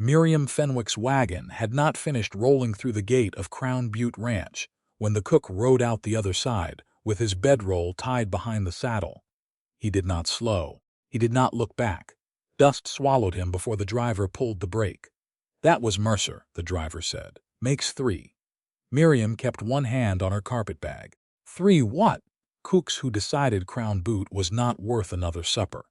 Miriam Fenwick's wagon had not finished rolling through the gate of Crown Butte Ranch when the cook rode out the other side, with his bedroll tied behind the saddle. He did not slow. He did not look back. Dust swallowed him before the driver pulled the brake. "That was Mercer," the driver said. "Makes 3. Miriam kept one hand on her carpetbag. 3 what? Cooks who decided Crown Butte was not worth another supper.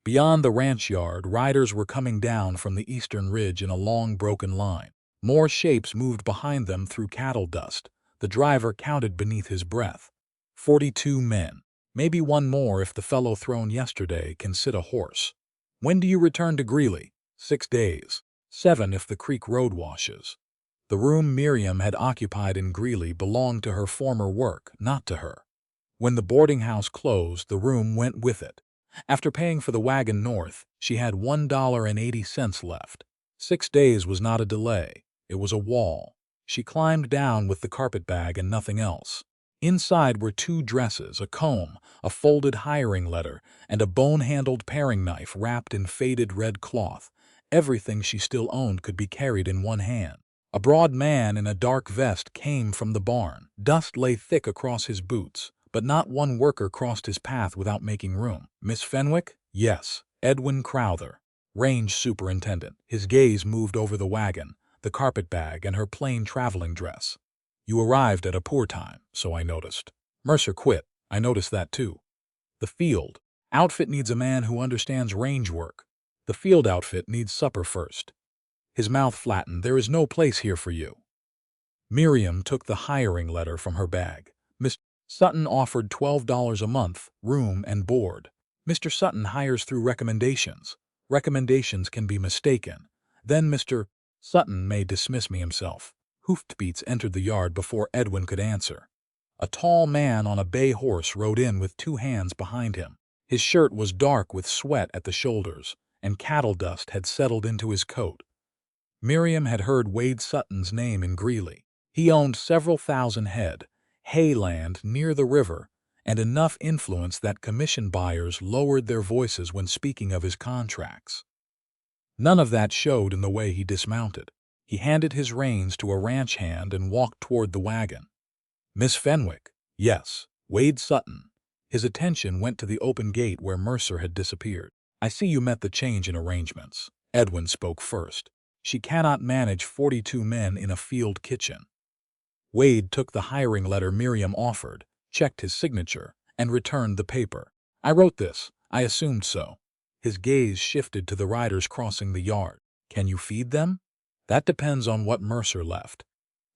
Beyond the ranch yard, riders were coming down from the eastern ridge in a long broken line. More shapes moved behind them through cattle dust. The driver counted beneath his breath. 42 men. Maybe one more if the fellow thrown yesterday can sit a horse. "When do you return to Greeley?" 6 days. 7 if the creek road washes. The room Miriam had occupied in Greeley belonged to her former work, not to her. When the boarding house closed, the room went with it. After paying for the wagon north, she had $1.80 left. 6 days was not a delay. It was a wall. She climbed down with the carpetbag and nothing else. Inside were 2 dresses, a comb, a folded hiring letter, and a bone-handled paring knife wrapped in faded red cloth. Everything she still owned could be carried in one hand. A broad man in a dark vest came from the barn. Dust lay thick across his boots, but not one worker crossed his path without making room. "Miss Fenwick?" "Yes." "Edwin Crowther, range superintendent." His gaze moved over the wagon, the carpetbag, and her plain traveling dress. "You arrived at a poor time, so I noticed. Mercer quit. I noticed that too. The field outfit needs a man who understands range work. The field outfit needs supper first." His mouth flattened. "There is no place here for you." Miriam took the hiring letter from her bag. Miss Sutton offered $12 a month, room and board. "Mr. Sutton hires through recommendations. Recommendations can be mistaken. Then Mr. Sutton may dismiss me himself." Hoofbeats entered the yard before Edwin could answer. A tall man on a bay horse rode in with 2 hands behind him. His shirt was dark with sweat at the shoulders, and cattle dust had settled into his coat. Miriam had heard Wade Sutton's name in Greeley. He owned several thousand head, hayland near the river, and enough influence that commission buyers lowered their voices when speaking of his contracts. None of that showed in the way he dismounted. He handed his reins to a ranch hand and walked toward the wagon. "Miss Fenwick?" "Yes." "Wade Sutton." His attention went to the open gate where Mercer had disappeared. "I see you met the change in arrangements." Edwin spoke first. "She cannot manage 42 men in a field kitchen." Wade took the hiring letter Miriam offered, checked his signature, and returned the paper. "I wrote this. I assumed so." His gaze shifted to the riders crossing the yard. "Can you feed them?" "That depends on what Mercer left."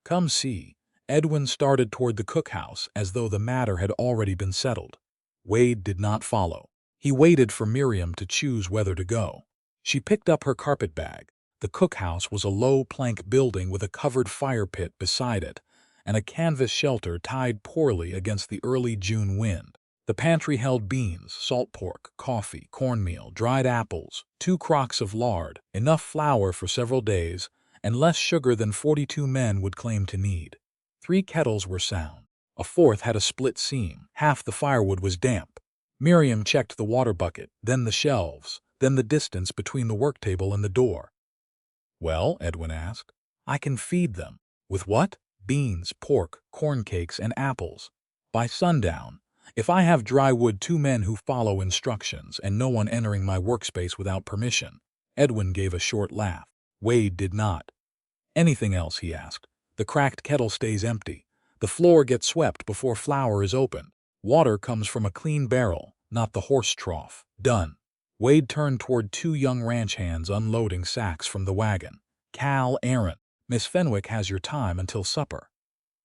"Come see." Edwin started toward the cookhouse as though the matter had already been settled. Wade did not follow. He waited for Miriam to choose whether to go. She picked up her carpetbag. The cookhouse was a low plank building with a covered fire pit beside it, and a canvas shelter tied poorly against the early June wind. The pantry held beans, salt pork, coffee, cornmeal, dried apples, 2 crocks of lard, enough flour for several days, and less sugar than 42 men would claim to need. 3 kettles were sound. A 4th had a split seam. Half the firewood was damp. Miriam checked the water bucket, then the shelves, then the distance between the work table and the door. "Well?" Edwin asked. "I can feed them." "With what?" "Beans, pork, corn cakes, and apples. By sundown. If I have dry wood, 2 men who follow instructions, and no one entering my workspace without permission." Edwin gave a short laugh. Wade did not. "Anything else?" he asked. "The cracked kettle stays empty. The floor gets swept before flour is opened. Water comes from a clean barrel, not the horse trough." "Done." Wade turned toward 2 young ranch hands unloading sacks from the wagon. "Cal, Aaron. Miss Fenwick has your time until supper."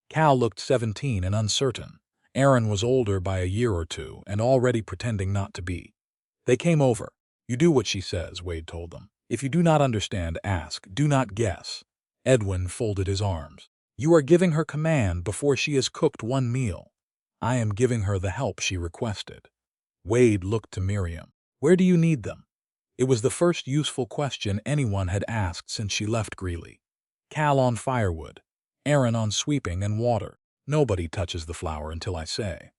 Cal looked 17 and uncertain. Aaron was older by a year or 2 and already pretending not to be. They came over. "You do what she says," Wade told them. "If you do not understand, ask. Do not guess." Edwin folded his arms. "You are giving her command before she has cooked 1 meal. I am giving her the help she requested." Wade looked to Miriam. "Where do you need them?" It was the first useful question anyone had asked since she left Greeley. "Cal on firewood. Aaron on sweeping and water. Nobody touches the flour until I say."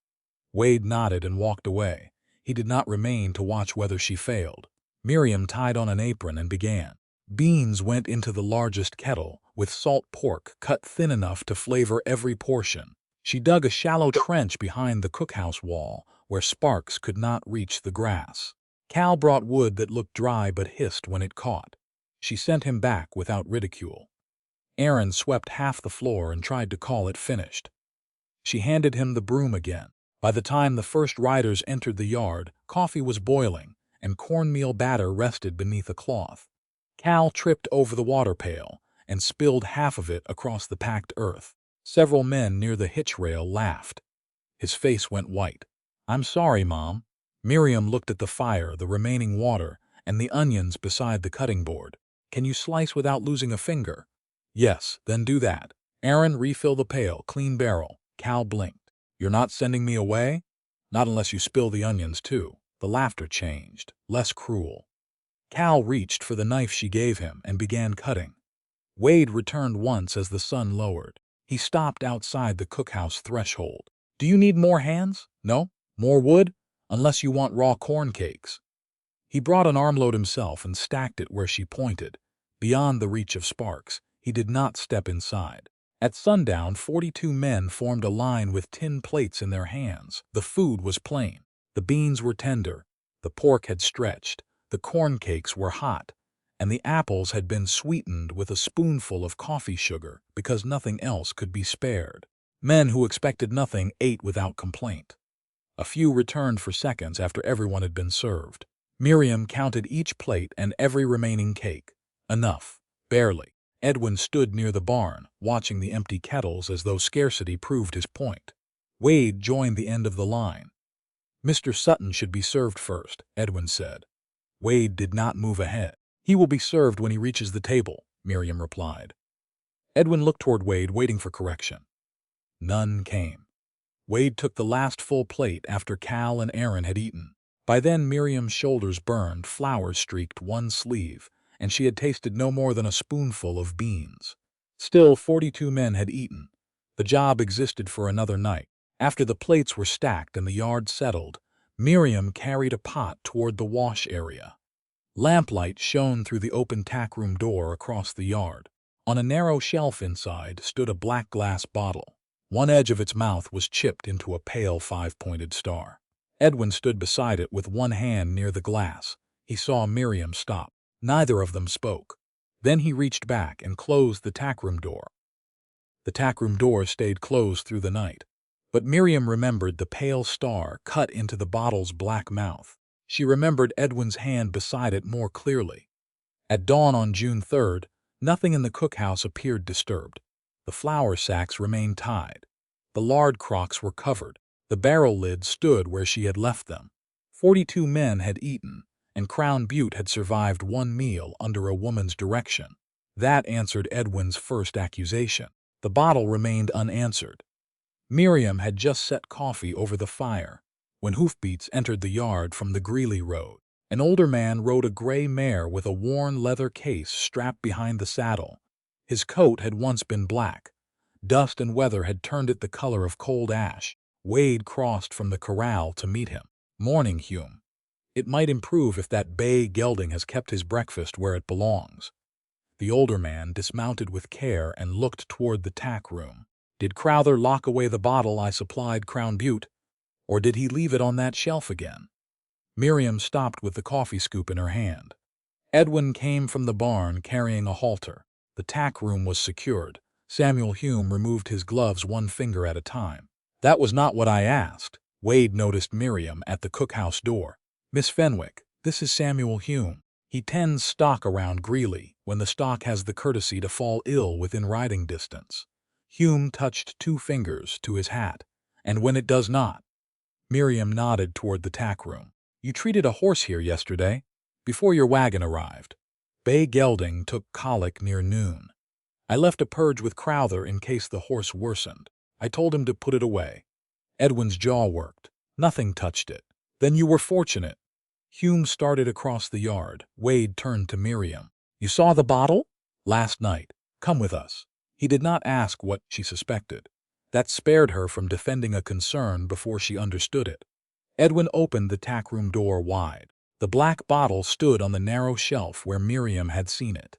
Wade nodded and walked away. He did not remain to watch whether she failed. Miriam tied on an apron and began. Beans went into the largest kettle, with salt pork cut thin enough to flavor every portion. She dug a shallow trench behind the cookhouse wall, where sparks could not reach the grass. Cal brought wood that looked dry but hissed when it caught. She sent him back without ridicule. Aaron swept half the floor and tried to call it finished. She handed him the broom again. By the time the first riders entered the yard, coffee was boiling, and cornmeal batter rested beneath a cloth. Cal tripped over the water pail and spilled half of it across the packed earth. Several men near the hitch rail laughed. His face went white. "I'm sorry, Mom." Miriam looked at the fire, the remaining water, and the onions beside the cutting board. "Can you slice without losing a finger?" "Yes, then do that." Aaron, refill the pail, clean barrel. Cal blinked. "You're not sending me away?" "Not unless you spill the onions, too." The laughter changed, less cruel. Cal reached for the knife she gave him and began cutting. Wade returned once as the sun lowered. He stopped outside the cookhouse threshold. "Do you need more hands? No? More wood? Unless you want raw corn cakes." He brought an armload himself and stacked it where she pointed. Beyond the reach of sparks, he did not step inside. At sundown, 42 men formed a line with tin plates in their hands. The food was plain. The beans were tender. The pork had stretched. The corn cakes were hot. And the apples had been sweetened with a spoonful of coffee sugar because nothing else could be spared. Men who expected nothing ate without complaint. A few returned for seconds after everyone had been served. Miriam counted each plate and every remaining cake. Enough. Barely. Edwin stood near the barn, watching the empty kettles as though scarcity proved his point. Wade joined the end of the line. "Mr. Sutton should be served first," Edwin said. Wade did not move ahead. "He will be served when he reaches the table," Miriam replied. Edwin looked toward Wade, waiting for correction. None came. Wade took the last full plate after Cal and Aaron had eaten. By then Miriam's shoulders burned, flowers streaked one sleeve, and she had tasted no more than a spoonful of beans. Still, 42 men had eaten. The job existed for another night. After the plates were stacked and the yard settled, Miriam carried a pot toward the wash area. Lamplight shone through the open tackroom door across the yard. On a narrow shelf inside stood a black glass bottle. One edge of its mouth was chipped into a pale five-pointed star. Edwin stood beside it with one hand near the glass. He saw Miriam stop. Neither of them spoke. Then he reached back and closed the tackroom door. The tackroom door stayed closed through the night. But Miriam remembered the pale star cut into the bottle's black mouth. She remembered Edwin's hand beside it more clearly. At dawn on June 3rd, nothing in the cookhouse appeared disturbed. The flour sacks remained tied. The lard crocks were covered. The barrel lids stood where she had left them. 42 men had eaten, and Crown Butte had survived one meal under a woman's direction. That answered Edwin's first accusation. The bottle remained unanswered. Miriam had just set coffee over the fire when hoofbeats entered the yard from the Greeley Road. An older man rode a gray mare with a worn leather case strapped behind the saddle. His coat had once been black. Dust and weather had turned it the color of cold ash. Wade crossed from the corral to meet him. "Morning, Hume. It might improve if that bay gelding has kept his breakfast where it belongs." The older man dismounted with care and looked toward the tack room. "Did Crowther lock away the bottle I supplied Crown Butte, or did he leave it on that shelf again?" Miriam stopped with the coffee scoop in her hand. Edwin came from the barn carrying a halter. The tack room was secured. Samuel Hume removed his gloves one finger at a time. "That was not what I asked." Wade noticed Miriam at the cookhouse door. "Miss Fenwick, this is Samuel Hume. He tends stock around Greeley when the stock has the courtesy to fall ill within riding distance." Hume touched 2 fingers to his hat. "And when it does not?" Miriam nodded toward the tack room. "You treated a horse here yesterday, before your wagon arrived. Bay gelding took colic near noon. I left a purge with Crowther in case the horse worsened. I told him to put it away." Edwin's jaw worked. "Nothing touched it." "Then you were fortunate." Hume started across the yard. Wade turned to Miriam. "You saw the bottle?" "Last night. Come with us." He did not ask what she suspected. That spared her from defending a concern before she understood it. Edwin opened the tackroom door wide. The black bottle stood on the narrow shelf where Miriam had seen it.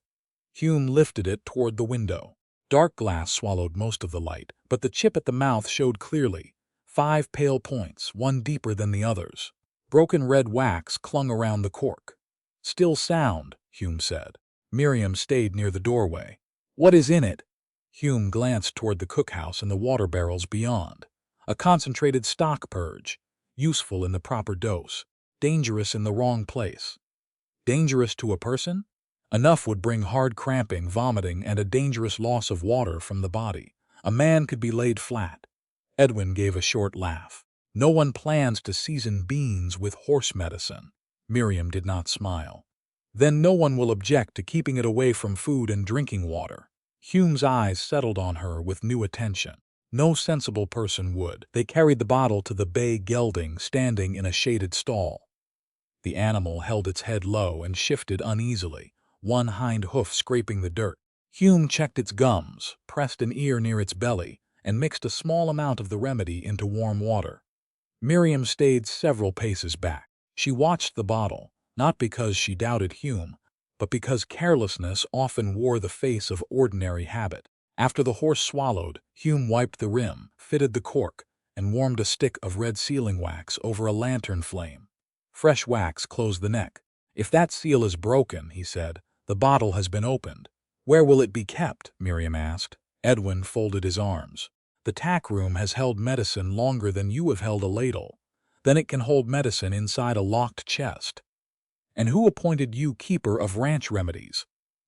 Hume lifted it toward the window. Dark glass swallowed most of the light, but the chip at the mouth showed clearly. 5 pale points, one deeper than the others. Broken red wax clung around the cork. "Still sound," Hume said. Miriam stayed near the doorway. "What is in it?" Hume glanced toward the cookhouse and the water barrels beyond. A concentrated stock purge. Useful in the proper dose. Dangerous in the wrong place. Dangerous to a person? Enough would bring hard cramping, vomiting, and a dangerous loss of water from the body. A man could be laid flat. Edwin gave a short laugh. "No one plans to season beans with horse medicine." Miriam did not smile. "Then no one will object to keeping it away from food and drinking water." Hume's eyes settled on her with new attention. No sensible person would. They carried the bottle to the bay gelding standing in a shaded stall. The animal held its head low and shifted uneasily, one hind hoof scraping the dirt. Hume checked its gums, pressed an ear near its belly, and mixed a small amount of the remedy into warm water. Miriam stayed several paces back. She watched the bottle, not because she doubted Hume, but because carelessness often wore the face of ordinary habit. After the horse swallowed, Hume wiped the rim, fitted the cork, and warmed a stick of red sealing wax over a lantern flame. Fresh wax closed the neck. "If that seal is broken," he said, "the bottle has been opened." "Where will it be kept?" Miriam asked. Edwin folded his arms. "The tack room has held medicine longer than you have held a ladle. Then it can hold medicine inside a locked chest." "And who appointed you keeper of ranch remedies?"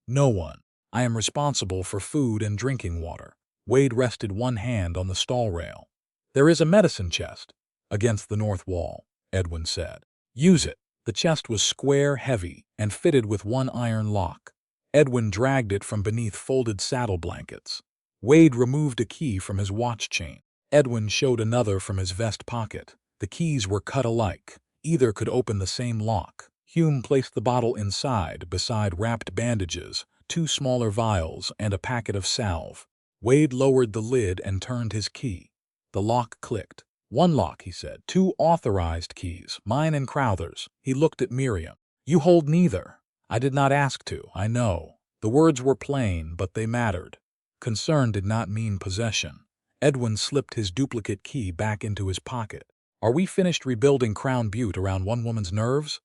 "No one. I am responsible for food and drinking water." Wade rested one hand on the stall rail. "There is a medicine chest against the north wall," Edwin said. "Use it." The chest was square, heavy, and fitted with one iron lock. Edwin dragged it from beneath folded saddle blankets. Wade removed a key from his watch chain. Edwin showed another from his vest pocket. The keys were cut alike. Either could open the same lock. Hume placed the bottle inside, beside wrapped bandages, 2 smaller vials, and a packet of salve. Wade lowered the lid and turned his key. The lock clicked. "One lock," he said. "2 authorized keys, mine and Crowther's." He looked at Miriam. "You hold neither." "I did not ask to, I know." The words were plain, but they mattered. Concern did not mean possession. Edwin slipped his duplicate key back into his pocket. "Are we finished rebuilding Crown Butte around one woman's nerves?"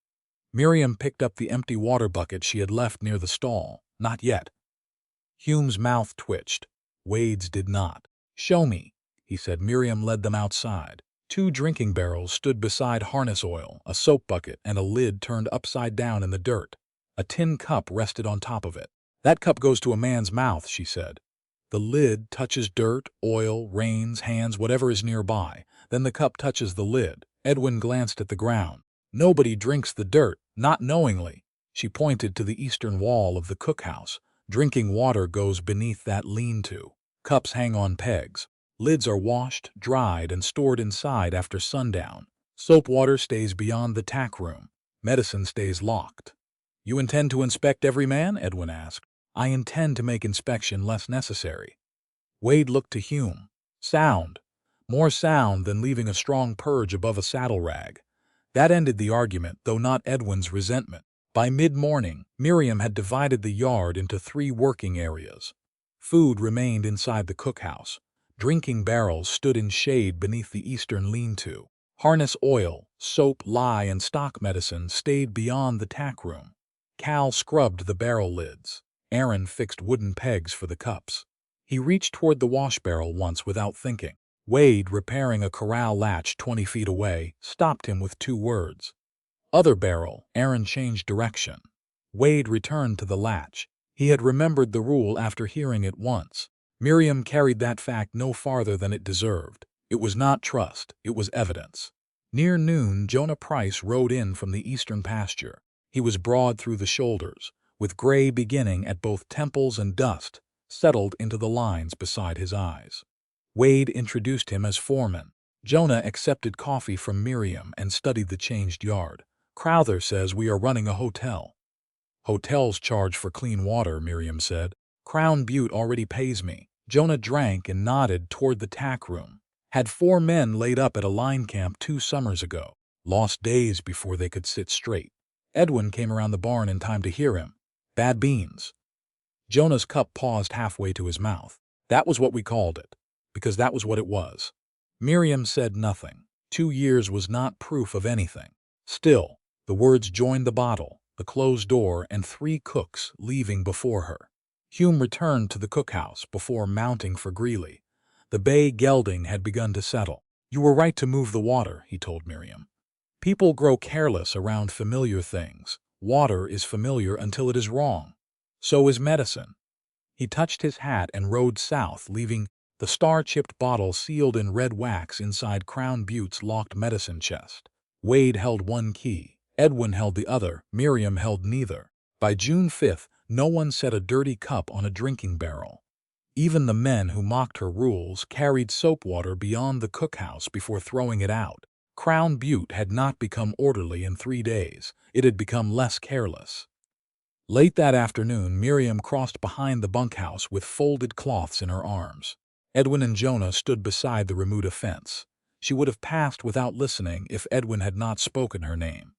Miriam picked up the empty water bucket she had left near the stall. "Not yet." Hume's mouth twitched. Wade's did not. "Show me," he said. Miriam led them outside. 2 drinking barrels stood beside harness oil, a soap bucket, and a lid turned upside down in the dirt. A tin cup rested on top of it. "That cup goes to a man's mouth," she said. "The lid touches dirt, oil, reins, hands, whatever is nearby. Then the cup touches the lid." Edwin glanced at the ground. "Nobody drinks the dirt, not knowingly." She pointed to the eastern wall of the cookhouse. "Drinking water goes beneath that lean-to. Cups hang on pegs. Lids are washed, dried, and stored inside after sundown. Soap water stays beyond the tack room. Medicine stays locked." "You intend to inspect every man?" Edwin asked. "I intend to make inspection less necessary." Wade looked to Hume. "Sound. More sound than leaving a strong purge above a saddle rag." That ended the argument, though not Edwin's resentment. By mid-morning, Miriam had divided the yard into 3 working areas. Food remained inside the cookhouse. Drinking barrels stood in shade beneath the eastern lean-to. Harness oil, soap, lye, and stock medicine stayed beyond the tack room. Cal scrubbed the barrel lids. Aaron fixed wooden pegs for the cups. He reached toward the wash barrel once without thinking. Wade, repairing a corral latch 20 feet away, stopped him with 2 words. "Other barrel." Aaron changed direction. Wade returned to the latch. He had remembered the rule after hearing it once. Miriam carried that fact no farther than it deserved. It was not trust, it was evidence. Near noon, Jonah Price rode in from the eastern pasture. He was broad through the shoulders, with gray beginning at both temples and dust settled into the lines beside his eyes. Wade introduced him as foreman. Jonah accepted coffee from Miriam and studied the changed yard. "Crowther says we are running a hotel." "Hotels charge for clean water," Miriam said. "Crown Butte already pays me." Jonah drank and nodded toward the tack room. "Had 4 men laid up at a line camp 2 summers ago. Lost days before they could sit straight." Edwin came around the barn in time to hear him. "Bad beans." Jonah's cup paused halfway to his mouth. That was what we called it, because that was what it was. Miriam said nothing. 2 years was not proof of anything. Still, the words joined the bottle, the closed door, and 3 cooks leaving before her. Hume returned to the cookhouse before mounting for Greeley. The bay gelding had begun to settle. "You were right to move the water," he told Miriam. "People grow careless around familiar things. Water is familiar until it is wrong. So is medicine." He touched his hat and rode south, leaving the star-chipped bottle sealed in red wax inside Crown Butte's locked medicine chest. Wade held one key. Edwin held the other. Miriam held neither. By June 5th, no one set a dirty cup on a drinking barrel. Even the men who mocked her rules carried soap water beyond the cookhouse before throwing it out. Crown Butte had not become orderly in 3 days. It had become less careless. Late that afternoon, Miriam crossed behind the bunkhouse with folded cloths in her arms. Edwin and Jonah stood beside the remuda fence. She would have passed without listening if Edwin had not spoken her name.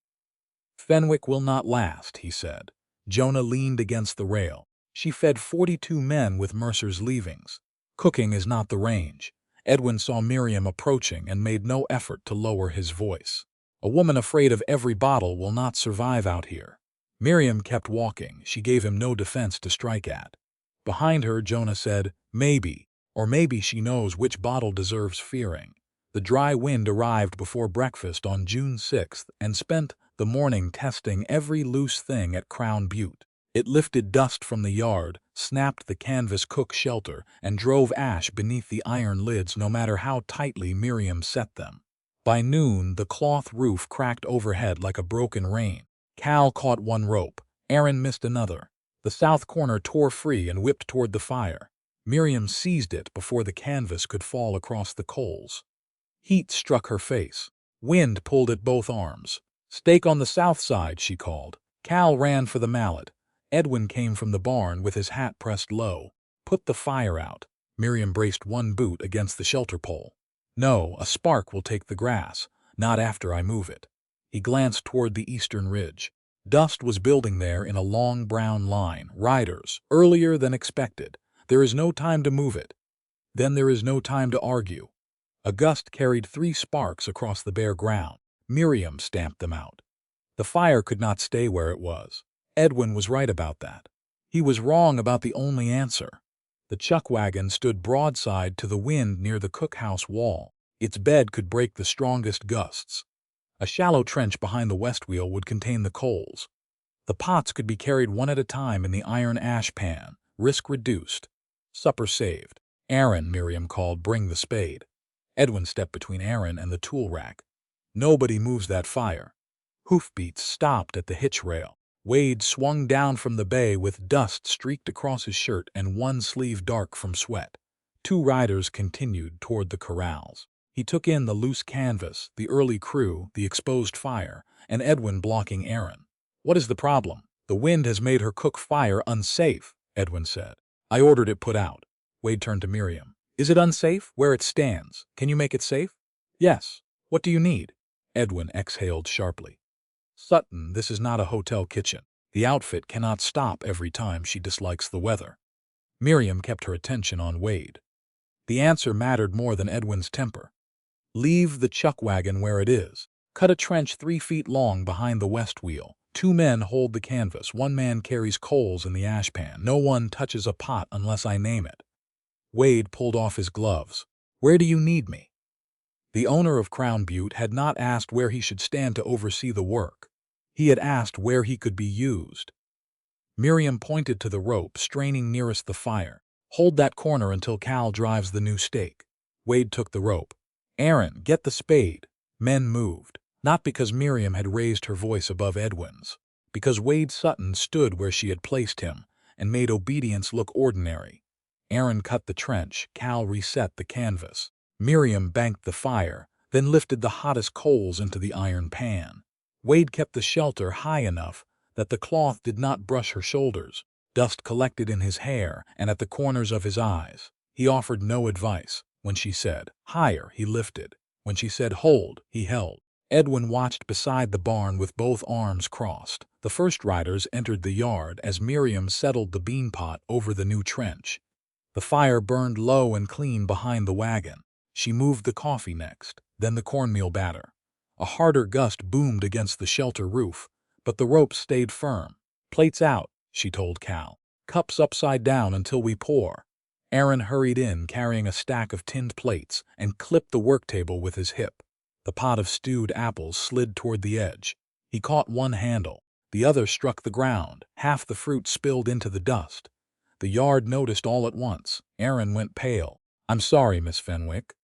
"Fenwick will not last," he said. Jonah leaned against the rail. "She fed 42 men with Mercer's leavings. Cooking is not the range." Edwin saw Miriam approaching and made no effort to lower his voice. "A woman afraid of every bottle will not survive out here." Miriam kept walking. She gave him no defense to strike at. Behind her, Jonah said, "Maybe, or maybe she knows which bottle deserves fearing." The dry wind arrived before breakfast on June 6th and spent the morning testing every loose thing at Crown Butte. It lifted dust from the yard, snapped the canvas cook shelter, and drove ash beneath the iron lids no matter how tightly Miriam set them. By noon, the cloth roof cracked overhead like a broken rein. Cal caught one rope. Aaron missed another. The south corner tore free and whipped toward the fire. Miriam seized it before the canvas could fall across the coals. Heat struck her face. Wind pulled at both arms. "Stake on the south side," she called. Cal ran for the mallet. Edwin came from the barn with his hat pressed low. "Put the fire out." Miriam braced one boot against the shelter pole. "No, a spark will take the grass. Not after I move it." He glanced toward the eastern ridge. Dust was building there in a long brown line. Riders, earlier than expected. There is no time to move it. Then there is no time to argue. A gust carried 3 sparks across the bare ground. Miriam stamped them out. The fire could not stay where it was. Edwin was right about that. He was wrong about the only answer. The chuck wagon stood broadside to the wind near the cookhouse wall. Its bed could break the strongest gusts. A shallow trench behind the west wheel would contain the coals. The pots could be carried one at a time in the iron ash pan, risk reduced. Supper saved. "Aaron," Miriam called, "bring the spade." Edwin stepped between Aaron and the tool rack. "Nobody moves that fire." Hoofbeats stopped at the hitch rail. Wade swung down from the bay with dust streaked across his shirt and one sleeve dark from sweat. 2 riders continued toward the corrals. He took in the loose canvas, the early crew, the exposed fire, and Edwin blocking Aaron. "What is the problem?" "The wind has made her cook fire unsafe," Edwin said. "I ordered it put out." Wade turned to Miriam. "Is it unsafe where it stands? Can you make it safe?" "Yes." "What do you need?" Edwin exhaled sharply. "Sutton, this is not a hotel kitchen. The outfit cannot stop every time she dislikes the weather." Miriam kept her attention on Wade. The answer mattered more than Edwin's temper. "Leave the chuck wagon where it is. Cut a trench 3 feet long behind the west wheel. 2 men hold the canvas. 1 man carries coals in the ash pan. No one touches a pot unless I name it." Wade pulled off his gloves. "Where do you need me?" The owner of Crown Butte had not asked where he should stand to oversee the work. He had asked where he could be used. Miriam pointed to the rope straining nearest the fire. "Hold that corner until Cal drives the new stake." Wade took the rope. "Aaron, get the spade." Men moved, not because Miriam had raised her voice above Edwin's, because Wade Sutton stood where she had placed him and made obedience look ordinary. Aaron cut the trench. Cal reset the canvas. Miriam banked the fire, then lifted the hottest coals into the iron pan. Wade kept the shelter high enough that the cloth did not brush her shoulders. Dust collected in his hair and at the corners of his eyes. He offered no advice. When she said, "Higher," he lifted. When she said, "Hold," he held. Edwin watched beside the barn with both arms crossed. The first riders entered the yard as Miriam settled the bean pot over the new trench. The fire burned low and clean behind the wagon. She moved the coffee next, then the cornmeal batter. A harder gust boomed against the shelter roof, but the rope stayed firm. "Plates out," she told Cal. "Cups upside down until we pour." Aaron hurried in carrying a stack of tinned plates and clipped the work table with his hip. The pot of stewed apples slid toward the edge. He caught one handle. The other struck the ground. Half the fruit spilled into the dust. The yard noticed all at once. Aaron went pale. "I'm sorry, Miss Fenwick."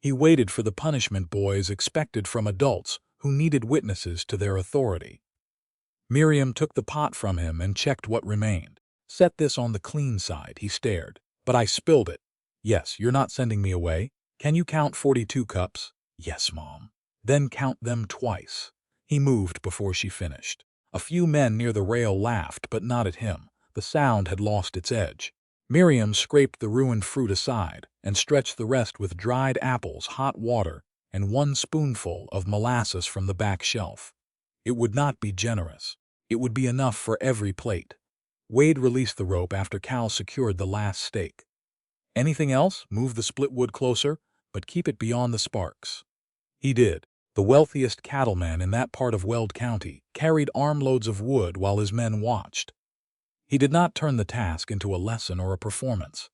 He waited for the punishment boys expected from adults who needed witnesses to their authority. Miriam took the pot from him and checked what remained. "Set this on the clean side," he stared. "But I spilled it." "Yes, you're not sending me away. Can you count 42 cups?" "Yes, Mom." "Then count them twice." He moved before she finished. A few men near the rail laughed, but not at him. The sound had lost its edge. Miriam scraped the ruined fruit aside and stretched the rest with dried apples, hot water, and 1 spoonful of molasses from the back shelf. It would not be generous. It would be enough for every plate. Wade released the rope after Cal secured the last stake. "Anything else? Move the split wood closer, but keep it beyond the sparks." He did. The wealthiest cattleman in that part of Weld County carried armloads of wood while his men watched. He did not turn the task into a lesson or a performance.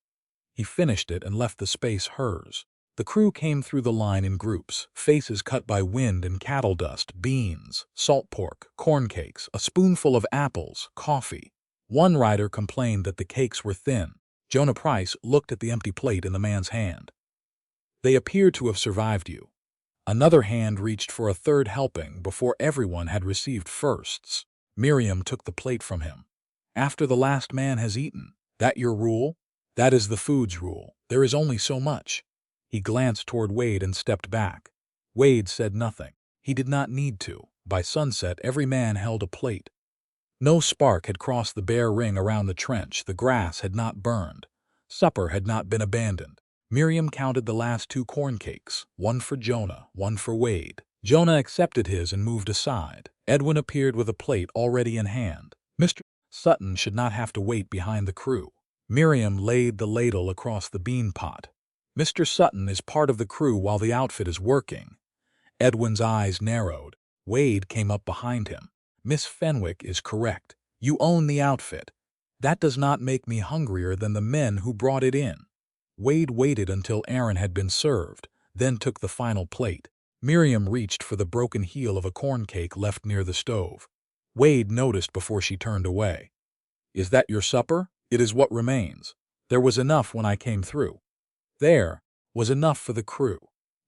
He finished it and left the space hers. The crew came through the line in groups, faces cut by wind and cattle dust, beans, salt pork, corn cakes, a spoonful of apples, coffee. One rider complained that the cakes were thin. Jonah Price looked at the empty plate in the man's hand. "They appear to have survived you." Another hand reached for a third helping before everyone had received firsts. Miriam took the plate from him. "After the last man has eaten. That your rule?" "That is the food's rule. There is only so much." He glanced toward Wade and stepped back. Wade said nothing. He did not need to. By sunset, every man held a plate. No spark had crossed the bare ring around the trench. The grass had not burned. Supper had not been abandoned. Miriam counted the last 2 corn cakes, 1 for Jonah, 1 for Wade. Jonah accepted his and moved aside. Edwin appeared with a plate already in hand. Mr. Sutton should not have to wait behind the crew. Miriam laid the ladle across the bean pot. "Mr. Sutton is part of the crew while the outfit is working." Edwin's eyes narrowed. Wade came up behind him. "Miss Fenwick is correct. You own the outfit. That does not make me hungrier than the men who brought it in." Wade waited until Aaron had been served, then took the final plate. Miriam reached for the broken heel of a corn cake left near the stove. Wade noticed before she turned away. "Is that your supper?" "It is what remains. There was enough when I came through." "There was enough for the crew.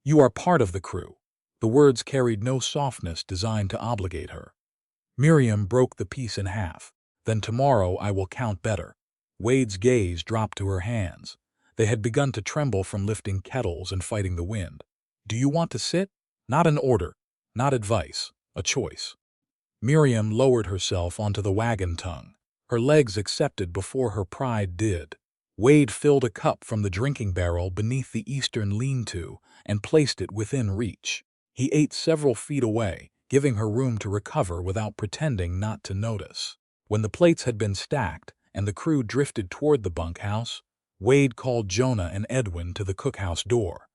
You are part of the crew." The words carried no softness designed to obligate her. Miriam broke the piece in half. "Then tomorrow I will count better." Wade's gaze dropped to her hands. They had begun to tremble from lifting kettles and fighting the wind. "Do you want to sit?" "Not an order, not advice, a choice." Miriam lowered herself onto the wagon tongue. Her legs accepted before her pride did. Wade filled a cup from the drinking barrel beneath the eastern lean-to and placed it within reach. He ate several feet away, giving her room to recover without pretending not to notice. When the plates had been stacked and the crew drifted toward the bunkhouse, Wade called Jonah and Edwin to the cookhouse door.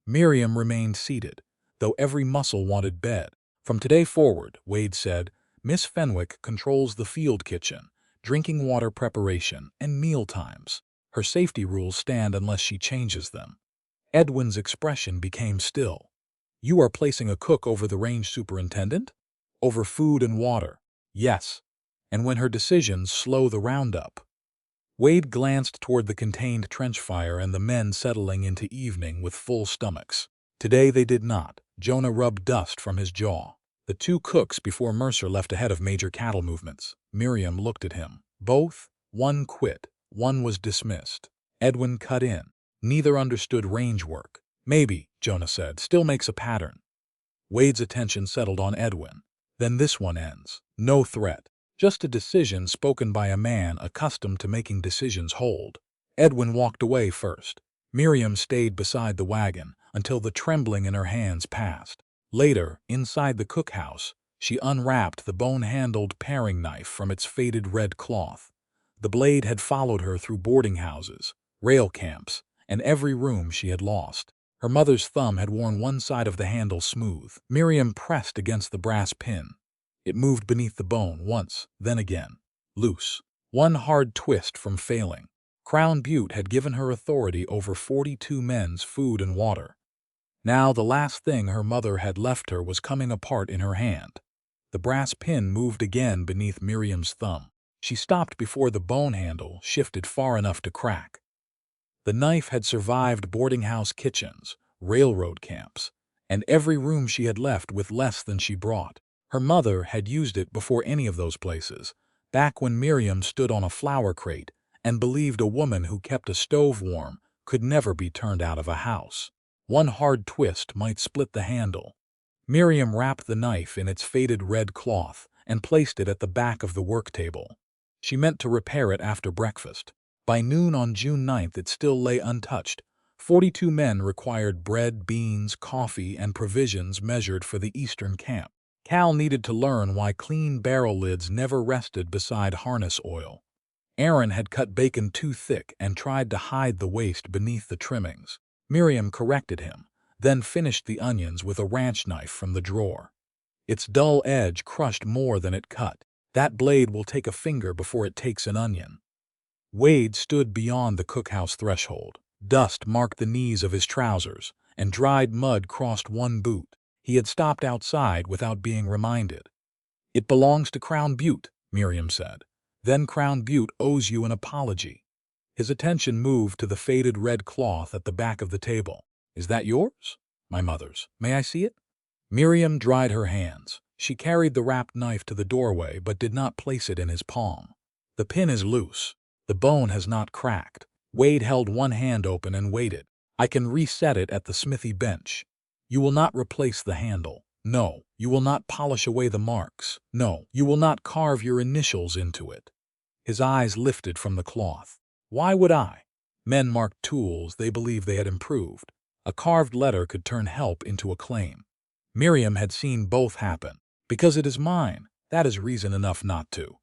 Miriam remained seated, though every muscle wanted bed. "From today forward," Wade said, "Miss Fenwick controls the field kitchen, drinking water preparation, and meal times. Her safety rules stand unless she changes them." Edwin's expression became still. "You are placing a cook over the range superintendent?" "Over food and water." "Yes. And when her decisions slow the roundup." Wade glanced toward the contained trench fire and the men settling into evening with full stomachs. Today they did not. Jonah rubbed dust from his jaw. The 2 cooks before Mercer left ahead of major cattle movements. Miriam looked at him. Both? One quit. One was dismissed. Edwin cut in. Neither understood range work. "Maybe," Jonah said, "still makes a pattern." Wade's attention settled on Edwin. "Then this one ends. No threat. Just a decision spoken by a man accustomed to making decisions hold." Edwin walked away first. Miriam stayed beside the wagon until the trembling in her hands passed. Later, inside the cookhouse, she unwrapped the bone-handled paring knife from its faded red cloth. The blade had followed her through boarding houses, rail camps, and every room she had lost. Her mother's thumb had worn one side of the handle smooth. Miriam pressed against the brass pin. It moved beneath the bone once, then again. Loose. One hard twist from failing. Crown Butte had given her authority over 42 men's food and water. Now the last thing her mother had left her was coming apart in her hand. The brass pin moved again beneath Miriam's thumb. She stopped before the bone handle shifted far enough to crack. The knife had survived boarding house kitchens, railroad camps, and every room she had left with less than she brought. Her mother had used it before any of those places, back when Miriam stood on a flour crate and believed a woman who kept a stove warm could never be turned out of a house. One hard twist might split the handle. Miriam wrapped the knife in its faded red cloth and placed it at the back of the work table. She meant to repair it after breakfast. By noon on June 9th it still lay untouched. 42 men required bread, beans, coffee, and provisions measured for the eastern camp. Cal needed to learn why clean barrel lids never rested beside harness oil. Aaron had cut bacon too thick and tried to hide the waste beneath the trimmings. Miriam corrected him, then finished the onions with a ranch knife from the drawer. Its dull edge crushed more than it cut. That blade will take a finger before it takes an onion. Wade stood beyond the cookhouse threshold. Dust marked the knees of his trousers, and dried mud crossed one boot. He had stopped outside without being reminded. "It belongs to Crown Butte," Miriam said. "Then Crown Butte owes you an apology." His attention moved to the faded red cloth at the back of the table. "Is that yours?" "My mother's. May I see it?" Miriam dried her hands. She carried the wrapped knife to the doorway but did not place it in his palm. "The pin is loose. The bone has not cracked." Wade held one hand open and waited. "I can reset it at the smithy bench. You will not replace the handle. No, you will not polish away the marks. No, you will not carve your initials into it." His eyes lifted from the cloth. "Why would I?" Men marked tools they believed they had improved. A carved letter could turn help into a claim. Miriam had seen both happen. "Because it is mine. That is reason enough not to."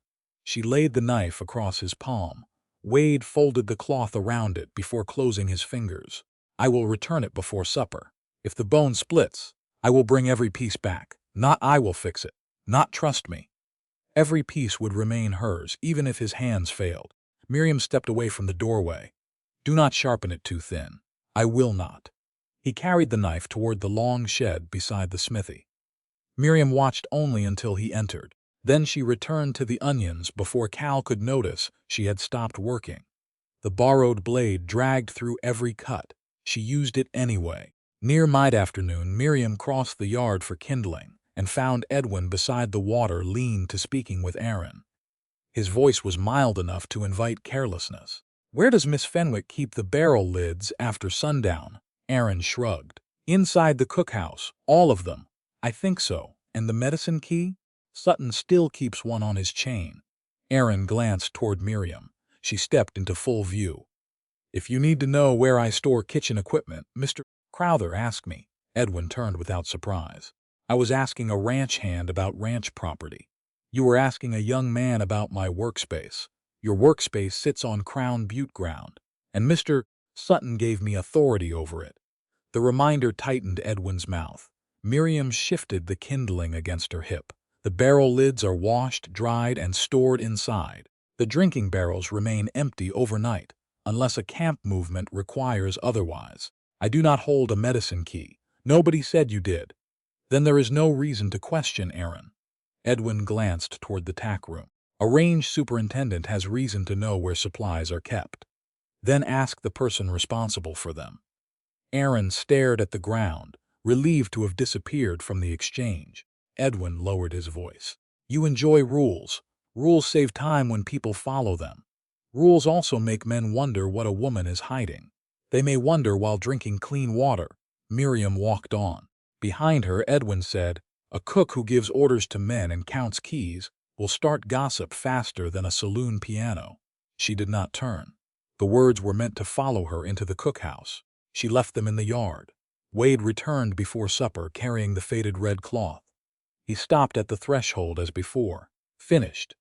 She laid the knife across his palm. Wade folded the cloth around it before closing his fingers. "I will return it before supper. If the bone splits, I will bring every piece back. Not I will fix it. Not trust me." Every piece would remain hers, even if his hands failed. Miriam stepped away from the doorway. "Do not sharpen it too thin." "I will not." He carried the knife toward the long shed beside the smithy. Miriam watched only until he entered. Then she returned to the onions before Cal could notice she had stopped working. The borrowed blade dragged through every cut. She used it anyway. Near mid-afternoon, Miriam crossed the yard for kindling and found Edwin beside the water leaned to speaking with Aaron. His voice was mild enough to invite carelessness. "Where does Miss Fenwick keep the barrel lids after sundown?" Aaron shrugged. "Inside the cookhouse, all of them." "I think so. And the medicine key?" "Sutton still keeps one on his chain." Aaron glanced toward Miriam. She stepped into full view. "If you need to know where I store kitchen equipment, Mr. Crowther asked me." Edwin turned without surprise. "I was asking a ranch hand about ranch property." "You were asking a young man about my workspace. Your workspace sits on Crown Butte ground, and Mr. Sutton gave me authority over it." The reminder tightened Edwin's mouth. Miriam shifted the kindling against her hip. "The barrel lids are washed, dried, and stored inside. The drinking barrels remain empty overnight, unless a camp movement requires otherwise. I do not hold a medicine key. Nobody said you did." "Then there is no reason to question Aaron." Edwin glanced toward the tack room. "A range superintendent has reason to know where supplies are kept. Then ask the person responsible for them." Aaron stared at the ground, relieved to have disappeared from the exchange. Edwin lowered his voice. "You enjoy rules. Rules save time when people follow them. Rules also make men wonder what a woman is hiding. They may wonder while drinking clean water." Miriam walked on. Behind her, Edwin said, "A cook who gives orders to men and counts keys will start gossip faster than a saloon piano." She did not turn. The words were meant to follow her into the cookhouse. She left them in the yard. Wade returned before supper carrying the faded red cloth. He stopped at the threshold as before. Finished.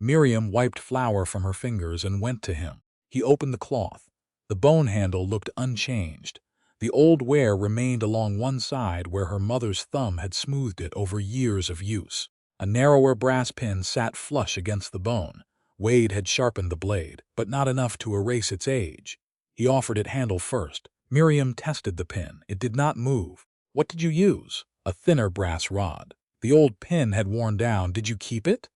Miriam wiped flour from her fingers and went to him. He opened the cloth. The bone handle looked unchanged. The old wear remained along one side where her mother's thumb had smoothed it over years of use. A narrower brass pin sat flush against the bone. Wade had sharpened the blade, but not enough to erase its age. He offered it handle first. Miriam tested the pin. It did not move. What did you use? A thinner brass rod. The old pin had worn down. Did you keep it?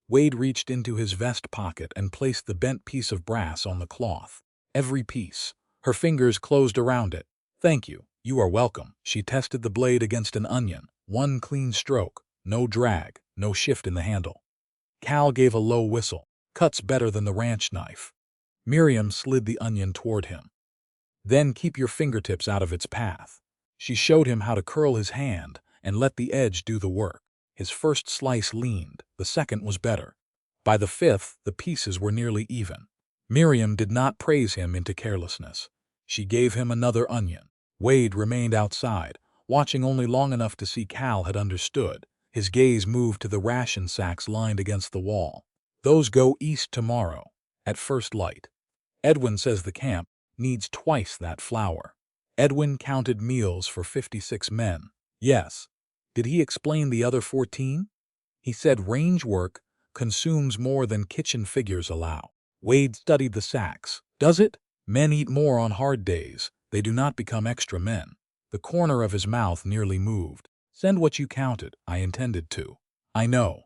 Wade reached into his vest pocket and placed the bent piece of brass on the cloth. Every piece. Her fingers closed around it. Thank you. You are welcome. She tested the blade against an onion. One clean stroke. No drag. No shift in the handle. Cal gave a low whistle. Cuts better than the ranch knife. Miriam slid the onion toward him. Then keep your fingertips out of its path. She showed him how to curl his hand and let the edge do the work. His first slice leaned, the second was better. By the fifth, the pieces were nearly even. Miriam did not praise him into carelessness. She gave him another onion. Wade remained outside, watching only long enough to see Cal had understood. His gaze moved to the ration sacks lined against the wall. Those go east tomorrow, at first light. Edwin says the camp needs twice that flour. Edwin counted meals for 56 men. Yes. Did he explain the other 14? He said range work consumes more than kitchen figures allow. Wade studied the sacks. Does it? Men eat more on hard days. They do not become extra men. The corner of his mouth nearly moved. Send what you counted. I intended to. I know.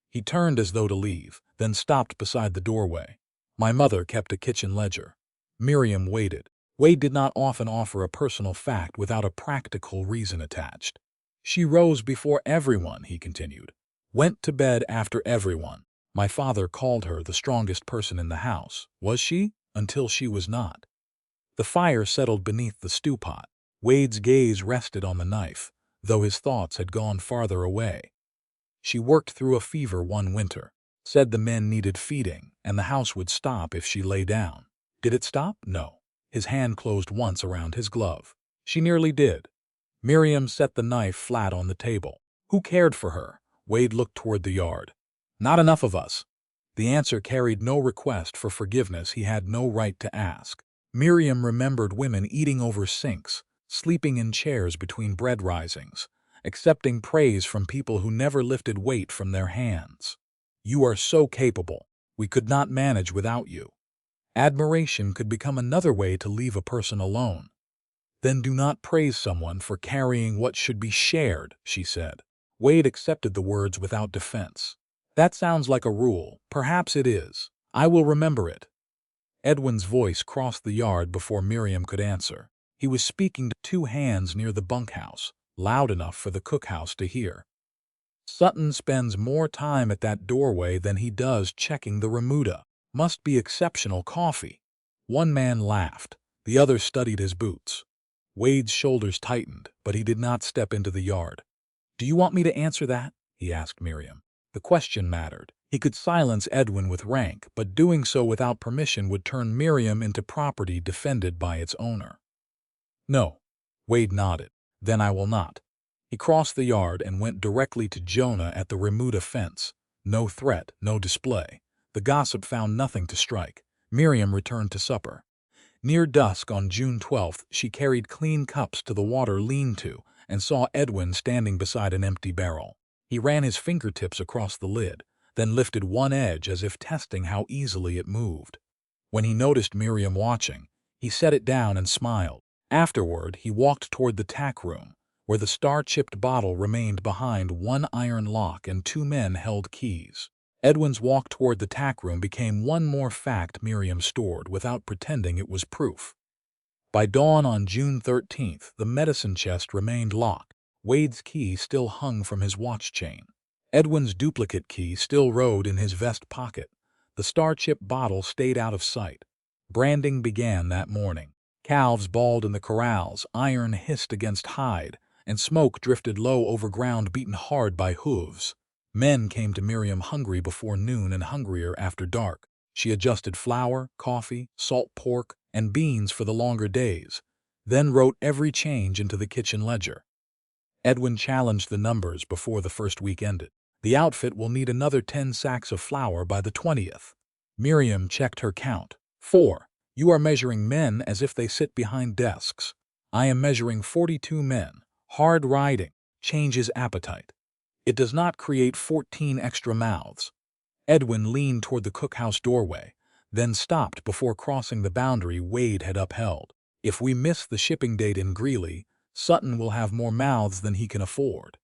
He turned as though to leave, then stopped beside the doorway. My mother kept a kitchen ledger. Miriam waited. Wade did not often offer a personal fact without a practical reason attached. She rose before everyone, he continued. Went to bed after everyone. My father called her the strongest person in the house. Was she? Until she was not. The fire settled beneath the stew pot. Wade's gaze rested on the knife, though his thoughts had gone farther away. She worked through a fever one winter. Said the men needed feeding, and the house would stop if she lay down. Did it stop? No. His hand closed once around his glove. She nearly did. Miriam set the knife flat on the table. Who cared for her? Wade looked toward the yard. Not enough of us. The answer carried no request for forgiveness he had no right to ask. Miriam remembered women eating over sinks, sleeping in chairs between bread risings, accepting praise from people who never lifted weight from their hands. You are so capable. We could not manage without you. Admiration could become another way to leave a person alone. Then do not praise someone for carrying what should be shared, she said. Wade accepted the words without defense. That sounds like a rule. Perhaps it is. I will remember it. Edwin's voice crossed the yard before Miriam could answer. He was speaking to two hands near the bunkhouse, loud enough for the cookhouse to hear. Sutton spends more time at that doorway than he does checking the remuda. Must be exceptional coffee. One man laughed. The other studied his boots. Wade's shoulders tightened, but he did not step into the yard. Do you want me to answer that? He asked Miriam. The question mattered. He could silence Edwin with rank, but doing so without permission would turn Miriam into property defended by its owner. No. Wade nodded. Then I will not. He crossed the yard and went directly to Jonah at the remuda fence. No threat, no display. The gossip found nothing to strike. Miriam returned to supper. Near dusk on June 12th, she carried clean cups to the water lean-to and saw Edwin standing beside an empty barrel. He ran his fingertips across the lid, then lifted one edge as if testing how easily it moved. When he noticed Miriam watching, he set it down and smiled. Afterward, he walked toward the tack room, where the star-chipped bottle remained behind one iron lock and two men held keys. Edwin's walk toward the tack room became one more fact Miriam stored without pretending it was proof. By dawn on June 13th, the medicine chest remained locked. Wade's key still hung from his watch chain. Edwin's duplicate key still rode in his vest pocket. The star-chipped bottle stayed out of sight. Branding began that morning. Calves bawled in the corrals, iron hissed against hide, and smoke drifted low over ground beaten hard by hooves. Men came to Miriam hungry before noon and hungrier after dark. She adjusted flour, coffee, salt pork, and beans for the longer days. then wrote every change into the kitchen ledger. Edwin challenged the numbers before the first week ended. The outfit will need another 10 sacks of flour by the 20th. Miriam checked her count. 4. You are measuring men as if they sit behind desks. I am measuring 42 men. Hard riding changes appetite. It does not create 14 extra mouths. Edwin leaned toward the cookhouse doorway, then stopped before crossing the boundary Wade had upheld. If we miss the shipping date in Greeley, Sutton will have more mouths than he can afford.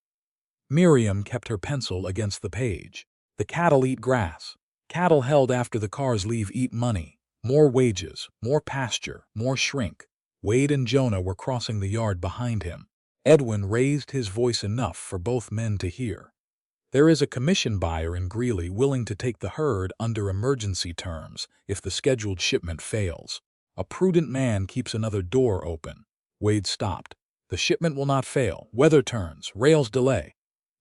Miriam kept her pencil against the page. The cattle eat grass. Cattle held after the cars leave eat money. More wages, more pasture, more shrink. Wade and Jonah were crossing the yard behind him. Edwin raised his voice enough for both men to hear. There is a commission buyer in Greeley willing to take the herd under emergency terms if the scheduled shipment fails. A prudent man keeps another door open. Wade stopped. The shipment will not fail. Weather turns. Rails delay.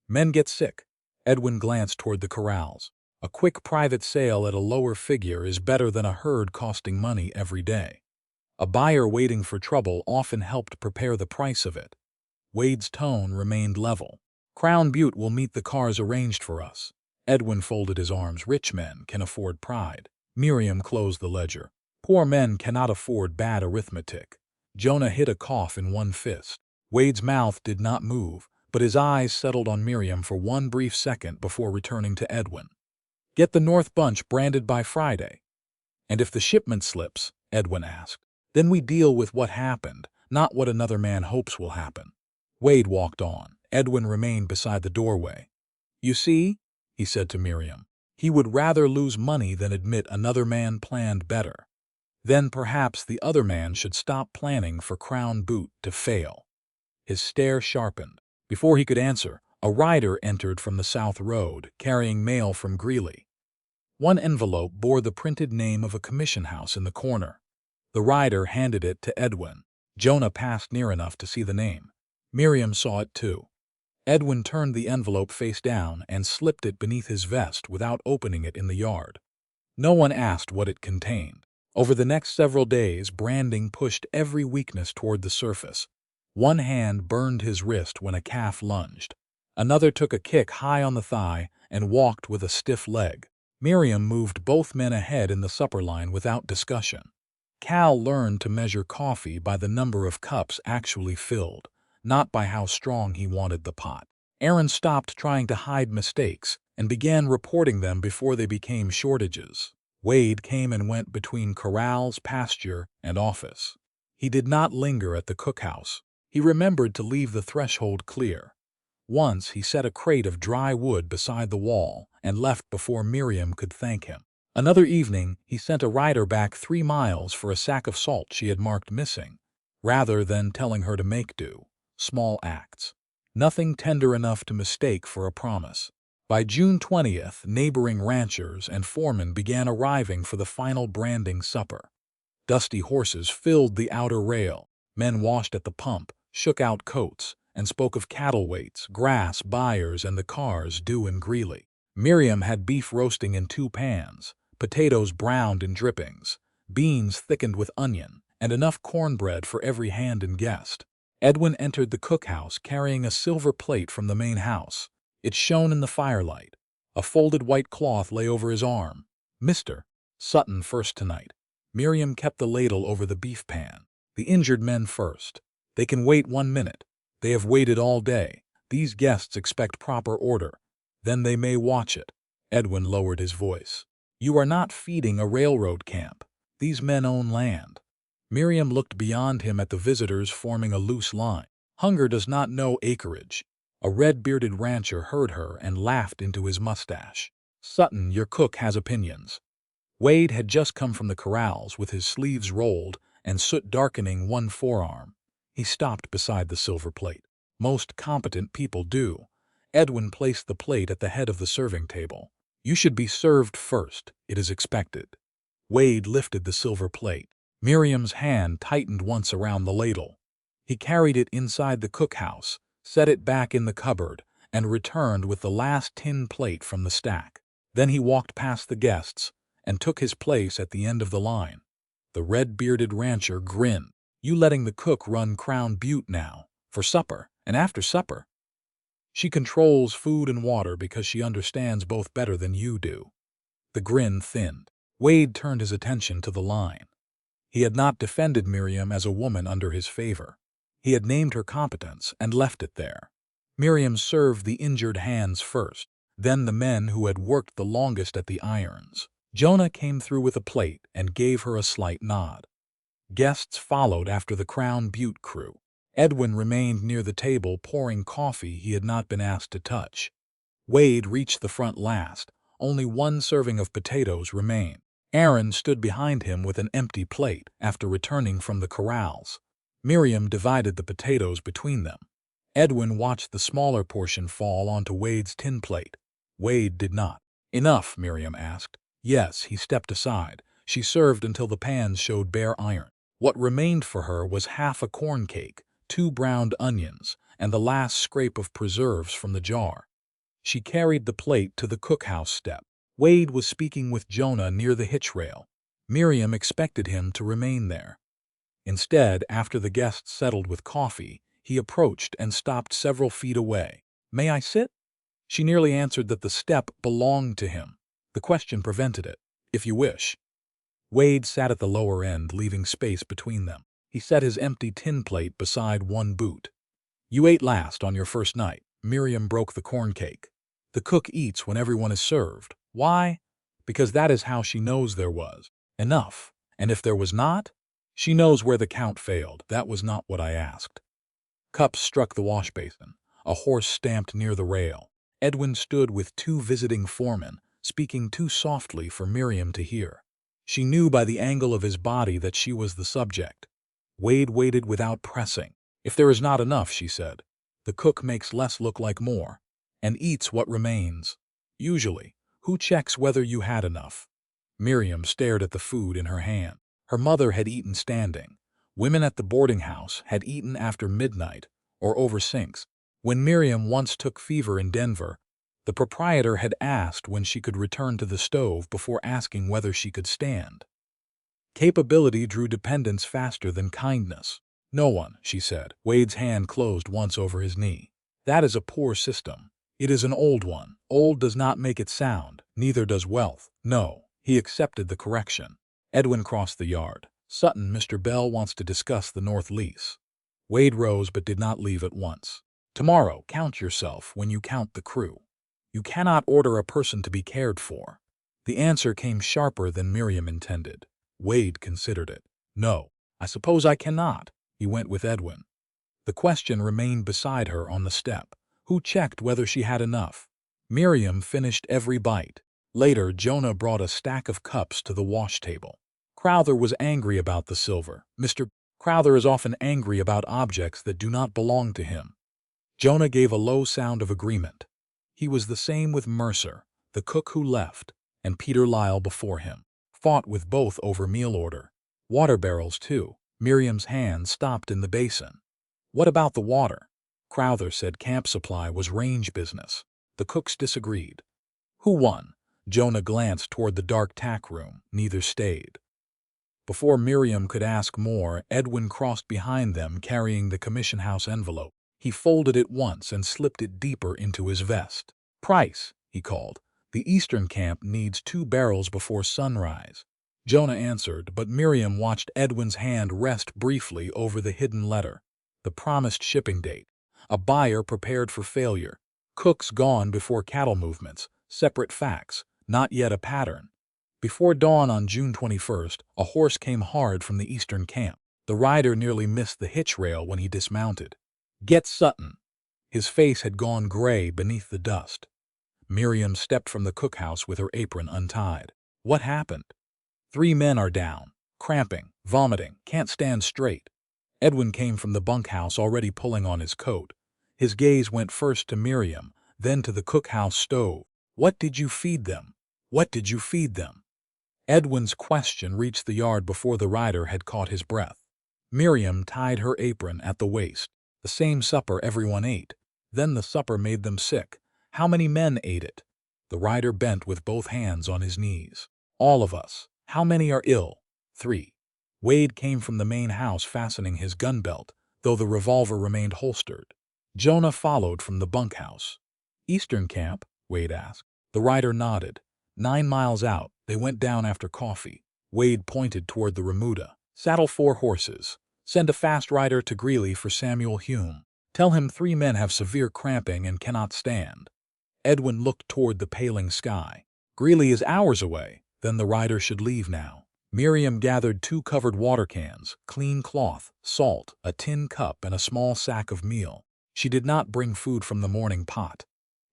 Men get sick. Edwin glanced toward the corrals. A quick private sale at a lower figure is better than a herd costing money every day. A buyer waiting for trouble often helped prepare the price of it. Wade's tone remained level. Crown Butte will meet the cars arranged for us. Edwin folded his arms. Rich men can afford pride. Miriam closed the ledger. Poor men cannot afford bad arithmetic. Jonah hid a cough in one fist. Wade's mouth did not move, but his eyes settled on Miriam for one brief second before returning to Edwin. Get the North Bunch branded by Friday. And if the shipment slips, Edwin asked, then we deal with what happened, not what another man hopes will happen. Wade walked on. Edwin remained beside the doorway. You see, he said to Miriam, he would rather lose money than admit another man planned better. Then perhaps the other man should stop planning for Crown Butte to fail. His stare sharpened. Before he could answer, a rider entered from the South Road, carrying mail from Greeley. One envelope bore the printed name of a commission house in the corner. The rider handed it to Edwin. Jonah passed near enough to see the name. Miriam saw it too. Edwin turned the envelope face down and slipped it beneath his vest without opening it in the yard. No one asked what it contained. Over the next several days, branding pushed every weakness toward the surface. One hand burned his wrist when a calf lunged. Another took a kick high on the thigh and walked with a stiff leg. Miriam moved both men ahead in the supper line without discussion. Cal learned to measure coffee by the number of cups actually filled, not by how strong he wanted the pot. Aaron stopped trying to hide mistakes and began reporting them before they became shortages. Wade came and went between corrals, pasture, and office. He did not linger at the cookhouse. He remembered to leave the threshold clear. Once he set a crate of dry wood beside the wall and left before Miriam could thank him. Another evening, he sent a rider back 3 miles for a sack of salt she had marked missing, rather than telling her to make do. Small acts. Nothing tender enough to mistake for a promise. By June 20th, neighboring ranchers and foremen began arriving for the final branding supper. Dusty horses filled the outer rail. Men washed at the pump, shook out coats, and spoke of cattle weights, grass buyers, and the cars due in Greeley. Miriam had beef roasting in 2 pans, potatoes browned in drippings, beans thickened with onion, and enough cornbread for every hand and guest. Edwin entered the cookhouse carrying a silver plate from the main house. It shone in the firelight. A folded white cloth lay over his arm. Mr. Sutton first tonight. Miriam kept the ladle over the beef pan. The injured men first. They can wait 1 minute. They have waited all day. These guests expect proper order. Then they may watch it. Edwin lowered his voice. You are not feeding a railroad camp. These men own land. Miriam looked beyond him at the visitors forming a loose line. Hunger does not know acreage. A red-bearded rancher heard her and laughed into his mustache. Sutton, your cook has opinions. Wade had just come from the corrals with his sleeves rolled and soot darkening one forearm. He stopped beside the silver plate. Most competent people do. Edwin placed the plate at the head of the serving table. You should be served first. It is expected. Wade lifted the silver plate. Miriam's hand tightened once around the ladle. He carried it inside the cookhouse, set it back in the cupboard, and returned with the last tin plate from the stack. Then he walked past the guests and took his place at the end of the line. The red-bearded rancher grinned. You letting the cook run Crown Butte now, for supper and after supper. She controls food and water because she understands both better than you do." The grin thinned. Wade turned his attention to the line. He had not defended Miriam as a woman under his favor. He had named her competence and left it there. Miriam served the injured hands first, then the men who had worked the longest at the irons. Jonah came through with a plate and gave her a slight nod. Guests followed after the Crown Butte crew. Edwin remained near the table pouring coffee he had not been asked to touch. Wade reached the front last. Only one serving of potatoes remained. Aaron stood behind him with an empty plate after returning from the corrals. Miriam divided the potatoes between them. Edwin watched the smaller portion fall onto Wade's tin plate. Wade did not. "Enough?" Miriam asked. Yes, he stepped aside. She served until the pans showed bare iron. What remained for her was half a corn cake, 2 browned onions, and the last scrape of preserves from the jar. She carried the plate to the cookhouse step. Wade was speaking with Jonah near the hitch rail. Miriam expected him to remain there. Instead, after the guests settled with coffee, he approached and stopped several feet away. "May I sit?" She nearly answered that the step belonged to him. The question prevented it. "If you wish." Wade sat at the lower end, leaving space between them. He set his empty tin plate beside one boot. "You ate last on your first night." Miriam broke the corn cake. "The cook eats when everyone is served." "Why?" "Because that is how she knows there was enough. And if there was not, she knows where the count failed. That was not what I asked." Cups struck the wash basin. A horse stamped near the rail. Edwin stood with 2 visiting foremen, speaking too softly for Miriam to hear. She knew by the angle of his body that she was the subject. Wade waited without pressing. "If there is not enough," she said, "the cook makes less look like more, and eats what remains. Usually, who checks whether you had enough?" Miriam stared at the food in her hand. Her mother had eaten standing. Women at the boarding house had eaten after midnight or over sinks. When Miriam once took fever in Denver, the proprietor had asked when she could return to the stove before asking whether she could stand. Capability drew dependence faster than kindness. "No one," she said. Wade's hand closed once over his knee. "That is a poor system. It is an old one. Old does not make it sound. Neither does wealth." "No." He accepted the correction. Edwin crossed the yard. "Sutton, Mr. Bell wants to discuss the north lease." Wade rose but did not leave at once. "Tomorrow, count yourself when you count the crew. You cannot order a person to be cared for." The answer came sharper than Miriam intended. Wade considered it. "No, I suppose I cannot." He went with Edwin. The question remained beside her on the step. Who checked whether she had enough? Miriam finished every bite. Later, Jonah brought a stack of cups to the wash table. Crowther was angry about the silver. Mr. Crowther is often angry about objects that do not belong to him. Jonah gave a low sound of agreement. He was the same with Mercer, the cook who left, and Peter Lyle before him. Fought with both over meal order. Water barrels, too. Miriam's hand stopped in the basin. "What about the water?" Crowther said camp supply was range business. The cooks disagreed. "Who won?" Jonah glanced toward the dark tack room. Neither stayed. Before Miriam could ask more, Edwin crossed behind them carrying the commission house envelope. He folded it once and slipped it deeper into his vest. "Price," he called. "The eastern camp needs 2 barrels before sunrise." Jonah answered, but Miriam watched Edwin's hand rest briefly over the hidden letter. The promised shipping date. A buyer prepared for failure. Cooks gone before cattle movements. Separate facts. Not yet a pattern. Before dawn on June 21st, a horse came hard from the eastern camp. The rider nearly missed the hitch rail when he dismounted. "Get Sutton." His face had gone gray beneath the dust. Miriam stepped from the cookhouse with her apron untied. "What happened?" "3 men are down. Cramping, vomiting, can't stand straight." Edwin came from the bunkhouse already pulling on his coat. His gaze went first to Miriam, then to the cookhouse stove. "What did you feed them? What did you feed them?" Edwin's question reached the yard before the rider had caught his breath. Miriam tied her apron at the waist. "The same supper everyone ate. Then the supper made them sick. How many men ate it?" The rider bent with both hands on his knees. "All of us." "How many are ill?" "3." Wade came from the main house fastening his gun belt, though the revolver remained holstered. Jonah followed from the bunkhouse. "Eastern camp?" Wade asked. The rider nodded. 9 miles out, they went down after coffee. Wade pointed toward the remuda. "Saddle 4 horses. Send a fast rider to Greeley for Samuel Hume. Tell him 3 men have severe cramping and cannot stand." Edwin looked toward the paling sky. "Greeley is hours away. Then the rider should leave now." Miriam gathered 2 covered water cans, clean cloth, salt, a tin cup, and a small sack of meal. She did not bring food from the morning pot.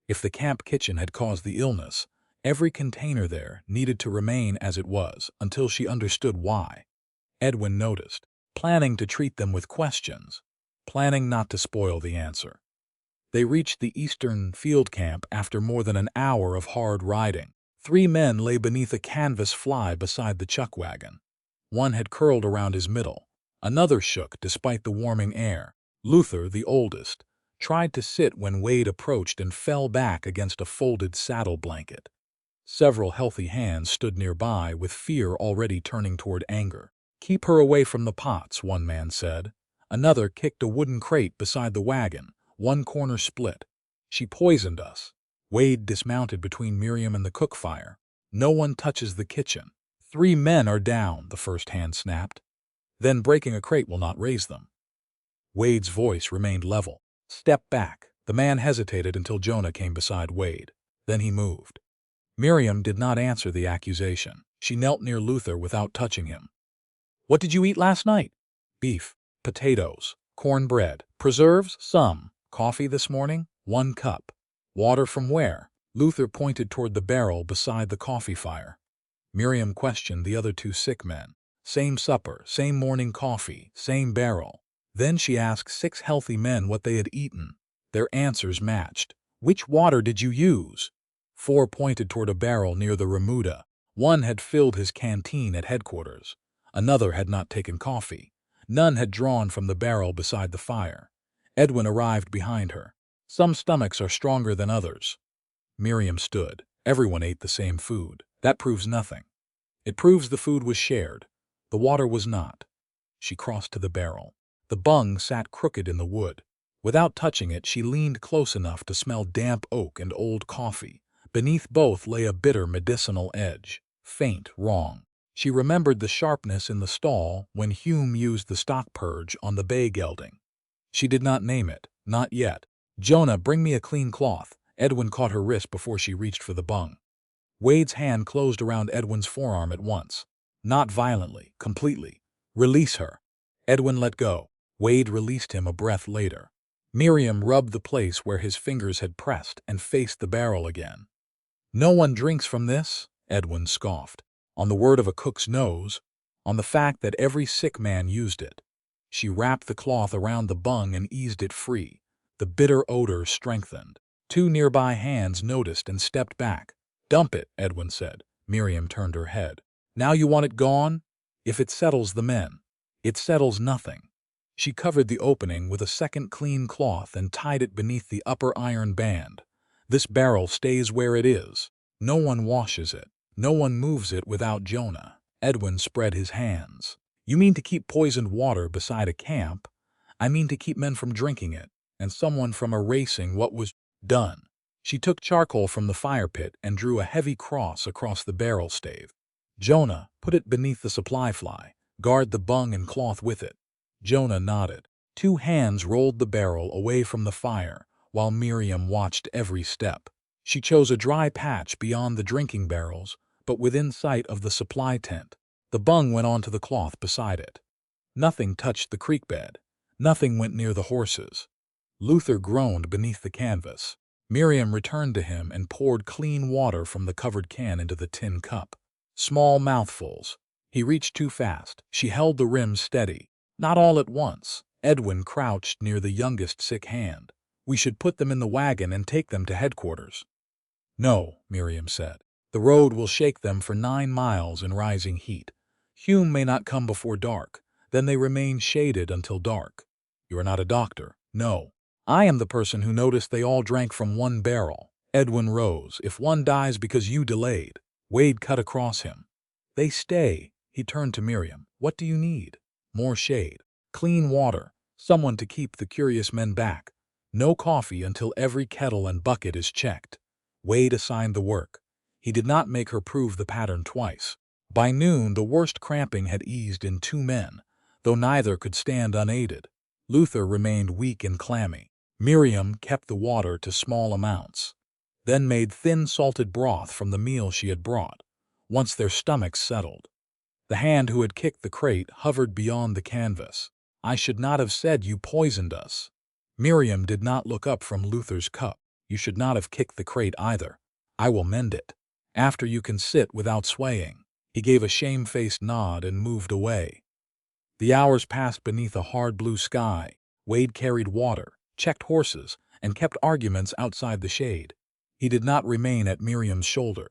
If the camp kitchen had caused the illness, every container there needed to remain as it was until she understood why. Edwin noticed, planning to treat them with questions, planning not to spoil the answer. They reached the eastern field camp after more than an hour of hard riding. 3 men lay beneath a canvas fly beside the chuck wagon. One had curled around his middle. Another shook despite the warming air. Luther, the oldest, tried to sit when Wade approached and fell back against a folded saddle blanket. Several healthy hands stood nearby with fear already turning toward anger. "Keep her away from the pots," one man said. Another kicked a wooden crate beside the wagon. One corner split. "She poisoned us." Wade dismounted between Miriam and the cook fire. "No one touches the kitchen." 3 men are down," the first hand snapped. "Then breaking a crate will not raise them." Wade's voice remained level. "Step back." The man hesitated until Jonah came beside Wade. Then he moved. Miriam did not answer the accusation. She knelt near Luther without touching him. "What did you eat last night?" "Beef, potatoes, cornbread, preserves, some. Coffee this morning, 1 cup. Water from where?" Luther pointed toward the barrel beside the coffee fire. Miriam questioned the other 2 sick men. Same supper, same morning coffee, same barrel. Then she asked 6 healthy men what they had eaten. Their answers matched. "Which water did you use?" 4 pointed toward a barrel near the remuda. One had filled his canteen at headquarters. Another had not taken coffee. None had drawn from the barrel beside the fire. Edwin arrived behind her. "Some stomachs are stronger than others." Miriam stood. Everyone ate the same food. That proves nothing. It proves the food was shared. The water was not. She crossed to the barrel. The bung sat crooked in the wood. Without touching it, she leaned close enough to smell damp oak and old coffee. Beneath both lay a bitter medicinal edge. Faint, wrong. She remembered the sharpness in the stall when Hume used the stock purge on the bay gelding. She did not name it. Not yet. "Jonah, bring me a clean cloth." Edwin caught her wrist before she reached for the bung. Wade's hand closed around Edwin's forearm at once. Not violently, completely. "Release her." Edwin let go. Wade released him a breath later. Miriam rubbed the place where his fingers had pressed and faced the barrel again. "No one drinks from this?" Edwin scoffed. "On the word of a cook's nose. On the fact that every sick man used it." She wrapped the cloth around the bung and eased it free. The bitter odor strengthened. 2 nearby hands noticed and stepped back. "Dump it," Edwin said. Miriam turned her head. "Now you want it gone?" "If it settles the men." "It settles nothing." She covered the opening with a second clean cloth and tied it beneath the upper iron band. "This barrel stays where it is. No one washes it. No one moves it without Jonah." Edwin spread his hands. "You mean to keep poisoned water beside a camp? I mean to keep men from drinking it, and someone from erasing what was done." She took charcoal from the fire pit and drew a heavy cross across the barrel stave. "Jonah, put it beneath the supply fly. Guard the bung and cloth with it." Jonah nodded. 2 hands rolled the barrel away from the fire, while Miriam watched every step. She chose a dry patch beyond the drinking barrels, but within sight of the supply tent. The bung went onto the cloth beside it. Nothing touched the creek bed. Nothing went near the horses. Luther groaned beneath the canvas. Miriam returned to him and poured clean water from the covered can into the tin cup. Small mouthfuls. He reached too fast. She held the rim steady. Not all at once. Edwin crouched near the youngest sick hand. "We should put them in the wagon and take them to headquarters." "No," Miriam said. "The road will shake them for 9 miles in rising heat. Hume may not come before dark. Then they remain shaded until dark." "You are not a doctor." "No. I am the person who noticed they all drank from 1 barrel." Edwin rose. "If one dies because you delayed." Wade cut across him. "They stay." He turned to Miriam. What do you need? More shade. Clean water. Someone to keep the curious men back. No coffee until every kettle and bucket is checked. Wade assigned the work. He did not make her prove the pattern twice. By noon, the worst cramping had eased in 2 men, though neither could stand unaided. Luther remained weak and clammy. Miriam kept the water to small amounts, then made thin salted broth from the meal she had brought, once their stomachs settled. The hand who had kicked the crate hovered beyond the canvas. I should not have said you poisoned us. Miriam did not look up from Luther's cup. You should not have kicked the crate either. I will mend it. After you can sit without swaying. He gave a shamefaced nod and moved away. The hours passed beneath a hard blue sky. Wade carried water, checked horses, and kept arguments outside the shade. He did not remain at Miriam's shoulder.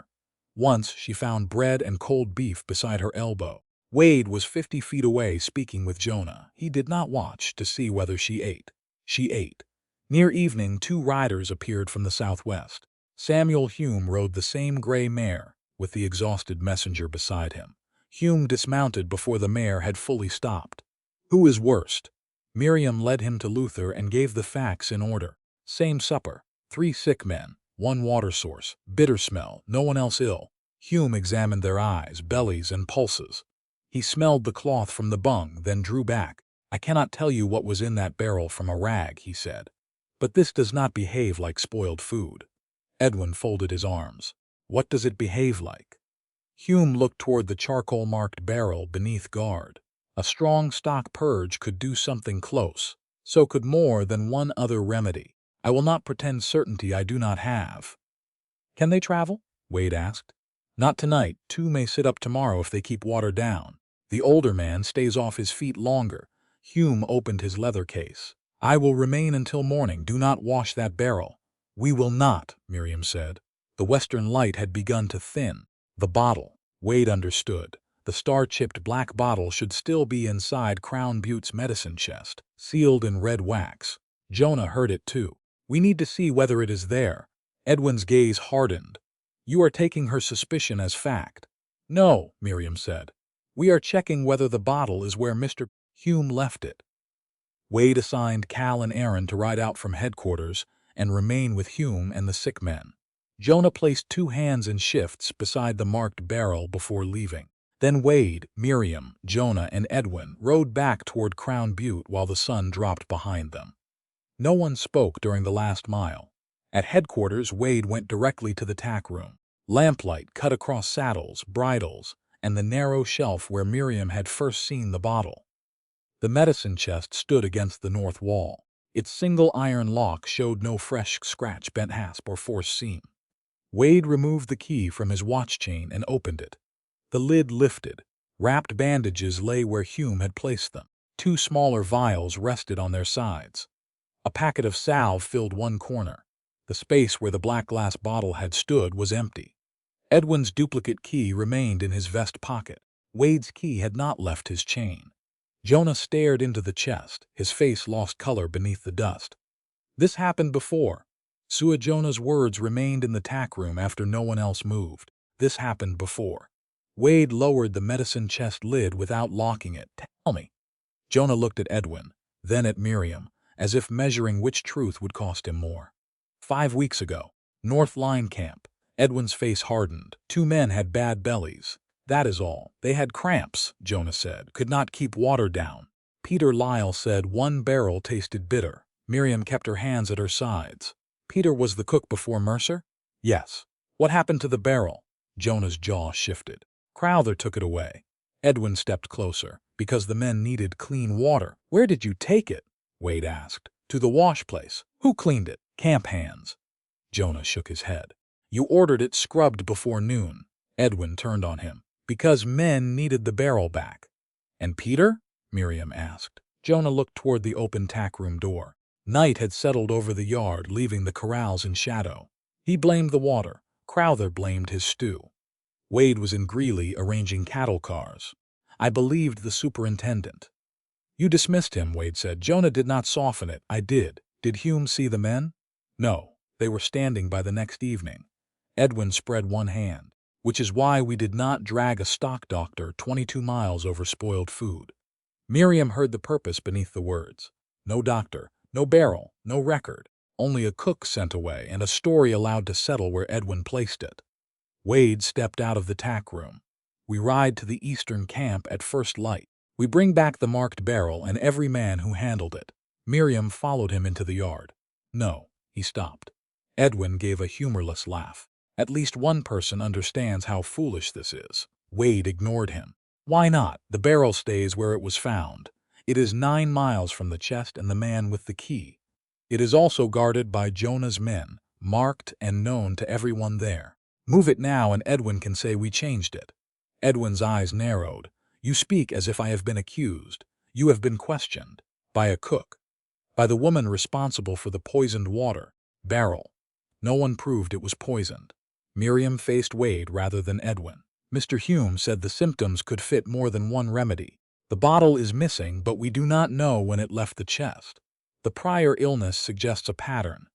Once she found bread and cold beef beside her elbow. Wade was 50 feet away speaking with Jonah. He did not watch to see whether she ate. She ate. Near evening, 2 riders appeared from the southwest. Samuel Hume rode the same gray mare, with the exhausted messenger beside him. Hume dismounted before the mare had fully stopped. Who is worst? Miriam led him to Luther and gave the facts in order. Same supper. 3 sick men. 1 water source. Bitter smell. No one else ill. Hume examined their eyes, bellies, and pulses. He smelled the cloth from the bung, then drew back. I cannot tell you what was in that barrel from a rag, he said. But this does not behave like spoiled food. Edwin folded his arms. What does it behave like? Hume looked toward the charcoal-marked barrel beneath guard. A strong stock purge could do something close. So could more than one other remedy. I will not pretend certainty I do not have. Can they travel? Wade asked. Not tonight. 2 may sit up tomorrow if they keep water down. The older man stays off his feet longer. Hume opened his leather case. I will remain until morning. Do not wash that barrel. We will not, Miriam said. The western light had begun to thin. The bottle. Wade understood. The star-chipped black bottle should still be inside Crown Butte's medicine chest, sealed in red wax. Jonah heard it too. We need to see whether it is there. Edwin's gaze hardened. You are taking her suspicion as fact. No, Miriam said. We are checking whether the bottle is where Mr. Hume left it. Wade assigned Cal and Aaron to ride out from headquarters and remain with Hume and the sick men. Jonah placed 2 hands in shifts beside the marked barrel before leaving. Then Wade, Miriam, Jonah, and Edwin rode back toward Crown Butte while the sun dropped behind them. No one spoke during the last mile. At headquarters, Wade went directly to the tack room. Lamplight cut across saddles, bridles, and the narrow shelf where Miriam had first seen the bottle. The medicine chest stood against the north wall. Its single iron lock showed no fresh scratch, bent hasp, or forced seam. Wade removed the key from his watch chain and opened it. The lid lifted. Wrapped bandages lay where Hume had placed them. 2 smaller vials rested on their sides. A packet of salve filled one corner. The space where the black glass bottle had stood was empty. Edwin's duplicate key remained in his vest pocket. Wade's key had not left his chain. Jonah stared into the chest. His face lost color beneath the dust. This happened before. Jonah's words remained in the tack room after no one else moved. This happened before. Wade lowered the medicine chest lid without locking it. Tell me. Jonah looked at Edwin, then at Miriam, as if measuring which truth would cost him more. 5 weeks ago, North Line Camp. Edwin's face hardened. 2 men had bad bellies. That is all. They had cramps, Jonah said, could not keep water down. Peter Lyle said 1 barrel tasted bitter. Miriam kept her hands at her sides. Peter was the cook before Mercer? Yes. What happened to the barrel? Jonah's jaw shifted. Crowther took it away. Edwin stepped closer, because the men needed clean water. Where did you take it? Wade asked. To the wash place. Who cleaned it? Camp hands. Jonah shook his head. You ordered it scrubbed before noon. Edwin turned on him. Because men needed the barrel back. And Peter? Miriam asked. Jonah looked toward the open tack room door. Night had settled over the yard, leaving the corrals in shadow. He blamed the water. Crowther blamed his stew. Wade was in Greeley arranging cattle cars. I believed the superintendent. You dismissed him, Wade said. Jonah did not soften it. I did. Did Hume see the men? No. They were standing by the next evening. Edwin spread one hand. which is why we did not drag a stock doctor 22 miles over spoiled food. Miriam heard the purpose beneath the words. No doctor, no barrel, no record, only a cook sent away and a story allowed to settle where Edwin placed it. Wade stepped out of the tack room. We ride to the eastern camp at first light. We bring back the marked barrel and every man who handled it. Miriam followed him into the yard. No, he stopped. Edwin gave a humorless laugh. At least one person understands how foolish this is. Wade ignored him. Why not? The barrel stays where it was found. It is 9 miles from the chest and the man with the key. It is also guarded by Jonah's men, marked and known to everyone there. Move it now and Edwin can say we changed it. Edwin's eyes narrowed. You speak as if I have been accused. You have been questioned. By a cook. By the woman responsible for the poisoned water. Barrel. No one proved it was poisoned. Miriam faced Wade rather than Edwin. Mr. Hume said the symptoms could fit more than one remedy. The bottle is missing, but we do not know when it left the chest. The prior illness suggests a pattern.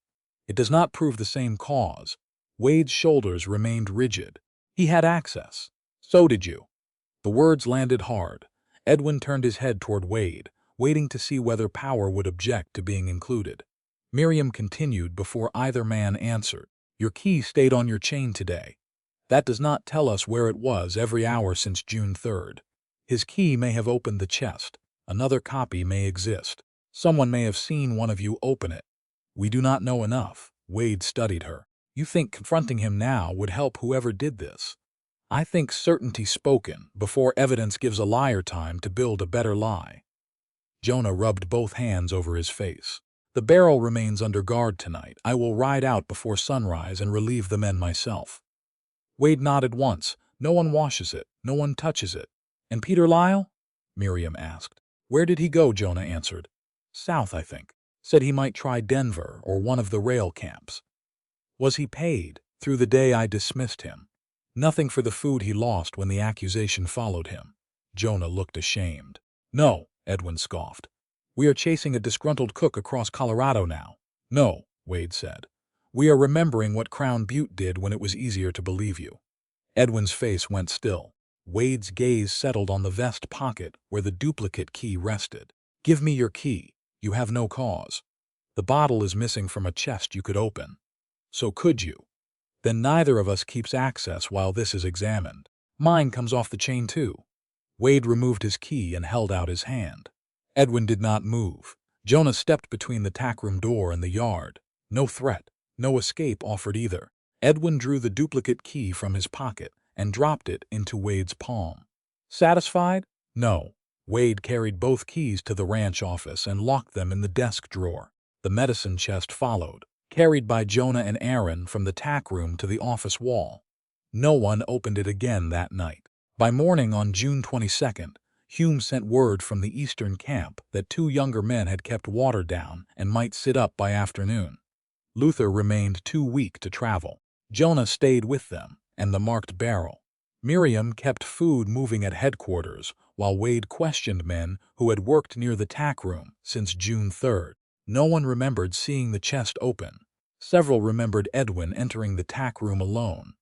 It does not prove the same cause. Wade's shoulders remained rigid. He had access. So did you. The words landed hard. Edwin turned his head toward Wade, waiting to see whether Power would object to being included. Miriam continued before either man answered. Your key stayed on your chain today. That does not tell us where it was every hour since June 3rd. His key may have opened the chest. Another copy may exist. Someone may have seen one of you open it. We do not know enough. Wade studied her. You think confronting him now would help whoever did this? I think certainty spoken before evidence gives a liar time to build a better lie. Jonah rubbed both hands over his face. The barrel remains under guard tonight. I will ride out before sunrise and relieve the men myself. Wade nodded once. No one washes it. No one touches it. And Peter Lyle? Miriam asked. Where did he go? Jonah answered. South, I think. Said he might try Denver or one of the rail camps. Was he paid? Through the day I dismissed him. Nothing for the food he lost when the accusation followed him. Jonah looked ashamed. No, Edwin scoffed. We are chasing a disgruntled cook across Colorado now. No, Wade said. We are remembering what Crown Butte did when it was easier to believe you. Edwin's face went still. Wade's gaze settled on the vest pocket where the duplicate key rested. Give me your key. You have no cause. The bottle is missing from a chest you could open. So could you? Then neither of us keeps access while this is examined. Mine comes off the chain too. Wade removed his key and held out his hand. Edwin did not move. Jonah stepped between the tackroom door and the yard. No threat, no escape offered either. Edwin drew the duplicate key from his pocket and dropped it into Wade's palm. Satisfied? No. Wade carried both keys to the ranch office and locked them in the desk drawer. The medicine chest followed, carried by Jonah and Aaron from the tack room to the office wall. No one opened it again that night. By morning on June 22nd, Hume sent word from the eastern camp that 2 younger men had kept water down and might sit up by afternoon. Luther remained too weak to travel. Jonah stayed with them and the marked barrel. Miriam kept food moving at headquarters while Wade questioned men who had worked near the tack room since June 3rd. No one remembered seeing the chest open. Several remembered Edwin entering the tack room alone.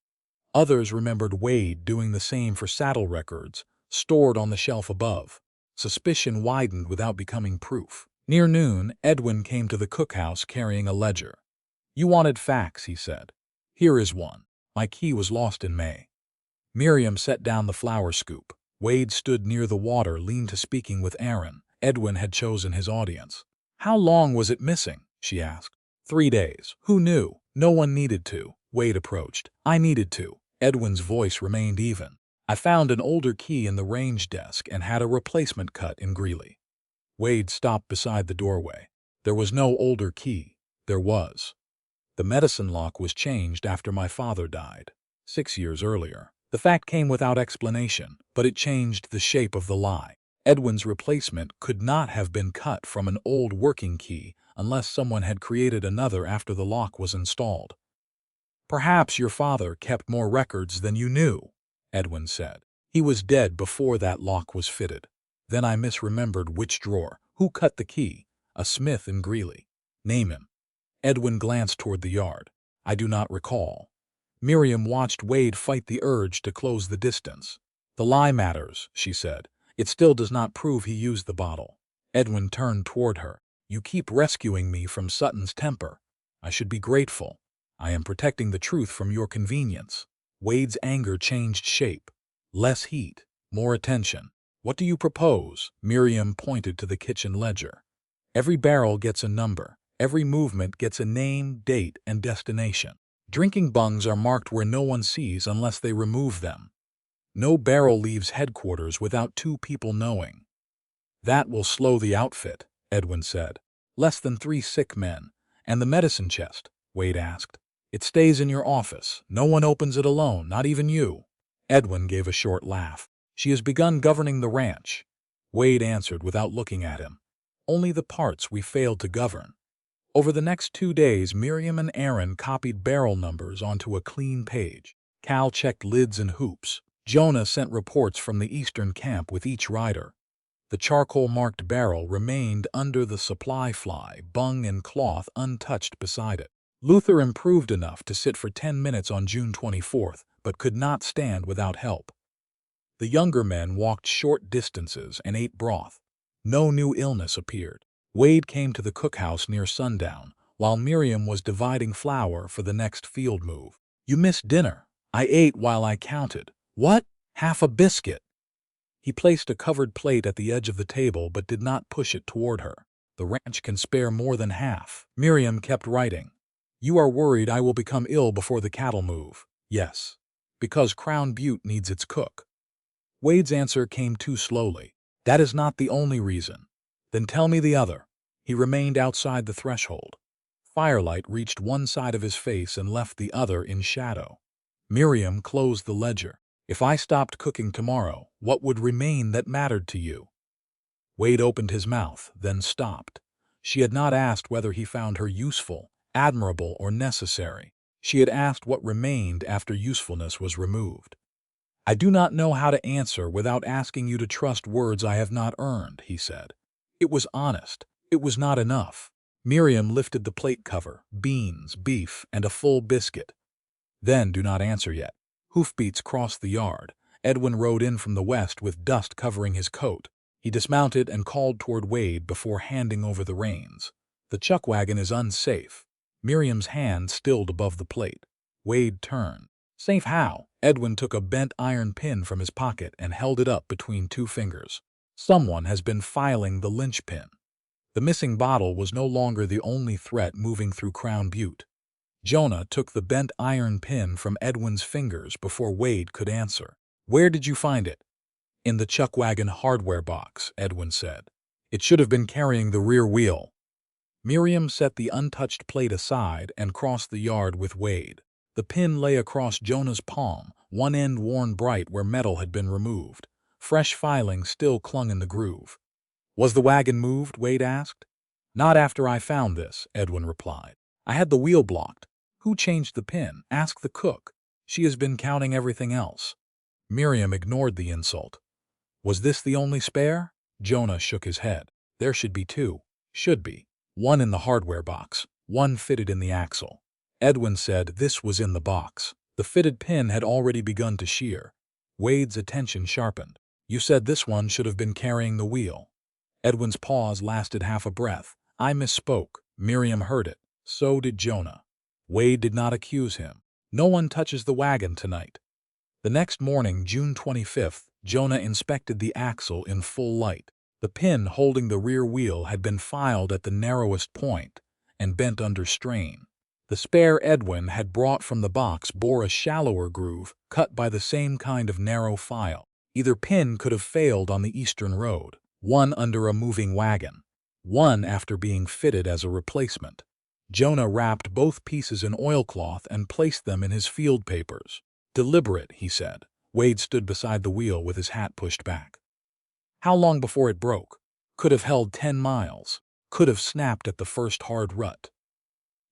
Others remembered Wade doing the same for saddle records, stored on the shelf above. Suspicion widened without becoming proof. Near noon, Edwin came to the cookhouse carrying a ledger. You wanted facts, he said. Here is one. My key was lost in May. Miriam set down the flour scoop. Wade stood near the water, leaned to speaking with Aaron. Edwin had chosen his audience. How long was it missing? She asked. 3 days. Who knew? No one needed to. Wade approached. I needed to. Edwin's voice remained even. I found an older key in the range desk and had a replacement cut in Greeley. Wade stopped beside the doorway. There was no older key. There was. The medicine lock was changed after my father died, 6 years earlier. The fact came without explanation, but it changed the shape of the lie. Edwin's replacement could not have been cut from an old working key unless someone had created another after the lock was installed. Perhaps your father kept more records than you knew, Edwin said. He was dead before that lock was fitted. Then I misremembered which drawer. Who cut the key? A smith in Greeley. Name him. Edwin glanced toward the yard. I do not recall. Miriam watched Wade fight the urge to close the distance. "The lie matters," she said. "It still does not prove he used the bottle." Edwin turned toward her. "You keep rescuing me from Sutton's temper. I should be grateful. I am protecting the truth from your convenience." Wade's anger changed shape. Less heat, more attention. "What do you propose?" Miriam pointed to the kitchen ledger. "Every barrel gets a number. Every movement gets a name, date, and destination. Drinking bungs are marked where no one sees unless they remove them. No barrel leaves headquarters without 2 people knowing." "That will slow the outfit," Edwin said. "Less than 3 sick men. And the medicine chest?" Wade asked. "It stays in your office. No one opens it alone, not even you." Edwin gave a short laugh. "She has begun governing the ranch." Wade answered without looking at him. "Only the parts we failed to govern." Over the next 2 days, Miriam and Aaron copied barrel numbers onto a clean page. Cal checked lids and hoops. Jonah sent reports from the eastern camp with each rider. The charcoal-marked barrel remained under the supply fly, bung and cloth untouched beside it. Luther improved enough to sit for 10 minutes on June 24th, but could not stand without help. The younger men walked short distances and ate broth. No new illness appeared. Wade came to the cookhouse near sundown, while Miriam was dividing flour for the next field move. "You missed dinner." "I ate while I counted." "What?" "Half a biscuit." He placed a covered plate at the edge of the table but did not push it toward her. "The ranch can spare more than half." Miriam kept writing. "You are worried I will become ill before the cattle move." "Yes. Because Crown Butte needs its cook." Wade's answer came too slowly. "That is not the only reason." "Then tell me the other." He remained outside the threshold. Firelight reached one side of his face and left the other in shadow. Miriam closed the ledger. "If I stopped cooking tomorrow, what would remain that mattered to you?" Wade opened his mouth, then stopped. She had not asked whether he found her useful, admirable, or necessary. She had asked what remained after usefulness was removed. "I do not know how to answer without asking you to trust words I have not earned," he said. It was honest. It was not enough. Miriam lifted the plate cover, beans, beef, and a full biscuit. "Then do not answer yet." Hoofbeats crossed the yard. Edwin rode in from the west with dust covering his coat. He dismounted and called toward Wade before handing over the reins. "The chuck wagon is unsafe." Miriam's hand stilled above the plate. Wade turned. "Safe how?" Edwin took a bent iron pin from his pocket and held it up between 2 fingers. "Someone has been filing the linchpin." The missing bottle was no longer the only threat moving through Crown Butte. Jonah took the bent iron pin from Edwin's fingers before Wade could answer. "Where did you find it?" "In the chuck wagon hardware box," Edwin said. "It should have been carrying the rear wheel." Miriam set the untouched plate aside and crossed the yard with Wade. The pin lay across Jonah's palm, one end worn bright where metal had been removed. Fresh filing still clung in the groove. "Was the wagon moved?" Wade asked. "Not after I found this," Edwin replied. "I had the wheel blocked." "Who changed the pin?" "Ask the cook. She has been counting everything else." Miriam ignored the insult. "Was this the only spare?" Jonah shook his head. "There should be 2. Should be. One in the hardware box, one fitted in the axle." Edwin said this was in the box. The fitted pin had already begun to shear. Wade's attention sharpened. "You said this one should have been carrying the wheel." Edwin's pause lasted half a breath. "I misspoke." Miriam heard it. So did Jonah. Wade did not accuse him. "No one touches the wagon tonight." The next morning, June 25th, Jonah inspected the axle in full light. The pin holding the rear wheel had been filed at the narrowest point and bent under strain. The spare Edwin had brought from the box bore a shallower groove cut by the same kind of narrow file. Either pin could have failed on the eastern road, one under a moving wagon, one after being fitted as a replacement. Jonah wrapped both pieces in oilcloth and placed them in his field papers. "Deliberate," he said. Wade stood beside the wheel with his hat pushed back. "How long before it broke?" "Could have held 10 miles. Could have snapped at the first hard rut."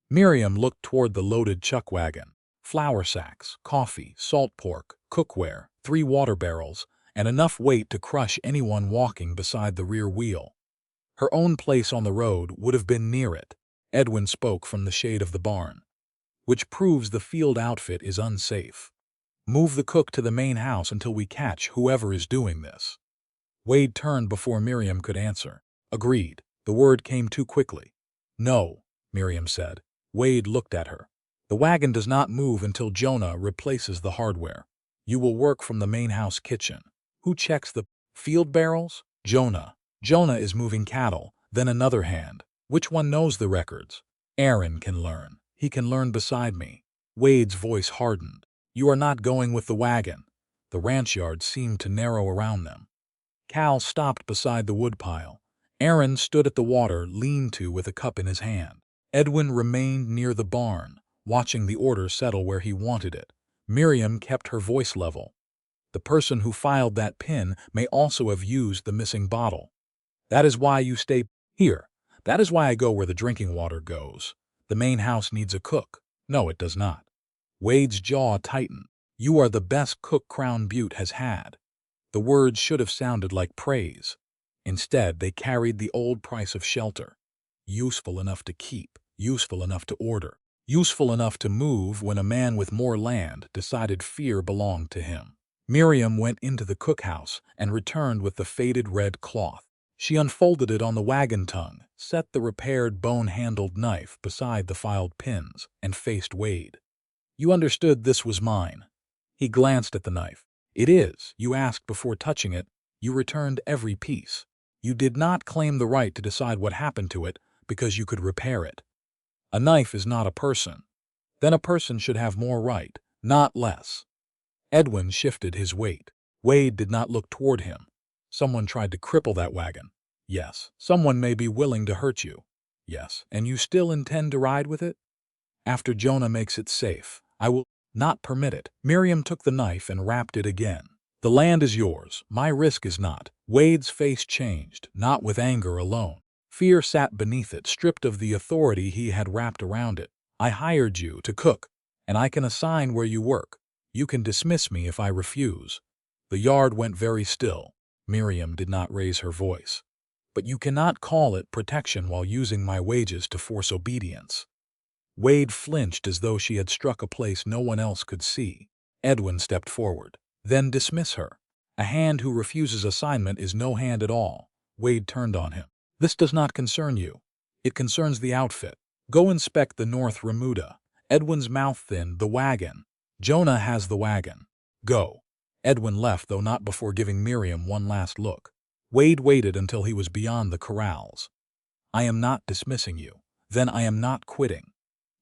Miriam looked toward the loaded chuck wagon. Flour sacks, coffee, salt pork, cookware, 3 water barrels, and enough weight to crush anyone walking beside the rear wheel. Her own place on the road would have been near it. Edwin spoke from the shade of the barn. which proves the field outfit is unsafe. Move the cook to the main house until we catch whoever is doing this." Wade turned before Miriam could answer. Agreed. The word came too quickly. "No," Miriam said. Wade looked at her. "The wagon does not move until Jonah replaces the hardware. You will work from the main house kitchen. Who checks the field barrels?" "Jonah. Jonah is moving cattle, then another hand. Which one knows the records?" "Aaron can learn. He can learn beside me." Wade's voice hardened. "You are not going with the wagon." The ranch yard seemed to narrow around them. Cal stopped beside the woodpile. Aaron stood at the water lean-to with a cup in his hand. Edwin remained near the barn, watching the order settle where he wanted it. Miriam kept her voice level. "The person who filed that pin may also have used the missing bottle. That is why you stay here. That is why I go where the drinking water goes. The main house needs a cook." "No, it does not." Wade's jaw tightened. "You are the best cook Crown Butte has had." The words should have sounded like praise. Instead, they carried the old price of shelter. Useful enough to keep, useful enough to order, useful enough to move when a man with more land decided fear belonged to him. Miriam went into the cookhouse and returned with the faded red cloth. She unfolded it on the wagon tongue, set the repaired bone-handled knife beside the filed pins, and faced Wade. "You understood this was mine." He glanced at the knife. "It is. You asked before touching it. You returned every piece. You did not claim the right to decide what happened to it because you could repair it. A knife is not a person. Then a person should have more right, not less." Edwin shifted his weight. Wade did not look toward him. "Someone tried to cripple that wagon." "Yes." "Someone may be willing to hurt you." "Yes." "And you still intend to ride with it?" "After Jonah makes it safe. I will not permit it." Miriam took the knife and wrapped it again. "The land is yours. My risk is not." Wade's face changed, not with anger alone. Fear sat beneath it, stripped of the authority he had wrapped around it. "I hired you to cook, and I can assign where you work. You can dismiss me if I refuse." The yard went very still. Miriam did not raise her voice. "But you cannot call it protection while using my wages to force obedience." Wade flinched as though she had struck a place no one else could see. Edwin stepped forward. "Then dismiss her. A hand who refuses assignment is no hand at all." Wade turned on him. "This does not concern you. It concerns the outfit. Go inspect the North Remuda." Edwin's mouth thinned. "The wagon. Jonah has the wagon. Go." Edwin left, though not before giving Miriam one last look. Wade waited until he was beyond the corrals. "I am not dismissing you. Then I am not quitting.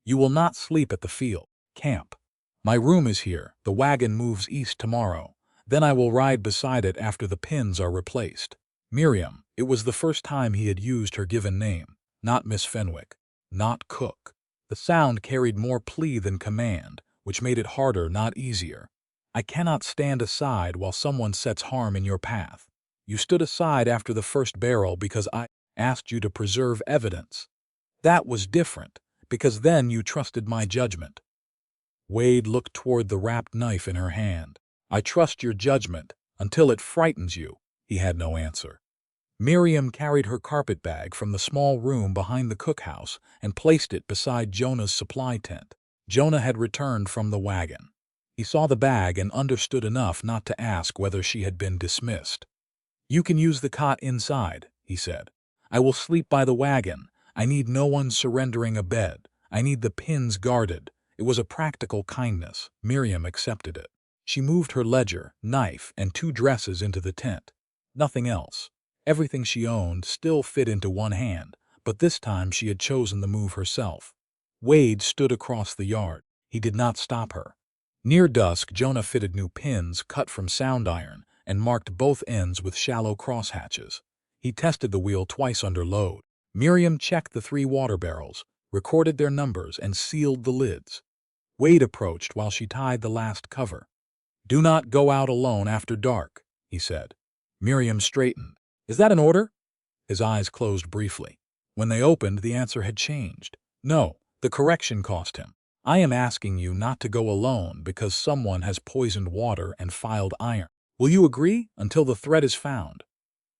You will not sleep at the field camp. My room is here. The wagon moves east tomorrow. Then I will ride beside it after the pins are replaced." Miriam, it was the first time he had used her given name, not Miss Fenwick, not Cook. The sound carried more plea than command, which made it harder, not easier. "I cannot stand aside while someone sets harm in your path. You stood aside after the first barrel because I asked you to preserve evidence. That was different, because then you trusted my judgment." Wade looked toward the wrapped knife in her hand. "I trust your judgment until it frightens you." He had no answer. Miriam carried her carpetbag from the small room behind the cookhouse and placed it beside Jonah's supply tent. Jonah had returned from the wagon. He saw the bag and understood enough not to ask whether she had been dismissed. "You can use the cot inside," he said. "I will sleep by the wagon. I need no one surrendering a bed. I need the pins guarded." It was a practical kindness. Miriam accepted it. She moved her ledger, knife, and 2 dresses into the tent. Nothing else. Everything she owned still fit into one hand, but this time she had chosen the move herself. Wade stood across the yard. He did not stop her. Near dusk, Jonah fitted new pins cut from sound iron and marked both ends with shallow crosshatches. He tested the wheel twice under load. Miriam checked the 3 water barrels, recorded their numbers, and sealed the lids. Wade approached while she tied the last cover. "Do not go out alone after dark," he said. Miriam straightened. "Is that an order?" His eyes closed briefly. When they opened, the answer had changed. "No." The correction cost him. "I am asking you not to go alone because someone has poisoned water and filed iron. Will you agree until the thread is found?"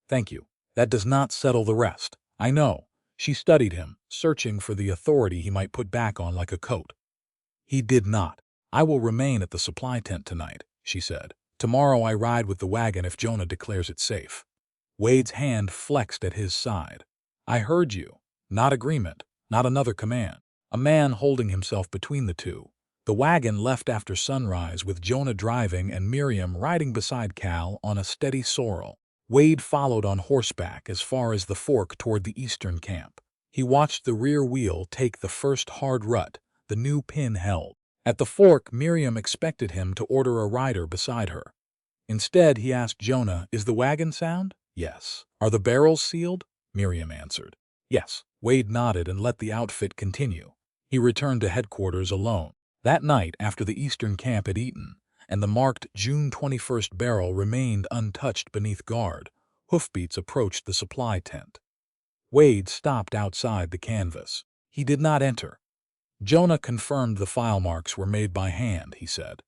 "Thank you. That does not settle the rest." "I know." She studied him, searching for the authority he might put back on like a coat. He did not. I will remain at the supply tent tonight, she said. Tomorrow I ride with the wagon if Jonah declares it safe. Wade's hand flexed at his side. I heard you. Not agreement. Not another command. A man holding himself between the two. The wagon left after sunrise with Jonah driving and Miriam riding beside Cal on a steady sorrel. Wade followed on horseback as far as the fork toward the eastern camp. He watched the rear wheel take the first hard rut, the new pin held. At the fork, Miriam expected him to order a rider beside her. Instead, he asked Jonah, "Is the wagon sound?" "Yes." "Are the barrels sealed?" Miriam answered. "Yes." Wade nodded and let the outfit continue. He returned to headquarters alone. That night, after the eastern camp had eaten, and the marked June 21st barrel remained untouched beneath guard, hoofbeats approached the supply tent. Wade stopped outside the canvas. He did not enter. Jonah confirmed the file marks were made by hand, he said.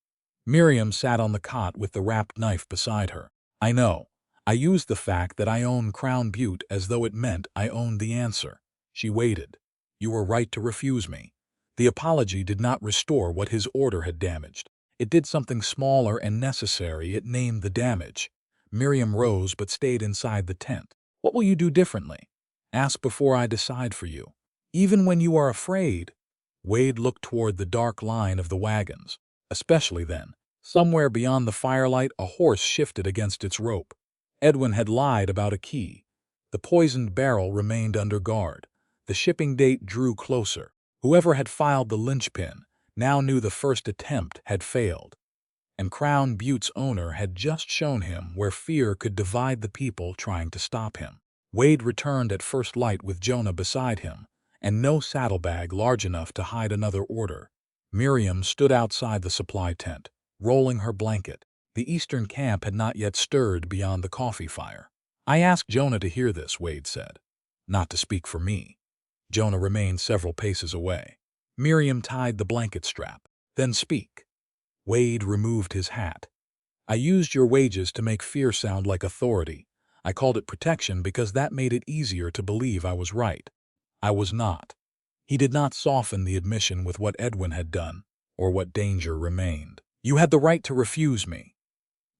Miriam sat on the cot with the wrapped knife beside her. I know. I used the fact that I own Crown Butte as though it meant I owned the answer. She waited. You were right to refuse me. The apology did not restore what his order had damaged. It did something smaller and necessary. It named the damage. Miriam rose but stayed inside the tent. What will you do differently? Ask before I decide for you. Even when you are afraid. Wade looked toward the dark line of the wagons. Especially then. Somewhere beyond the firelight, a horse shifted against its rope. Edwin had lied about a key. The poisoned barrel remained under guard. The shipping date drew closer. Whoever had filed the linchpin now knew the first attempt had failed. And Crown Butte's owner had just shown him where fear could divide the people trying to stop him. Wade returned at first light with Jonah beside him, and no saddlebag large enough to hide another order. Miriam stood outside the supply tent, rolling her blanket. The eastern camp had not yet stirred beyond the coffee fire. I asked Jonah to hear this, Wade said. Not to speak for me. Jonah remained several paces away. Miriam tied the blanket strap. Then speak. Wade removed his hat. I used your wages to make fear sound like authority. I called it protection because that made it easier to believe I was right. I was not. He did not soften the admission with what Edwin had done, or what danger remained. You had the right to refuse me.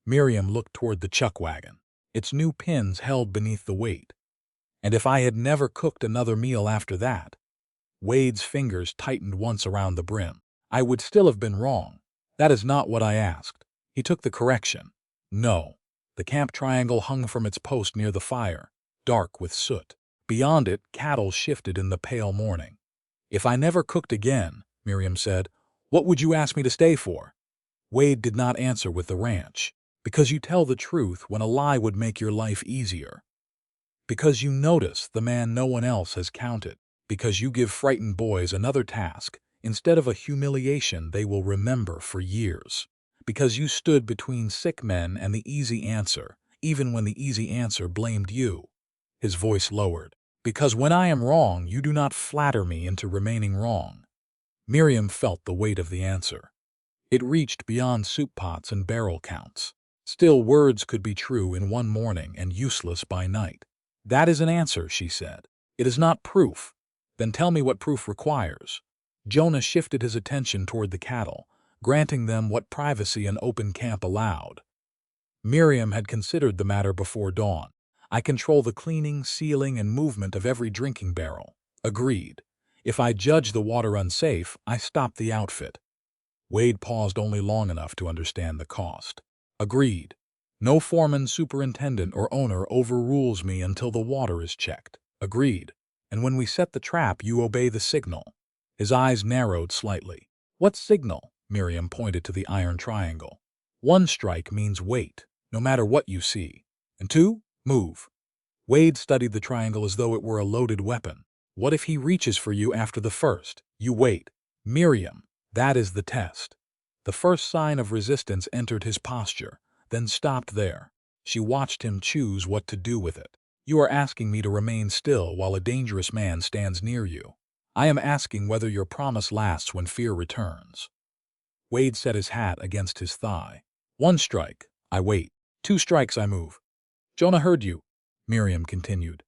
Miriam looked toward the chuck wagon. Its new pins held beneath the weight. And if I had never cooked another meal after that, Wade's fingers tightened once around the brim, I would still have been wrong. That is not what I asked. He took the correction. No. The camp triangle hung from its post near the fire, dark with soot. Beyond it, cattle shifted in the pale morning. If I never cooked again, Miriam said, what would you ask me to stay for? Wade did not answer with the ranch. Because you tell the truth when a lie would make your life easier. Because you notice the man no one else has counted. Because you give frightened boys another task instead of a humiliation they will remember for years. Because you stood between sick men and the easy answer, even when the easy answer blamed you. His voice lowered. Because when I am wrong, you do not flatter me into remaining wrong. Miriam felt the weight of the answer. It reached beyond soup pots and barrel counts. Still, words could be true in one morning and useless by night. That is an answer, she said. It is not proof. Then tell me what proof requires. Jonah shifted his attention toward the cattle, granting them what privacy an open camp allowed. Miriam had considered the matter before dawn. I control the cleaning, sealing, and movement of every drinking barrel. Agreed. If I judge the water unsafe, I stop the outfit. Wade paused only long enough to understand the cost. Agreed. No foreman, superintendent, or owner overrules me until the water is checked. Agreed. And when we set the trap, you obey the signal. His eyes narrowed slightly. What signal? Miriam pointed to the iron triangle. 1 strike means wait, no matter what you see. And 2, move. Wade studied the triangle as though it were a loaded weapon. What if he reaches for you after the first? You wait. Miriam, that is the test. The first sign of resistance entered his posture, then stopped there. She watched him choose what to do with it. You are asking me to remain still while a dangerous man stands near you. I am asking whether your promise lasts when fear returns. Wade set his hat against his thigh. 1 strike, I wait. 2 strikes, I move. Jonah heard you, Miriam continued.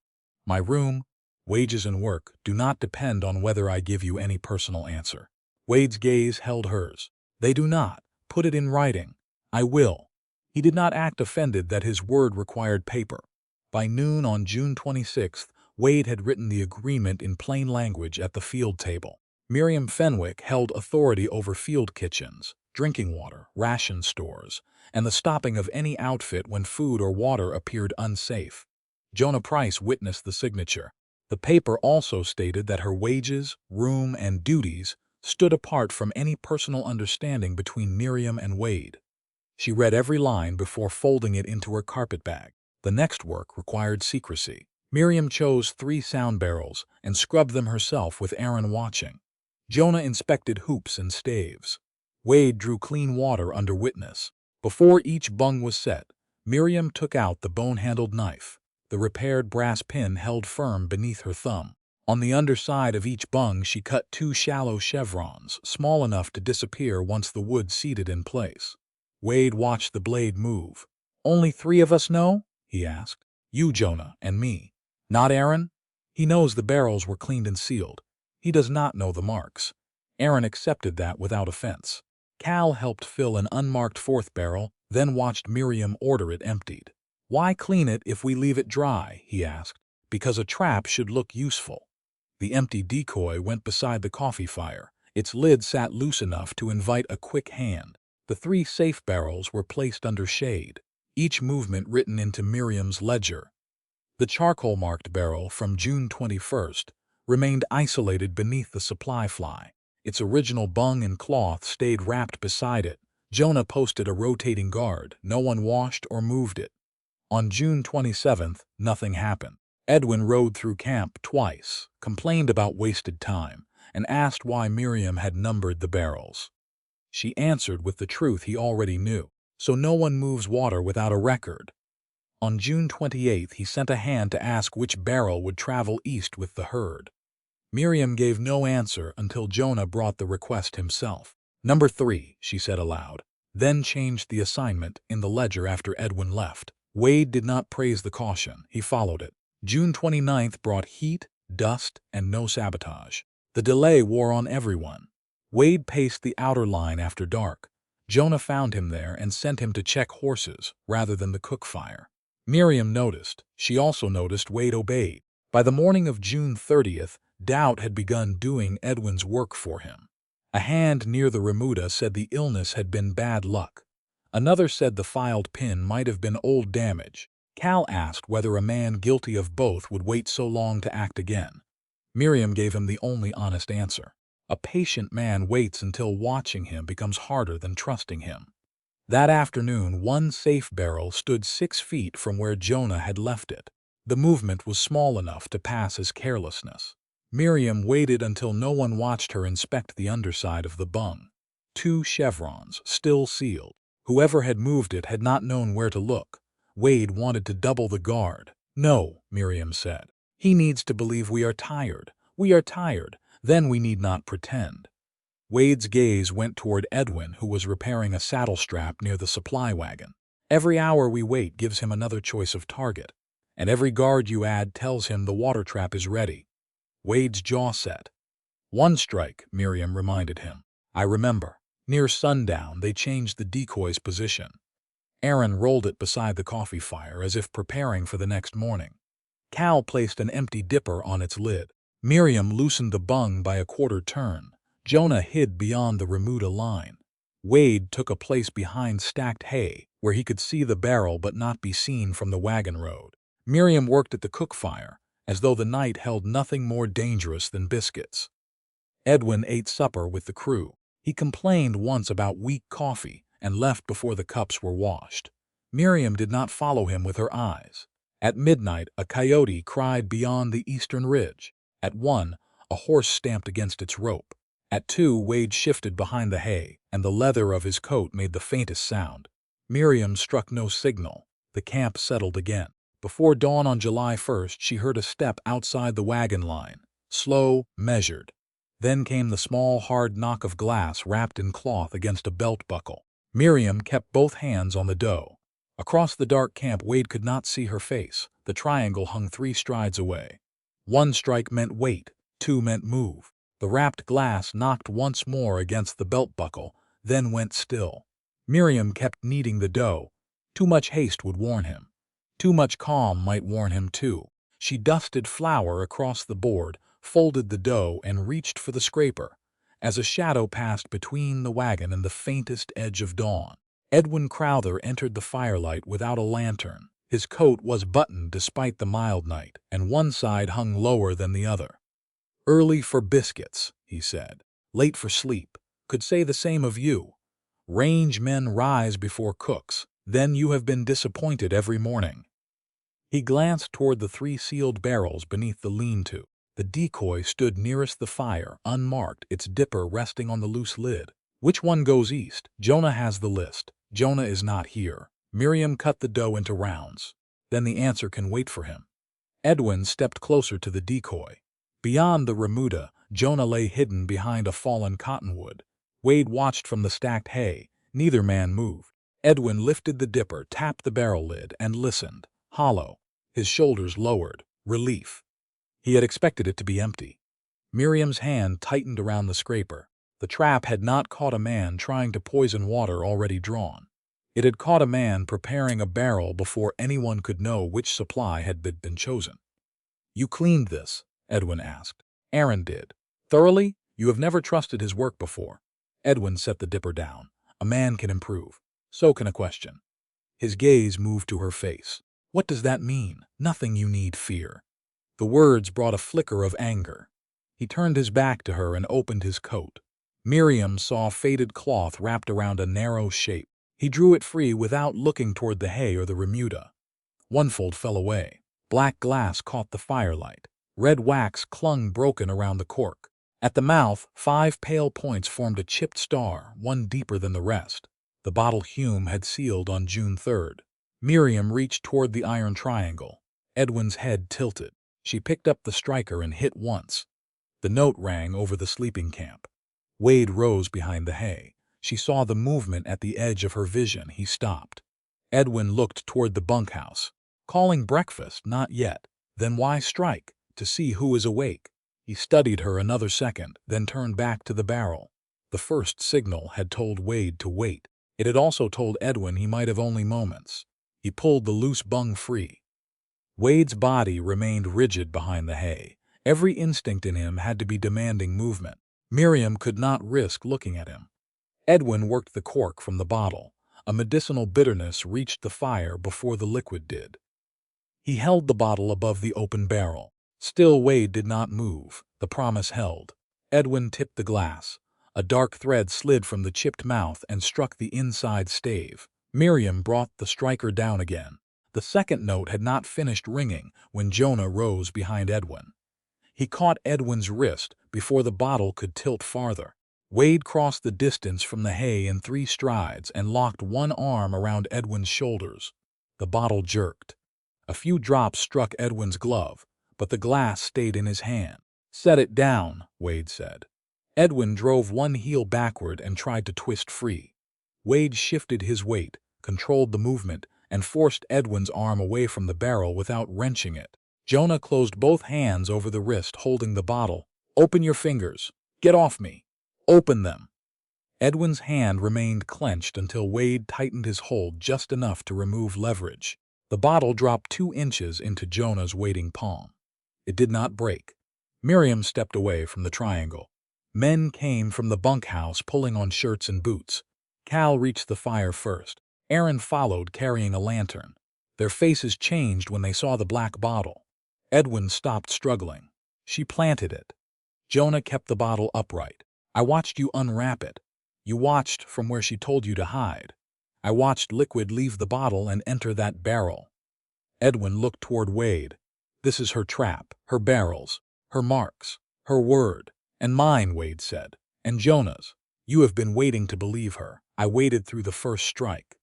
My room, wages, and work do not depend on whether I give you any personal answer. Wade's gaze held hers. "They do not. Put it in writing." "I will." He did not act offended that his word required paper. By noon on June 26th, Wade had written the agreement in plain language at the field table. Miriam Fenwick held authority over field kitchens, drinking water, ration stores, and the stopping of any outfit when food or water appeared unsafe. Jonah Price witnessed the signature. The paper also stated that her wages, room, and duties stood apart from any personal understanding between Miriam and Wade. She read every line before folding it into her carpetbag. The next work required secrecy. Miriam chose 3 sound barrels and scrubbed them herself with Aaron watching. Jonah inspected hoops and staves. Wade drew clean water under witness. Before each bung was set, Miriam took out the bone-handled knife. The repaired brass pin held firm beneath her thumb. On the underside of each bung she cut 2 shallow chevrons, small enough to disappear once the wood seated in place. Wade watched the blade move. "Only 3 of us know?" he asked. "You, Jonah, and me." "Not Aaron?" "He knows the barrels were cleaned and sealed. He does not know the marks." Aaron accepted that without offense. Cal helped fill an unmarked 4th barrel, then watched Miriam order it emptied. "Why clean it if we leave it dry?" he asked. "Because a trap should look useful." The empty decoy went beside the coffee fire. Its lid sat loose enough to invite a quick hand. The 3 safe barrels were placed under shade, each movement written into Miriam's ledger. The charcoal-marked barrel from June 21st remained isolated beneath the supply fly. Its original bung and cloth stayed wrapped beside it. Jonah posted a rotating guard. No one washed or moved it. On June 27th, nothing happened. Edwin rode through camp twice, complained about wasted time, and asked why Miriam had numbered the barrels. She answered with the truth he already knew. "So no one moves water without a record." On June 28th, he sent a hand to ask which barrel would travel east with the herd. Miriam gave no answer until Jonah brought the request himself. "Number 3, she said aloud, then changed the assignment in the ledger after Edwin left. Wade did not praise the caution. He followed it. June 29th brought heat, dust, and no sabotage. The delay wore on everyone. Wade paced the outer line after dark. Jonah found him there and sent him to check horses rather than the cook fire. Miriam noticed. She also noticed Wade obeyed. By the morning of June 30th, doubt had begun doing Edwin's work for him. A hand near the remuda said the illness had been bad luck. Another said the filed pin might have been old damage. Cal asked whether a man guilty of both would wait so long to act again. Miriam gave him the only honest answer. A patient man waits until watching him becomes harder than trusting him. That afternoon, 1 safe barrel stood 6 feet from where Jonah had left it. The movement was small enough to pass as carelessness. Miriam waited until no one watched her inspect the underside of the bung. 2 chevrons, still sealed. Whoever had moved it had not known where to look. Wade wanted to double the guard. "No," Miriam said. "He needs to believe we are tired. We are tired. Then we need not pretend." Wade's gaze went toward Edwin, who was repairing a saddle strap near the supply wagon. "Every hour we wait gives him another choice of target, and every guard you add tells him the water trap is ready." Wade's jaw set. "1 strike," Miriam reminded him. "I remember. Near sundown, they changed the decoy's position." Aaron rolled it beside the coffee fire as if preparing for the next morning. Cal placed an empty dipper on its lid. Miriam loosened the bung by a quarter turn. Jonah hid beyond the remuda line. Wade took a place behind stacked hay, where he could see the barrel but not be seen from the wagon road. Miriam worked at the cook fire, as though the night held nothing more dangerous than biscuits. Edwin ate supper with the crew. He complained once about weak coffee and left before the cups were washed. Miriam did not follow him with her eyes. At midnight, a coyote cried beyond the eastern ridge. At 1, a horse stamped against its rope. At 2, Wade shifted behind the hay, and the leather of his coat made the faintest sound. Miriam struck no signal. The camp settled again. Before dawn on July 1st, she heard a step outside the wagon line. Slow, measured. Then came the small, hard knock of glass wrapped in cloth against a belt buckle. Miriam kept both hands on the dough. Across the dark camp, Wade could not see her face. The triangle hung 3 strides away. 1 strike meant wait, 2 meant move. The wrapped glass knocked once more against the belt buckle, then went still. Miriam kept kneading the dough. Too much haste would warn him. Too much calm might warn him too. She dusted flour across the board, folded the dough, and reached for the scraper, as a shadow passed between the wagon and the faintest edge of dawn. Edwin Crowther entered the firelight without a lantern. His coat was buttoned despite the mild night, and one side hung lower than the other. "Early for biscuits," he said. "Late for sleep. Could say the same of you. Range men rise before cooks. Then you have been disappointed every morning." He glanced toward the 3 sealed barrels beneath the lean-to. The decoy stood nearest the fire, unmarked, its dipper resting on the loose lid. "Which one goes east? Jonah has the list. Jonah is not here." Miriam cut the dough into rounds. "Then the answer can wait for him." Edwin stepped closer to the decoy. Beyond the remuda, Jonah lay hidden behind a fallen cottonwood. Wade watched from the stacked hay. Neither man moved. Edwin lifted the dipper, tapped the barrel lid, and listened. Hollow. His shoulders lowered. Relief. He had expected it to be empty. Miriam's hand tightened around the scraper. The trap had not caught a man trying to poison water already drawn. It had caught a man preparing a barrel before anyone could know which supply had been chosen. "You cleaned this?" Edwin asked. "Aaron did." "Thoroughly? You have never trusted his work before." Edwin set the dipper down. "A man can improve. So can a question." His gaze moved to her face. "What does that mean?" "Nothing you need fear." The words brought a flicker of anger. He turned his back to her and opened his coat. Miriam saw faded cloth wrapped around a narrow shape. He drew it free without looking toward the hay or the remuda. One fold fell away. Black glass caught the firelight. Red wax clung broken around the cork. At the mouth, 5 pale points formed a chipped star, one deeper than the rest. The bottle Hume had sealed on June 3rd. Miriam reached toward the iron triangle. Edwin's head tilted. She picked up the striker and hit once. The note rang over the sleeping camp. Wade rose behind the hay. She saw the movement at the edge of her vision. He stopped. Edwin looked toward the bunkhouse. "Calling breakfast? Not yet. Then why strike? To see who is awake." He studied her another second, then turned back to the barrel. The first signal had told Wade to wait. It had also told Edwin he might have only moments. He pulled the loose bung free. Wade's body remained rigid behind the hay. Every instinct in him had to be demanding movement. Miriam could not risk looking at him. Edwin worked the cork from the bottle. A medicinal bitterness reached the fire before the liquid did. He held the bottle above the open barrel. Still Wade did not move. The promise held. Edwin tipped the glass. A dark thread slid from the chipped mouth and struck the inside stave. Miriam brought the striker down again. The second note had not finished ringing when Jonah rose behind Edwin. He caught Edwin's wrist before the bottle could tilt farther. Wade crossed the distance from the hay in 3 strides and locked one arm around Edwin's shoulders. The bottle jerked. A few drops struck Edwin's glove, but the glass stayed in his hand. "Set it down," Wade said. Edwin drove one heel backward and tried to twist free. Wade shifted his weight, controlled the movement, and forced Edwin's arm away from the barrel without wrenching it. Jonah closed both hands over the wrist holding the bottle. "Open your fingers. Get off me. Open them." Edwin's hand remained clenched until Wade tightened his hold just enough to remove leverage. The bottle dropped 2 inches into Jonah's waiting palm. It did not break. Miriam stepped away from the triangle. Men came from the bunkhouse pulling on shirts and boots. Cal reached the fire first. Aaron followed carrying a lantern. Their faces changed when they saw the black bottle. Edwin stopped struggling. She planted it. Jonah kept the bottle upright. "I watched you unwrap it. You watched from where she told you to hide. I watched liquid leave the bottle and enter that barrel." Edwin looked toward Wade. "This is her trap, her barrels, her marks, her word. And mine," Wade said. "And Jonah's. You have been waiting to believe her. I waited through the first strike."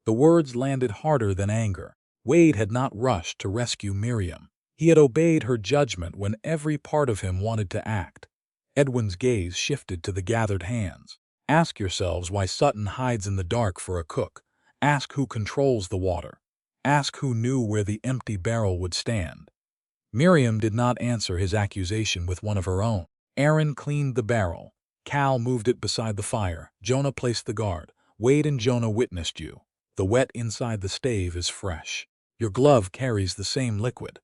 The words landed harder than anger. Wade had not rushed to rescue Miriam. He had obeyed her judgment when every part of him wanted to act. Edwin's gaze shifted to the gathered hands. "Ask yourselves why Sutton hides in the dark for a cook. Ask who controls the water. Ask who knew where the empty barrel would stand." Miriam did not answer his accusation with one of her own. Aaron cleaned the barrel. Cal moved it beside the fire. Jonah placed the guard. Wade and Jonah witnessed you. The wet inside the stave is fresh. Your glove carries the same liquid.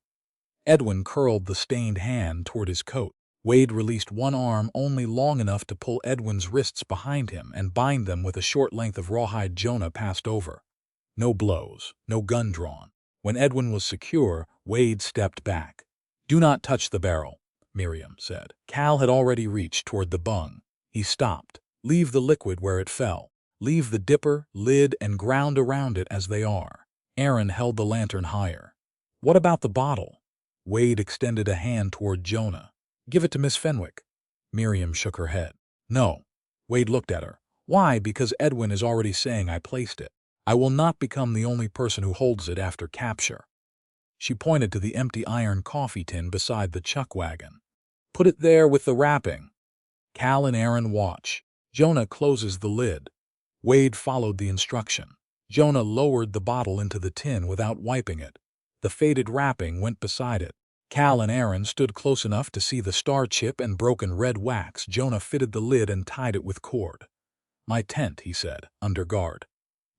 Edwin curled the stained hand toward his coat. Wade released one arm only long enough to pull Edwin's wrists behind him and bind them with a short length of rawhide. Jonah passed over. No blows, no gun drawn. When Edwin was secure, Wade stepped back. "Do not touch the barrel," Miriam said. Cal had already reached toward the bung. He stopped. "Leave the liquid where it fell. Leave the dipper, lid, and ground around it as they are." Aaron held the lantern higher. "What about the bottle?" Wade extended a hand toward Jonah. "Give it to Miss Fenwick." Miriam shook her head. "No." Wade looked at her. "Why? Because Edwin is already saying I placed it. I will not become the only person who holds it after capture." She pointed to the empty iron coffee tin beside the chuck wagon. "Put it there with the wrapping." Cal and Aaron watch. Jonah closes the lid. Wade followed the instruction. Jonah lowered the bottle into the tin without wiping it. The faded wrapping went beside it. Cal and Aaron stood close enough to see the star chip and broken red wax. Jonah fitted the lid and tied it with cord. "My tent," he said, under guard.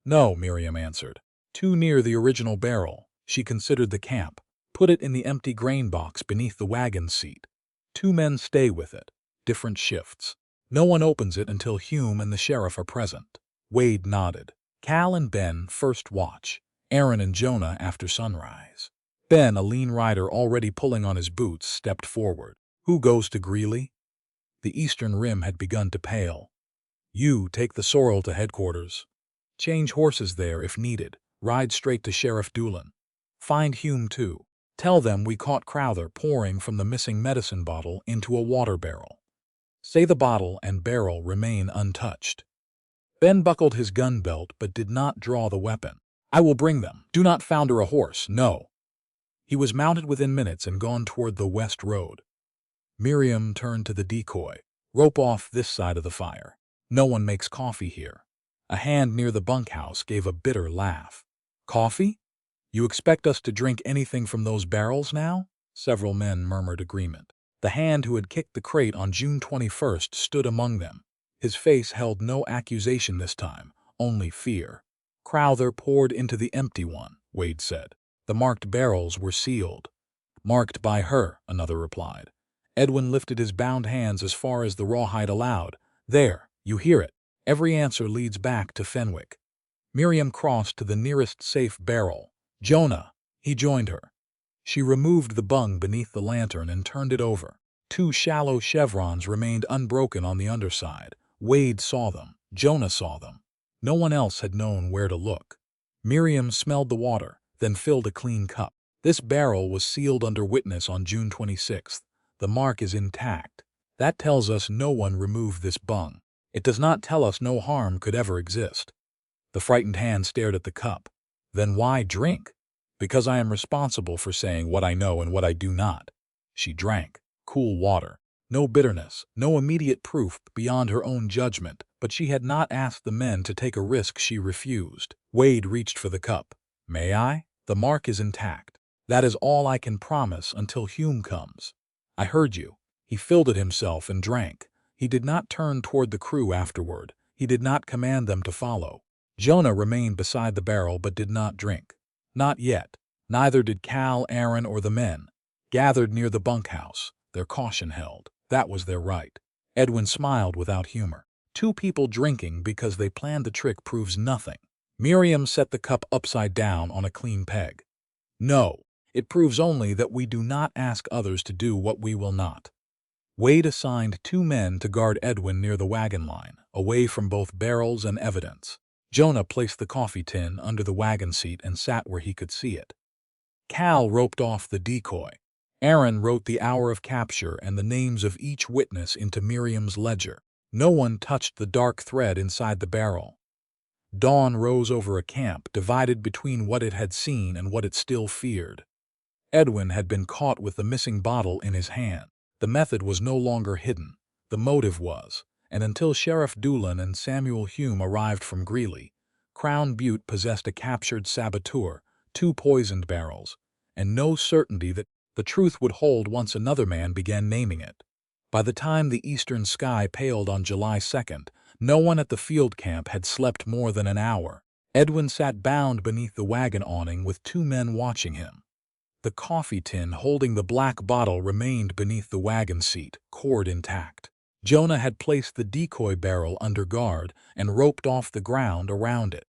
"No," Miriam answered. "Too near the original barrel." She considered the camp. "Put it in the empty grain box beneath the wagon seat. 2 men stay with it. Different shifts. No one opens it until Hume and the sheriff are present." Wade nodded. Cal and Ben first watch. Aaron and Jonah after sunrise. Ben, a lean rider already pulling on his boots, stepped forward. "Who goes to Greeley?" The eastern rim had begun to pale. "You take the sorrel to headquarters. Change horses there if needed. Ride straight to Sheriff Doolin. Find Hume too. Tell them we caught Crowther pouring from the missing medicine bottle into a water barrel. Say the bottle and barrel remain untouched." Ben buckled his gun belt but did not draw the weapon. "I will bring them. Do not founder a horse, no." He was mounted within minutes and gone toward the west road. Miriam turned to the decoy. "Rope off this side of the fire. No one makes coffee here." A hand near the bunkhouse gave a bitter laugh. "Coffee? You expect us to drink anything from those barrels now?" Several men murmured agreement. The hand who had kicked the crate on June 21st stood among them. His face held no accusation this time, only fear. "Crowther poured into the empty one," Wade said. "The marked barrels were sealed." "Marked by her," another replied. Edwin lifted his bound hands as far as the rawhide allowed. "There, you hear it. Every answer leads back to Fenwick." Miriam crossed to the nearest safe barrel. "Jonah!" He joined her. She removed the bung beneath the lantern and turned it over. 2 shallow chevrons remained unbroken on the underside. Wade saw them. Jonah saw them. No one else had known where to look. Miriam smelled the water, then filled a clean cup. "This barrel was sealed under witness on June 26th. The mark is intact. That tells us no one removed this bung. It does not tell us no harm could ever exist." The frightened hand stared at the cup. "Then why drink?" "Because I am responsible for saying what I know and what I do not." She drank. Cool water. No bitterness, no immediate proof beyond her own judgment, but she had not asked the men to take a risk she refused. Wade reached for the cup. "May I?" "The mark is intact. That is all I can promise until Hume comes." "I heard you." He filled it himself and drank. He did not turn toward the crew afterward. He did not command them to follow. Jonah remained beside the barrel but did not drink. Not yet. Neither did Cal, Aaron, or the men. Gathered near the bunkhouse, their caution held. That was their right. Edwin smiled without humor. 2 people drinking because they planned the trick proves nothing. Miriam set the cup upside down on a clean peg. "No, it proves only that we do not ask others to do what we will not." Wade assigned 2 men to guard Edwin near the wagon line, away from both barrels and evidence. Jonah placed the coffee tin under the wagon seat and sat where he could see it. Cal roped off the decoy. Aaron wrote the hour of capture and the names of each witness into Miriam's ledger. No one touched the dark thread inside the barrel. Dawn rose over a camp divided between what it had seen and what it still feared. Edwin had been caught with the missing bottle in his hand. The method was no longer hidden. The motive was, and until Sheriff Doolin and Samuel Hume arrived from Greeley, Crown Butte possessed a captured saboteur, 2 poisoned barrels, and no certainty that the truth would hold once another man began naming it. By the time the eastern sky paled on July 2nd, no one at the field camp had slept more than an hour. Edwin sat bound beneath the wagon awning with 2 men watching him. The coffee tin holding the black bottle remained beneath the wagon seat, cord intact. Jonah had placed the decoy barrel under guard and roped off the ground around it.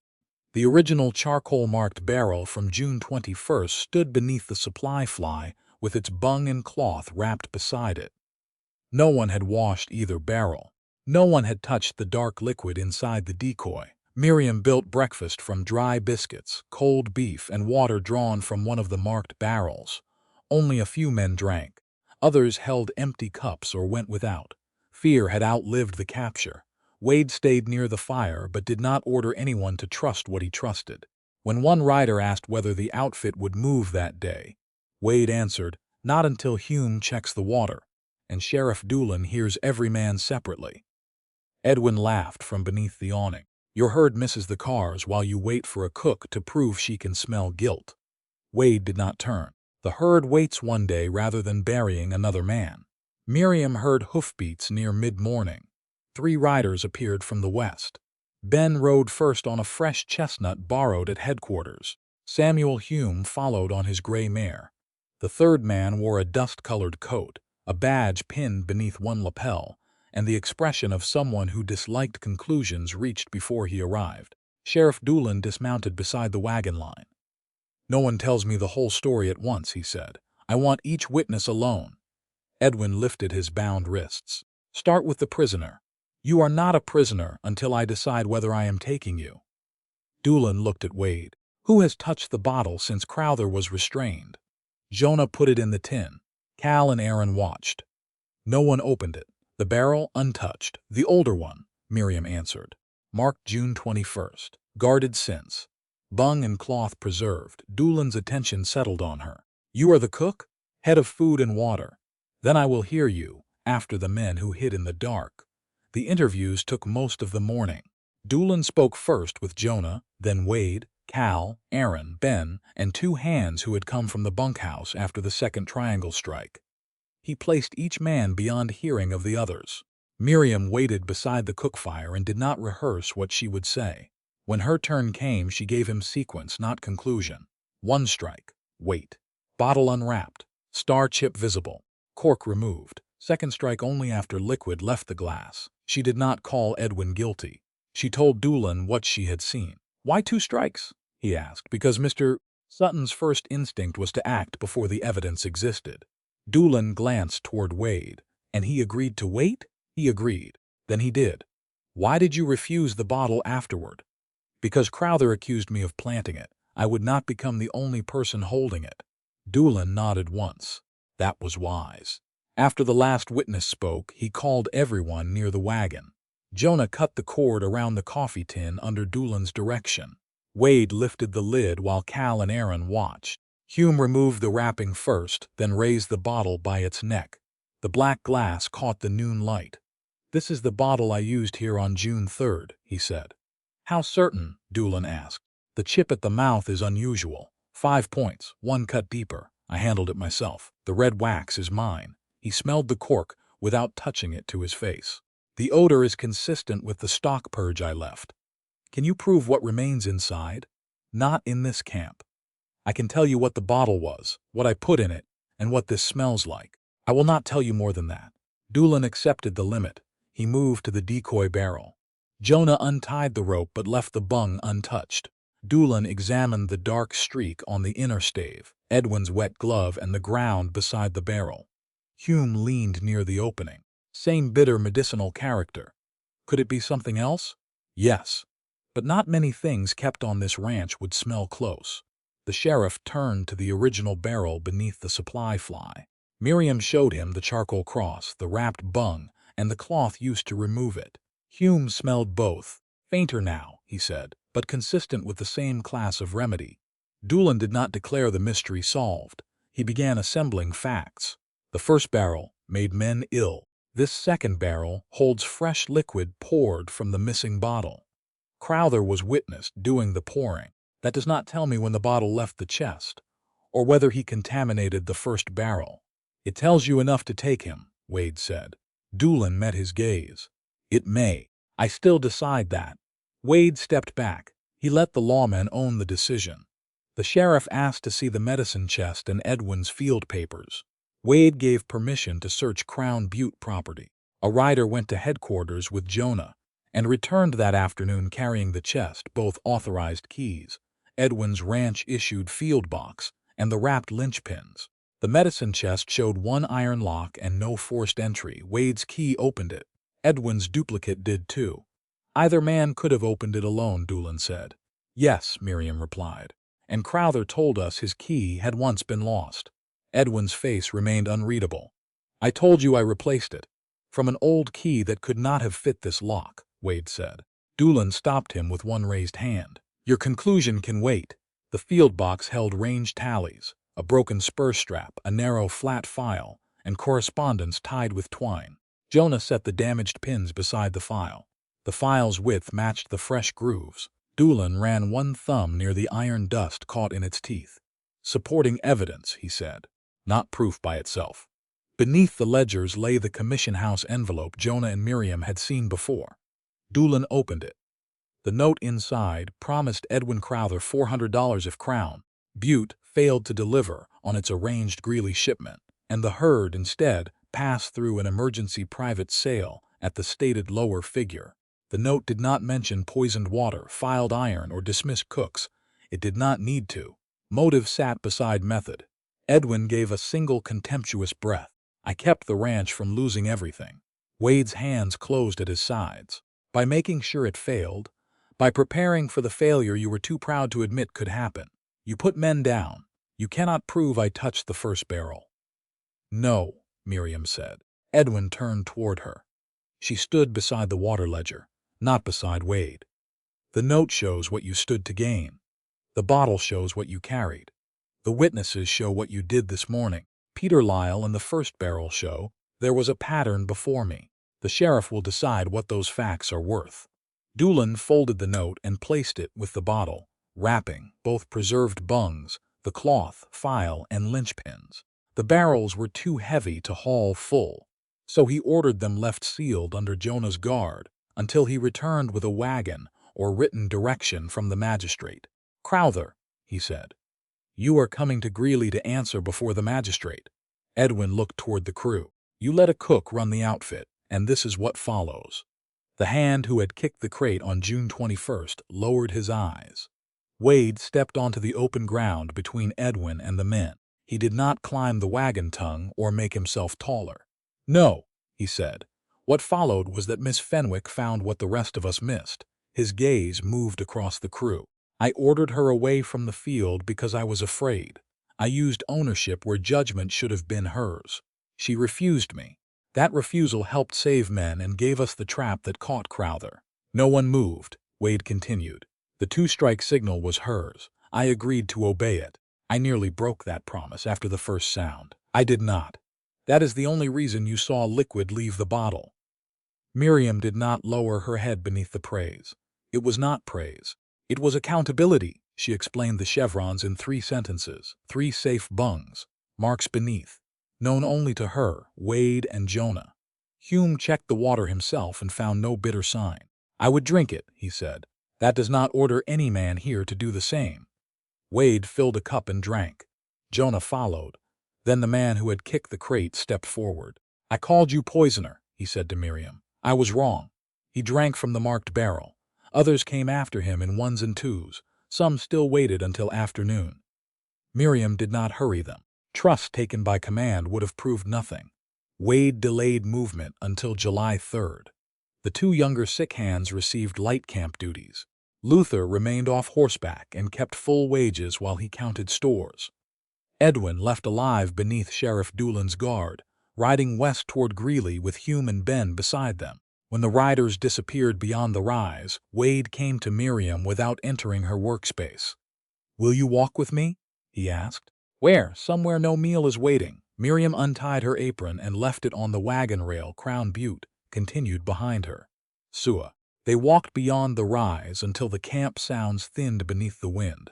The original charcoal-marked barrel from June 21st stood beneath the supply fly with its bung and cloth wrapped beside it. No one had washed either barrel. No one had touched the dark liquid inside the decoy. Miriam built breakfast from dry biscuits, cold beef, and water drawn from one of the marked barrels. Only a few men drank. Others held empty cups or went without. Fear had outlived the capture. Wade stayed near the fire but did not order anyone to trust what he trusted. When one rider asked whether the outfit would move that day, Wade answered, "Not until Hume checks the water, and Sheriff Doolin hears every man separately." Edwin laughed from beneath the awning. "Your herd misses the cars while you wait for a cook to prove she can smell guilt." Wade did not turn. "The herd waits one day rather than burying another man." Miriam heard hoofbeats near mid-morning. 3 riders appeared from the west. Ben rode first on a fresh chestnut borrowed at headquarters. Samuel Hume followed on his gray mare. The third man wore a dust-colored coat, a badge pinned beneath one lapel, and the expression of someone who disliked conclusions reached before he arrived. Sheriff Doolin dismounted beside the wagon line. "No one tells me the whole story at once," he said. "I want each witness alone." Edwin lifted his bound wrists. "Start with the prisoner." "You are not a prisoner until I decide whether I am taking you." Doolin looked at Wade. "Who has touched the bottle since Crowther was restrained?" Jonah put it in the tin. Cal and Aaron watched. No one opened it. "The barrel untouched. The older one," Miriam answered. "Marked June 21st. Guarded since. Bung and cloth preserved." Doolin's attention settled on her. "You are the cook? Head of food and water. Then I will hear you, after the men who hid in the dark." The interviews took most of the morning. Doolin spoke first with Jonah, then Wade, Cal, Aaron, Ben, and 2 hands who had come from the bunkhouse after the second triangle strike. He placed each man beyond hearing of the others. Miriam waited beside the cook fire and did not rehearse what she would say. When her turn came, she gave him sequence, not conclusion. 1 strike. Wait. Bottle unwrapped. Star chip visible. Cork removed. 2nd strike only after liquid left the glass. She did not call Edwin guilty. She told Doolin what she had seen. "Why 2 strikes?" he asked. "Because Mr. Sutton's first instinct was to act before the evidence existed." Doolin glanced toward Wade. "And he agreed to wait?" "He agreed. Then he did." "Why did you refuse the bottle afterward?" "Because Crowther accused me of planting it. I would not become the only person holding it." Doolin nodded once. That was wise. After the last witness spoke, he called everyone near the wagon. Jonah cut the cord around the coffee tin under Doolin's direction. Wade lifted the lid while Cal and Aaron watched. Hume removed the wrapping first, then raised the bottle by its neck. The black glass caught the noon light. "This is the bottle I used here on June 3rd, he said. "How certain?" Doolin asked. "The chip at the mouth is unusual. 5 points, 1 cut deeper. I handled it myself. The red wax is mine." He smelled the cork without touching it to his face. "The odor is consistent with the stock purge I left." "Can you prove what remains inside?" "Not in this camp. I can tell you what the bottle was, what I put in it, and what this smells like. I will not tell you more than that." Doolin accepted the limit. He moved to the decoy barrel. Jonah untied the rope but left the bung untouched. Doolin examined the dark streak on the inner stave, Edwin's wet glove, and the ground beside the barrel. Hume leaned near the opening. "Same bitter medicinal character. Could it be something else?" "Yes. But not many things kept on this ranch would smell close." The sheriff turned to the original barrel beneath the supply fly. Miriam showed him the charcoal cross, the wrapped bung, and the cloth used to remove it. Hume smelled both. "Fainter now," he said, "but consistent with the same class of remedy." Doolin did not declare the mystery solved. He began assembling facts. The first barrel made men ill. This second barrel holds fresh liquid poured from the missing bottle. Crowther was witnessed doing the pouring. That does not tell me when the bottle left the chest, or whether he contaminated the first barrel. "It tells you enough to take him," Wade said. Doolin met his gaze. It may. I still decide that. Wade stepped back. He let the lawman own the decision. The sheriff asked to see the medicine chest and Edwin's field papers. Wade gave permission to search Crown Butte property. A rider went to headquarters with Jonah and returned that afternoon carrying the chest, both authorized keys, Edwin's ranch-issued field box, and the wrapped linchpins. The medicine chest showed one iron lock and no forced entry. Wade's key opened it. Edwin's duplicate did too. Either man could have opened it alone, Doolin said. Yes, Miriam replied. And Crowther told us his key had once been lost. Edwin's face remained unreadable. I told you I replaced it. From an old key that could not have fit this lock, Wade said. Doolin stopped him with one raised hand. Your conclusion can wait. The field box held range tallies, a broken spur strap, a narrow flat file, and correspondence tied with twine. Jonah set the damaged pins beside the file. The file's width matched the fresh grooves. Doolin ran one thumb near the iron dust caught in its teeth. Supporting evidence, he said, not proof by itself. Beneath the ledgers lay the commission house envelope Jonah and Miriam had seen before. Doolin opened it. The note inside promised Edwin Crowther $400 if Crown Butte failed to deliver on its arranged Greeley shipment, and the herd instead passed through an emergency private sale at the stated lower figure. The note did not mention poisoned water, filed iron, or dismissed cooks. It did not need to. Motive sat beside method. Edwin gave a single contemptuous breath. I kept the ranch from losing everything. Wade's hands closed at his sides. By making sure it failed, by preparing for the failure you were too proud to admit could happen. You put men down. You cannot prove I touched the first barrel. No, Miriam said. Edwin turned toward her. She stood beside the water ledger, not beside Wade. The note shows what you stood to gain. The bottle shows what you carried. The witnesses show what you did this morning. Peter Lyle and the first barrel show there was a pattern before me. The sheriff will decide what those facts are worth. Doolin folded the note and placed it with the bottle, wrapping both preserved bungs, the cloth, file, and linchpins. The barrels were too heavy to haul full, so he ordered them left sealed under Jonah's guard until he returned with a wagon or written direction from the magistrate. Crowther, he said, you are coming to Greeley to answer before the magistrate. Edwin looked toward the crew. You let a cook run the outfit, and this is what follows. The hand who had kicked the crate on June 21st lowered his eyes. Wade stepped onto the open ground between Edwin and the men. He did not climb the wagon tongue or make himself taller. No, he said. What followed was that Miss Fenwick found what the rest of us missed. His gaze moved across the crew. I ordered her away from the field because I was afraid. I used ownership where judgment should have been hers. She refused me. That refusal helped save men and gave us the trap that caught Crowther. No one moved, Wade continued. The two-strike signal was hers. I agreed to obey it. I nearly broke that promise after the first sound. I did not. That is the only reason you saw liquid leave the bottle. Miriam did not lower her head beneath the praise. It was not praise. It was accountability. She explained the chevrons in 3 sentences, 3 safe bungs, marks beneath, known only to her, Wade, and Jonah. Hume checked the water himself and found no bitter sign. I would drink it, he said. That does not order any man here to do the same. Wade filled a cup and drank. Jonah followed. Then the man who had kicked the crate stepped forward. I called you poisoner, he said to Miriam. I was wrong. He drank from the marked barrel. Others came after him in 1s and 2s. Some still waited until afternoon. Miriam did not hurry them. Trust taken by command would have proved nothing. Wade delayed movement until July 3rd. The 2 younger sick hands received light camp duties. Luther remained off horseback and kept full wages while he counted stores. Edwin left alive beneath Sheriff Doolin's guard, riding west toward Greeley with Hume and Ben beside them. When the riders disappeared beyond the rise, Wade came to Miriam without entering her workspace. Will you walk with me? He asked. Where? Somewhere no meal is waiting. Miriam untied her apron and left it on the wagon rail. Crown Butte continued behind her. Sua. They walked beyond the rise until the camp sounds thinned beneath the wind.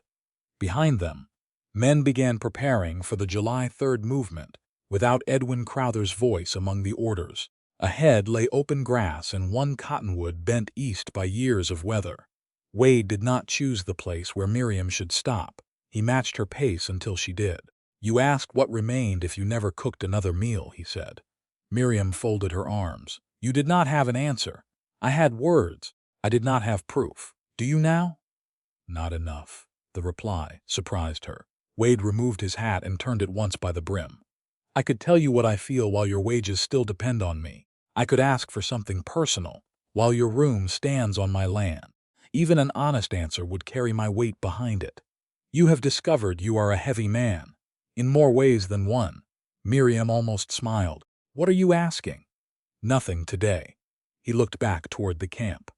Behind them, men began preparing for the July 3rd movement without Edwin Crowther's voice among the orders. Ahead lay open grass and one cottonwood bent east by years of weather. Wade did not choose the place where Miriam should stop. He matched her pace until she did. "You asked what remained if you never cooked another meal," he said. Miriam folded her arms. "You did not have an answer. I had words. I did not have proof. Do you now?" "Not enough." The reply surprised her. Wade removed his hat and turned it once by the brim. "I could tell you what I feel while your wages still depend on me. I could ask for something personal while your room stands on my land. Even an honest answer would carry my weight behind it. You have discovered you are a heavy man, in more ways than one." Miriam almost smiled. "What are you asking?" "Nothing today." He looked back toward the camp.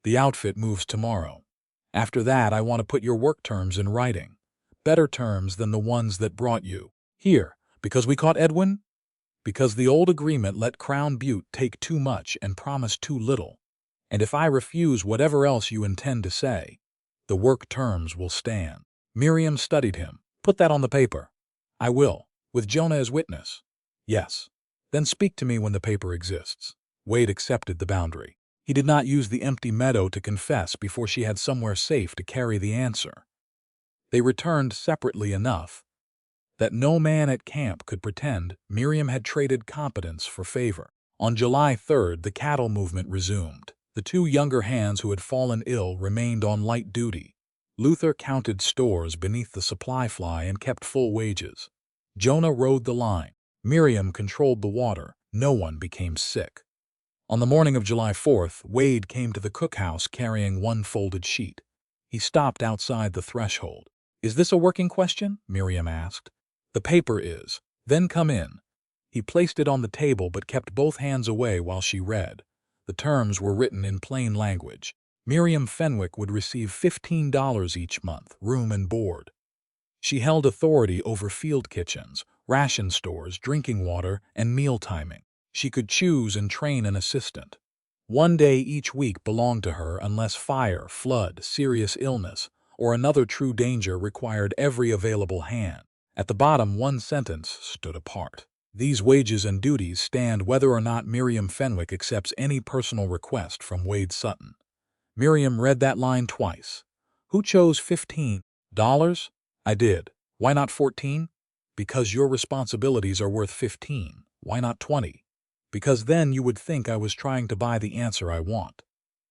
"The outfit moves tomorrow. After that, I want to put your work terms in writing. Better terms than the ones that brought you here. Because we caught Edwin? Because the old agreement let Crown Butte take too much and promise too little. And if I refuse whatever else you intend to say, the work terms will stand." Miriam studied him. "Put that on the paper." "I will, with Jonah as witness." "Yes. Then speak to me when the paper exists." Wade accepted the boundary. He did not use the empty meadow to confess before she had somewhere safe to carry the answer. They returned separately enough that no man at camp could pretend Miriam had traded competence for favor. On July 3rd, the cattle movement resumed. The two younger hands who had fallen ill remained on light duty. Luther counted stores beneath the supply fly and kept full wages. Jonah rode the line. Miriam controlled the water. No one became sick. On the morning of July 4th, Wade came to the cookhouse carrying one folded sheet. He stopped outside the threshold. "Is this a working question?" Miriam asked. "The paper is." "Then come in." He placed it on the table but kept both hands away while she read. The terms were written in plain language. Miriam Fenwick would receive $15 each month, room and board. She held authority over field kitchens, ration stores, drinking water, and meal timing. She could choose and train an assistant. One day each week belonged to her unless fire, flood, serious illness, or another true danger required every available hand. At the bottom, one sentence stood apart. "These wages and duties stand whether or not Miriam Fenwick accepts any personal request from Wade Sutton." Miriam read that line twice. "Who chose $15? "I did." "Why not 14? "Because your responsibilities are worth 15. "Why not 20? "Because then you would think I was trying to buy the answer I want."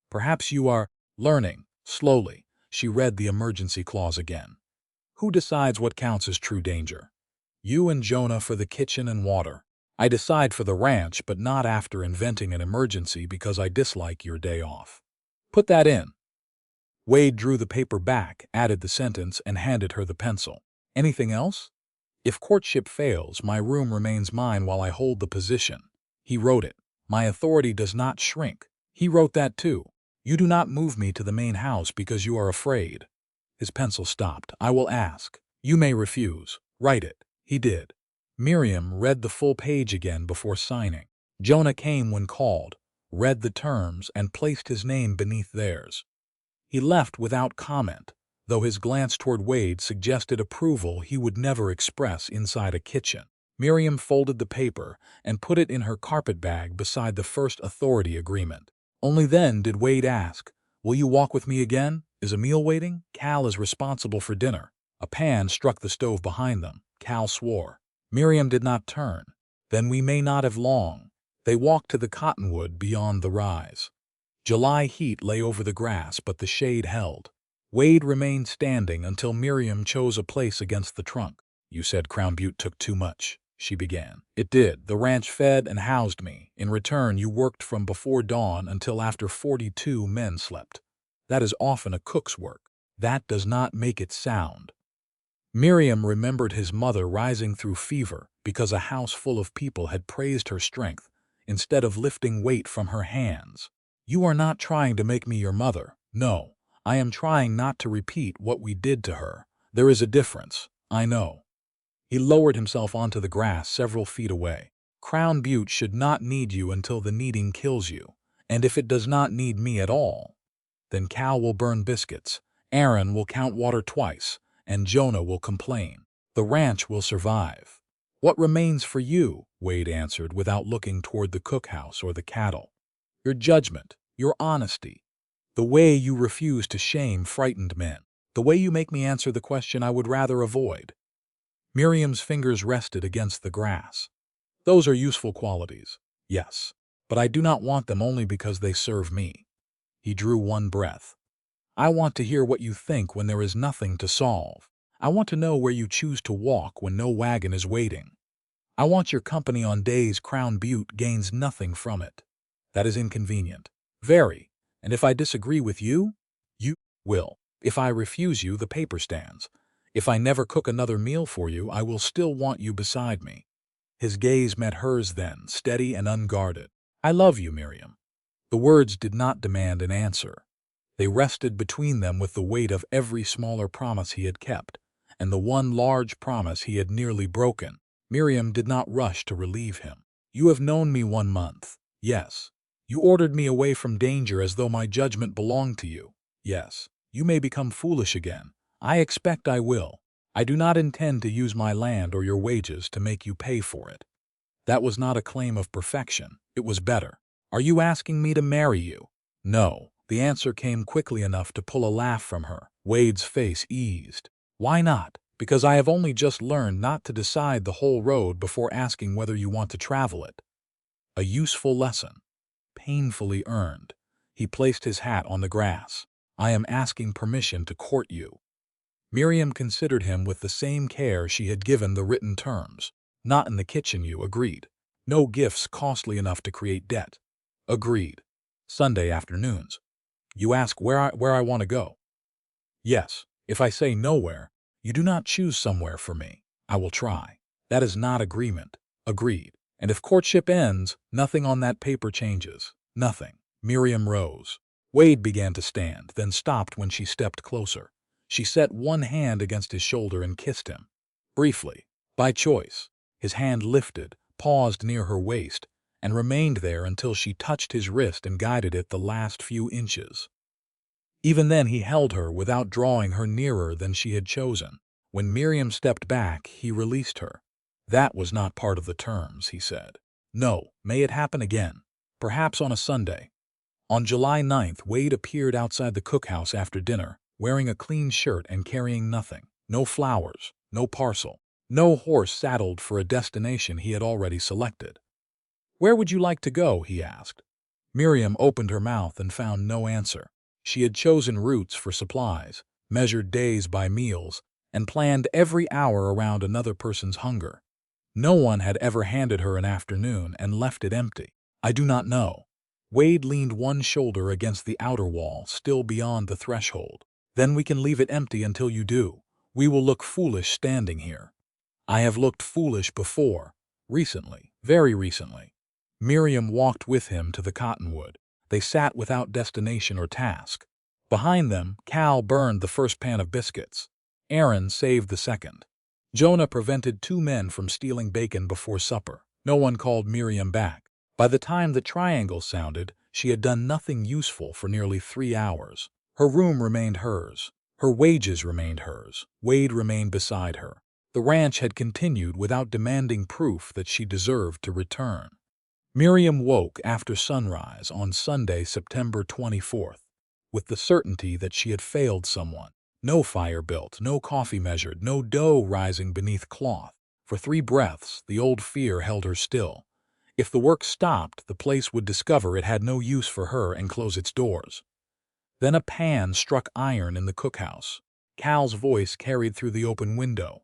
"Perhaps you are learning." Slowly, she read the emergency clause again. "Who decides what counts as true danger?" "You and Jonah for the kitchen and water. I decide for the ranch, but not after inventing an emergency because I dislike your day off." "Put that in." Wade drew the paper back, added the sentence, and handed her the pencil. "Anything else?" "If courtship fails, my room remains mine while I hold the position." He wrote it. "My authority does not shrink." He wrote that too. "You do not move me to the main house because you are afraid." His pencil stopped. "I will ask. You may refuse. Write it." He did. Miriam read the full page again before signing. Jonah came when called, read the terms, and placed his name beneath theirs. He left without comment, though his glance toward Wade suggested approval he would never express inside a kitchen. Miriam folded the paper and put it in her carpet bag beside the first authority agreement. Only then did Wade ask, "Will you walk with me again? Is a meal waiting? Cal is responsible for dinner." A pan struck the stove behind them. Cal swore. Miriam did not turn. "Then we may not have long." They walked to the cottonwood beyond the rise. July heat lay over the grass, but the shade held. Wade remained standing until Miriam chose a place against the trunk. "You said Crown Butte took too much," she began. "It did. The ranch fed and housed me. In return, you worked from before dawn until after 42 men slept. That is often a cook's work. That does not make it sound." Miriam remembered his mother rising through fever because a house full of people had praised her strength instead of lifting weight from her hands. "You are not trying to make me your mother. No, I am trying not to repeat what we did to her. There is a difference, I know." He lowered himself onto the grass several feet away. "Crown Butte should not need you until the needing kills you. And if it does not need me at all, then Cal will burn biscuits, Aaron will count water twice, and Jonah will complain. The ranch will survive. What remains for you?" Wade answered without looking toward the cookhouse or the cattle. "Your judgment, your honesty, the way you refuse to shame frightened men, the way you make me answer the question I would rather avoid." Miriam's fingers rested against the grass. "Those are useful qualities, yes, but I do not want them only because they serve me." He drew one breath. "I want to hear what you think when there is nothing to solve. I want to know where you choose to walk when no wagon is waiting. I want your company on days Crown Butte gains nothing from it. That is inconvenient. Very. And if I disagree with you, you will. If I refuse you, the paper stands. If I never cook another meal for you, I will still want you beside me." His gaze met hers then, steady and unguarded. "I love you, Miriam." The words did not demand an answer. They rested between them with the weight of every smaller promise he had kept, and the one large promise he had nearly broken. Miriam did not rush to relieve him. "You have known me 1 month. Yes. You ordered me away from danger as though my judgment belonged to you. Yes. You may become foolish again. I expect I will. I do not intend to use my land or your wages to make you pay for it." That was not a claim of perfection. It was better. "Are you asking me to marry you?" "No." The answer came quickly enough to pull a laugh from her. Wade's face eased. "Why not?" "Because I have only just learned not to decide the whole road before asking whether you want to travel it." A useful lesson. Painfully earned. He placed his hat on the grass. "I am asking permission to court you." Miriam considered him with the same care she had given the written terms. "Not in the kitchen, you agreed. No gifts costly enough to create debt." "Agreed." "Sunday afternoons." "You ask where I want to go." "Yes. If I say nowhere, you do not choose somewhere for me. I will try." "That is not agreement." "Agreed. And if courtship ends, nothing on that paper changes. Nothing." Miriam rose. Wade began to stand, then stopped when she stepped closer. She set one hand against his shoulder and kissed him. Briefly. By choice. His hand lifted, paused near her waist, and remained there until she touched his wrist and guided it the last few inches. Even then he held her without drawing her nearer than she had chosen. When Miriam stepped back, he released her. "That was not part of the terms," he said. "No, may it happen again. Perhaps on a Sunday." On July 9th, Wade appeared outside the cookhouse after dinner, wearing a clean shirt and carrying nothing. No flowers, no parcel, no horse saddled for a destination he had already selected. "Where would you like to go?" he asked. Miriam opened her mouth and found no answer. She had chosen routes for supplies, measured days by meals, and planned every hour around another person's hunger. No one had ever handed her an afternoon and left it empty. "I do not know." Wade leaned one shoulder against the outer wall, still beyond the threshold. "Then we can leave it empty until you do. We will look foolish standing here." "I have looked foolish before. Recently, very recently." Miriam walked with him to the cottonwood. They sat without destination or task. Behind them, Cal burned the first pan of biscuits. Aaron saved the second. Jonah prevented 2 men from stealing bacon before supper. No one called Miriam back. By the time the triangle sounded, she had done nothing useful for nearly 3 hours. Her room remained hers. Her wages remained hers. Wade remained beside her. The ranch had continued without demanding proof that she deserved to return. Miriam woke after sunrise on Sunday, September 24th, with the certainty that she had failed someone. No fire built, no coffee measured, no dough rising beneath cloth. For 3 breaths, the old fear held her still. If the work stopped, the place would discover it had no use for her and close its doors. Then a pan struck iron in the cookhouse. Cal's voice carried through the open window.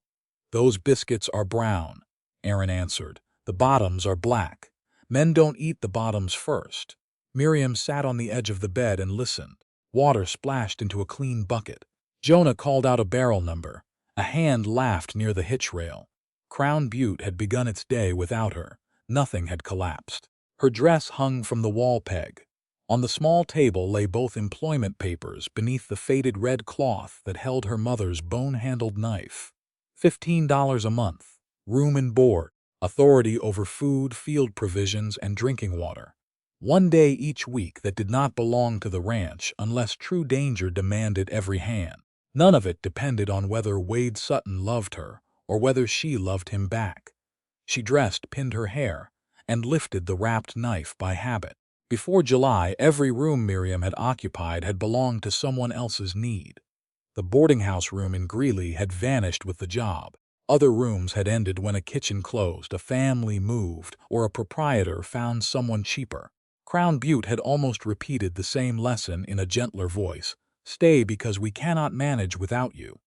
"Those biscuits are brown," Aaron answered. "The bottoms are black. Men don't eat the bottoms first." Miriam sat on the edge of the bed and listened. Water splashed into a clean bucket. Jonah called out a barrel number. A hand laughed near the hitch rail. Crown Butte had begun its day without her. Nothing had collapsed. Her dress hung from the wall peg. On the small table lay both employment papers beneath the faded red cloth that held her mother's bone-handled knife. $15 a month. Room and board. Authority over food, field provisions, and drinking water. 1 day each week that did not belong to the ranch unless true danger demanded every hand. None of it depended on whether Wade Sutton loved her or whether she loved him back. She dressed, pinned her hair, and lifted the wrapped knife by habit. Before July, every room Miriam had occupied had belonged to someone else's need. The boarding house room in Greeley had vanished with the job. Other rooms had ended when a kitchen closed, a family moved, or a proprietor found someone cheaper. Crown Butte had almost repeated the same lesson in a gentler voice. Stay because we cannot manage without you.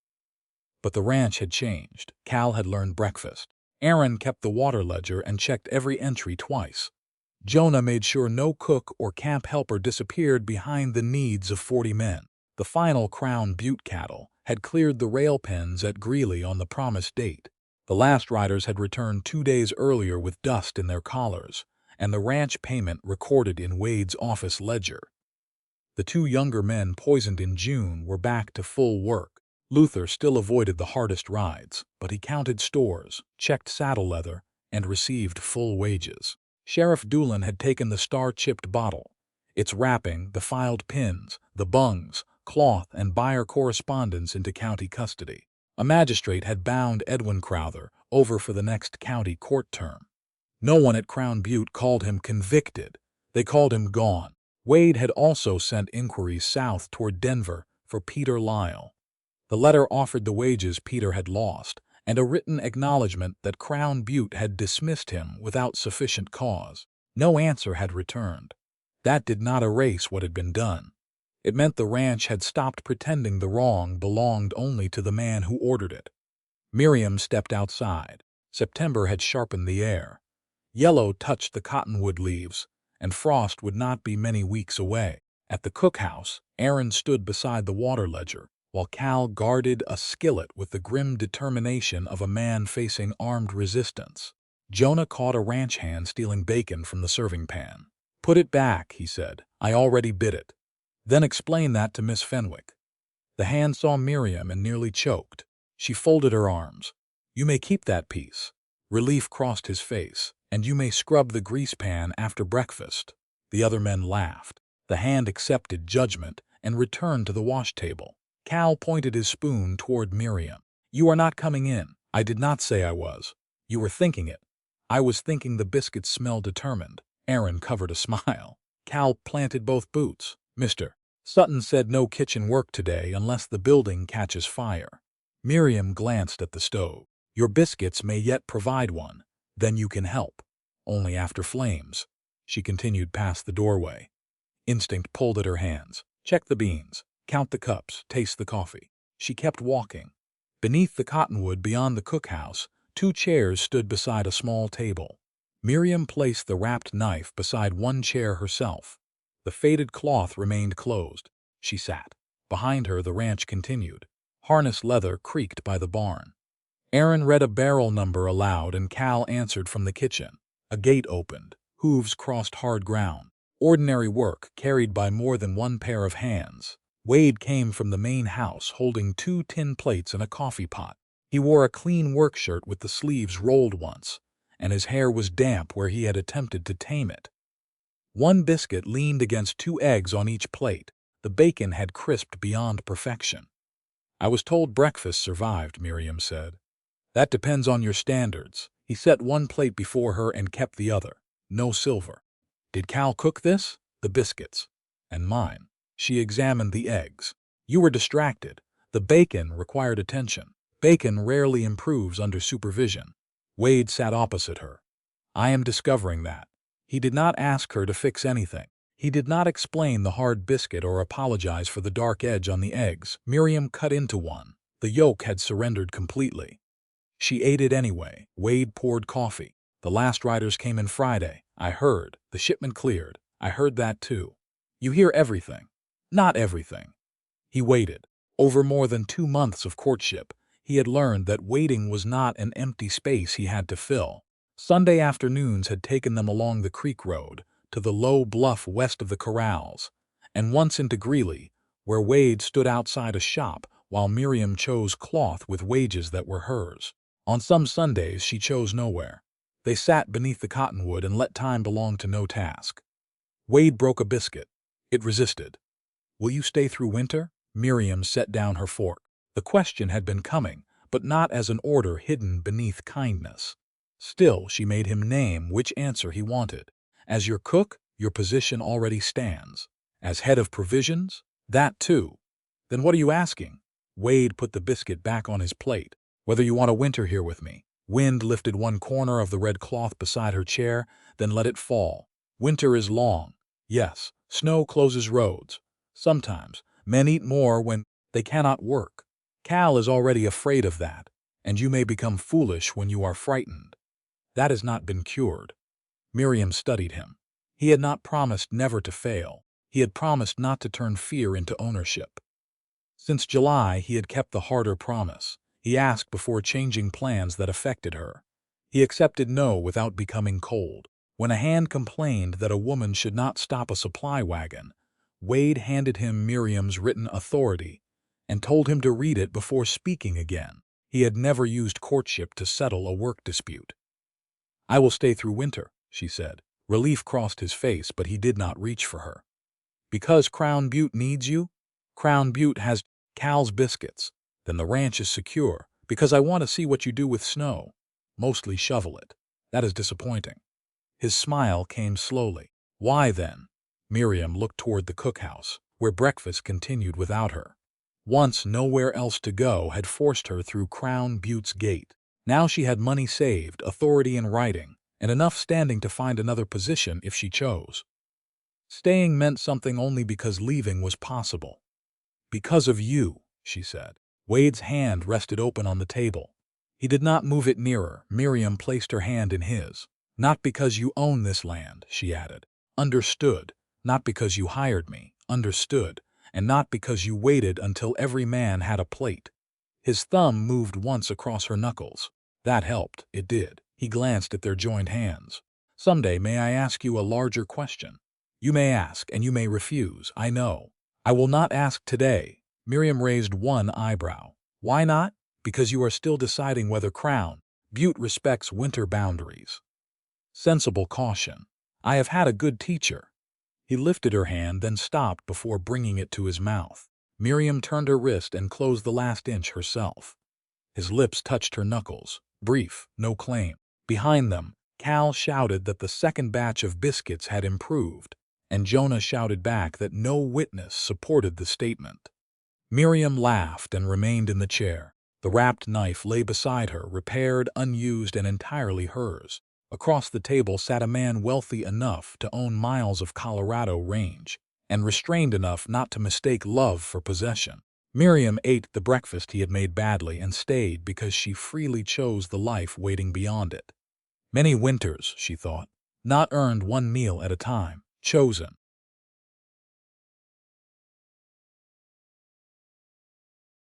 But the ranch had changed. Cal had learned breakfast. Aaron kept the water ledger and checked every entry twice. Jonah made sure no cook or camp helper disappeared behind the needs of 40 men. The final Crown Butte cattle had cleared the rail pens at Greeley on the promised date. The last riders had returned 2 days earlier with dust in their collars, and the ranch payment recorded in Wade's office ledger. The 2 younger men poisoned in June were back to full work. Luther still avoided the hardest rides, but he counted stores, checked saddle leather, and received full wages. Sheriff Doolin had taken the star-chipped bottle, its wrapping, the filed pins, the bungs, cloth, and buyer correspondence into county custody. A magistrate had bound Edwin Crowther over for the next county court term. No one at Crown Butte called him convicted. They called him gone. Wade had also sent inquiries south toward Denver for Peter Lyle. The letter offered the wages Peter had lost and a written acknowledgment that Crown Butte had dismissed him without sufficient cause. No answer had returned. That did not erase what had been done. It meant the ranch had stopped pretending the wrong belonged only to the man who ordered it. Miriam stepped outside. September had sharpened the air. Yellow touched the cottonwood leaves, and frost would not be many weeks away. At the cookhouse, Aaron stood beside the water ledger, while Cal guarded a skillet with the grim determination of a man facing armed resistance. Jonah caught a ranch hand stealing bacon from the serving pan. "Put it back," he said. "I already bit it." "Then explain that to Miss Fenwick." The hand saw Miriam and nearly choked. She folded her arms. "You may keep that piece." Relief crossed his face. "And you may scrub the grease pan after breakfast." The other men laughed. The hand accepted judgment and returned to the wash table. Cal pointed his spoon toward Miriam. "You are not coming in." "I did not say I was." "You were thinking it." "I was thinking the biscuits smell determined." Aaron covered a smile. Cal planted both boots. "Mr. Sutton said no kitchen work today unless the building catches fire." Miriam glanced at the stove. "Your biscuits may yet provide one. Then you can help. Only after flames." She continued past the doorway. Instinct pulled at her hands. Check the beans. Count the cups, taste the coffee. She kept walking. Beneath the cottonwood beyond the cookhouse, 2 chairs stood beside a small table. Miriam placed the wrapped knife beside one chair herself. The faded cloth remained closed. She sat. Behind her the ranch continued. Harness leather creaked by the barn. Aaron read a barrel number aloud and Cal answered from the kitchen. A gate opened. Hooves crossed hard ground. Ordinary work carried by more than one pair of hands. Wade came from the main house holding 2 tin plates and a coffee pot. He wore a clean work shirt with the sleeves rolled once, and his hair was damp where he had attempted to tame it. 1 biscuit leaned against 2 eggs on each plate. The bacon had crisped beyond perfection. "I was told breakfast survived," Miriam said. "That depends on your standards." He set 1 plate before her and kept the other. No silver. "Did Cal cook this?" "The biscuits." "And mine." She examined the eggs. "You were distracted. The bacon required attention. Bacon rarely improves under supervision." Wade sat opposite her. "I am discovering that." He did not ask her to fix anything. He did not explain the hard biscuit or apologize for the dark edge on the eggs. Miriam cut into one. The yolk had surrendered completely. She ate it anyway. Wade poured coffee. "The last riders came in Friday. I heard. The shipment cleared. I heard that too." "You hear everything." "Not everything." He waited. Over more than 2 months of courtship, he had learned that waiting was not an empty space he had to fill. Sunday afternoons had taken them along the creek road to the low bluff west of the corrals, and once into Greeley, where Wade stood outside a shop while Miriam chose cloth with wages that were hers. On some Sundays she chose nowhere. They sat beneath the cottonwood and let time belong to no task. Wade broke a biscuit. It resisted. "Will you stay through winter?" Miriam set down her fork. The question had been coming, but not as an order hidden beneath kindness. Still, she made him name which answer he wanted. As your cook, your position already stands. As head of provisions, that too. Then what are you asking? Wade put the biscuit back on his plate. Whether you want to winter here with me. Wind lifted one corner of the red cloth beside her chair, then let it fall. Winter is long. Yes, snow closes roads. Sometimes men eat more when they cannot work. Cal is already afraid of that, and you may become foolish when you are frightened. That has not been cured. Miriam studied him. He had not promised never to fail. He had promised not to turn fear into ownership. Since July, he had kept the harder promise. He asked before changing plans that affected her. He accepted no without becoming cold. When a hand complained that a woman should not stop a supply wagon, Wade handed him Miriam's written authority and told him to read it before speaking again. He had never used courtship to settle a work dispute. I will stay through winter, she said. Relief crossed his face, but he did not reach for her. Because Crown Butte needs you? Crown Butte has Cal's biscuits. Then the ranch is secure, because I want to see what you do with snow. Mostly shovel it. That is disappointing. His smile came slowly. Why then? Miriam looked toward the cookhouse, where breakfast continued without her. Once nowhere else to go had forced her through Crown Butte's gate. Now she had money saved, authority in writing, and enough standing to find another position if she chose. Staying meant something only because leaving was possible. Because of you, she said. Wade's hand rested open on the table. He did not move it nearer. Miriam placed her hand in his. Not because you own this land, she added. Understood. Not because you hired me. Understood. And not because you waited until every man had a plate. His thumb moved once across her knuckles. That helped. It did. He glanced at their joined hands. Someday may I ask you a larger question? You may ask, and you may refuse, I know. I will not ask today. Miriam raised one eyebrow. Why not? Because you are still deciding whether Crown Butte respects winter boundaries. Sensible caution. I have had a good teacher. He lifted her hand, then stopped before bringing it to his mouth. Miriam turned her wrist and closed the last inch herself. His lips touched her knuckles. Brief, no claim. Behind them, Cal shouted that the second batch of biscuits had improved, and Jonah shouted back that no witness supported the statement. Miriam laughed and remained in the chair. The wrapped knife lay beside her, repaired, unused, and entirely hers. Across the table sat a man wealthy enough to own miles of Colorado range, and restrained enough not to mistake love for possession. Miriam ate the breakfast he had made badly and stayed because she freely chose the life waiting beyond it. Many winters, she thought, not earned one meal at a time, chosen.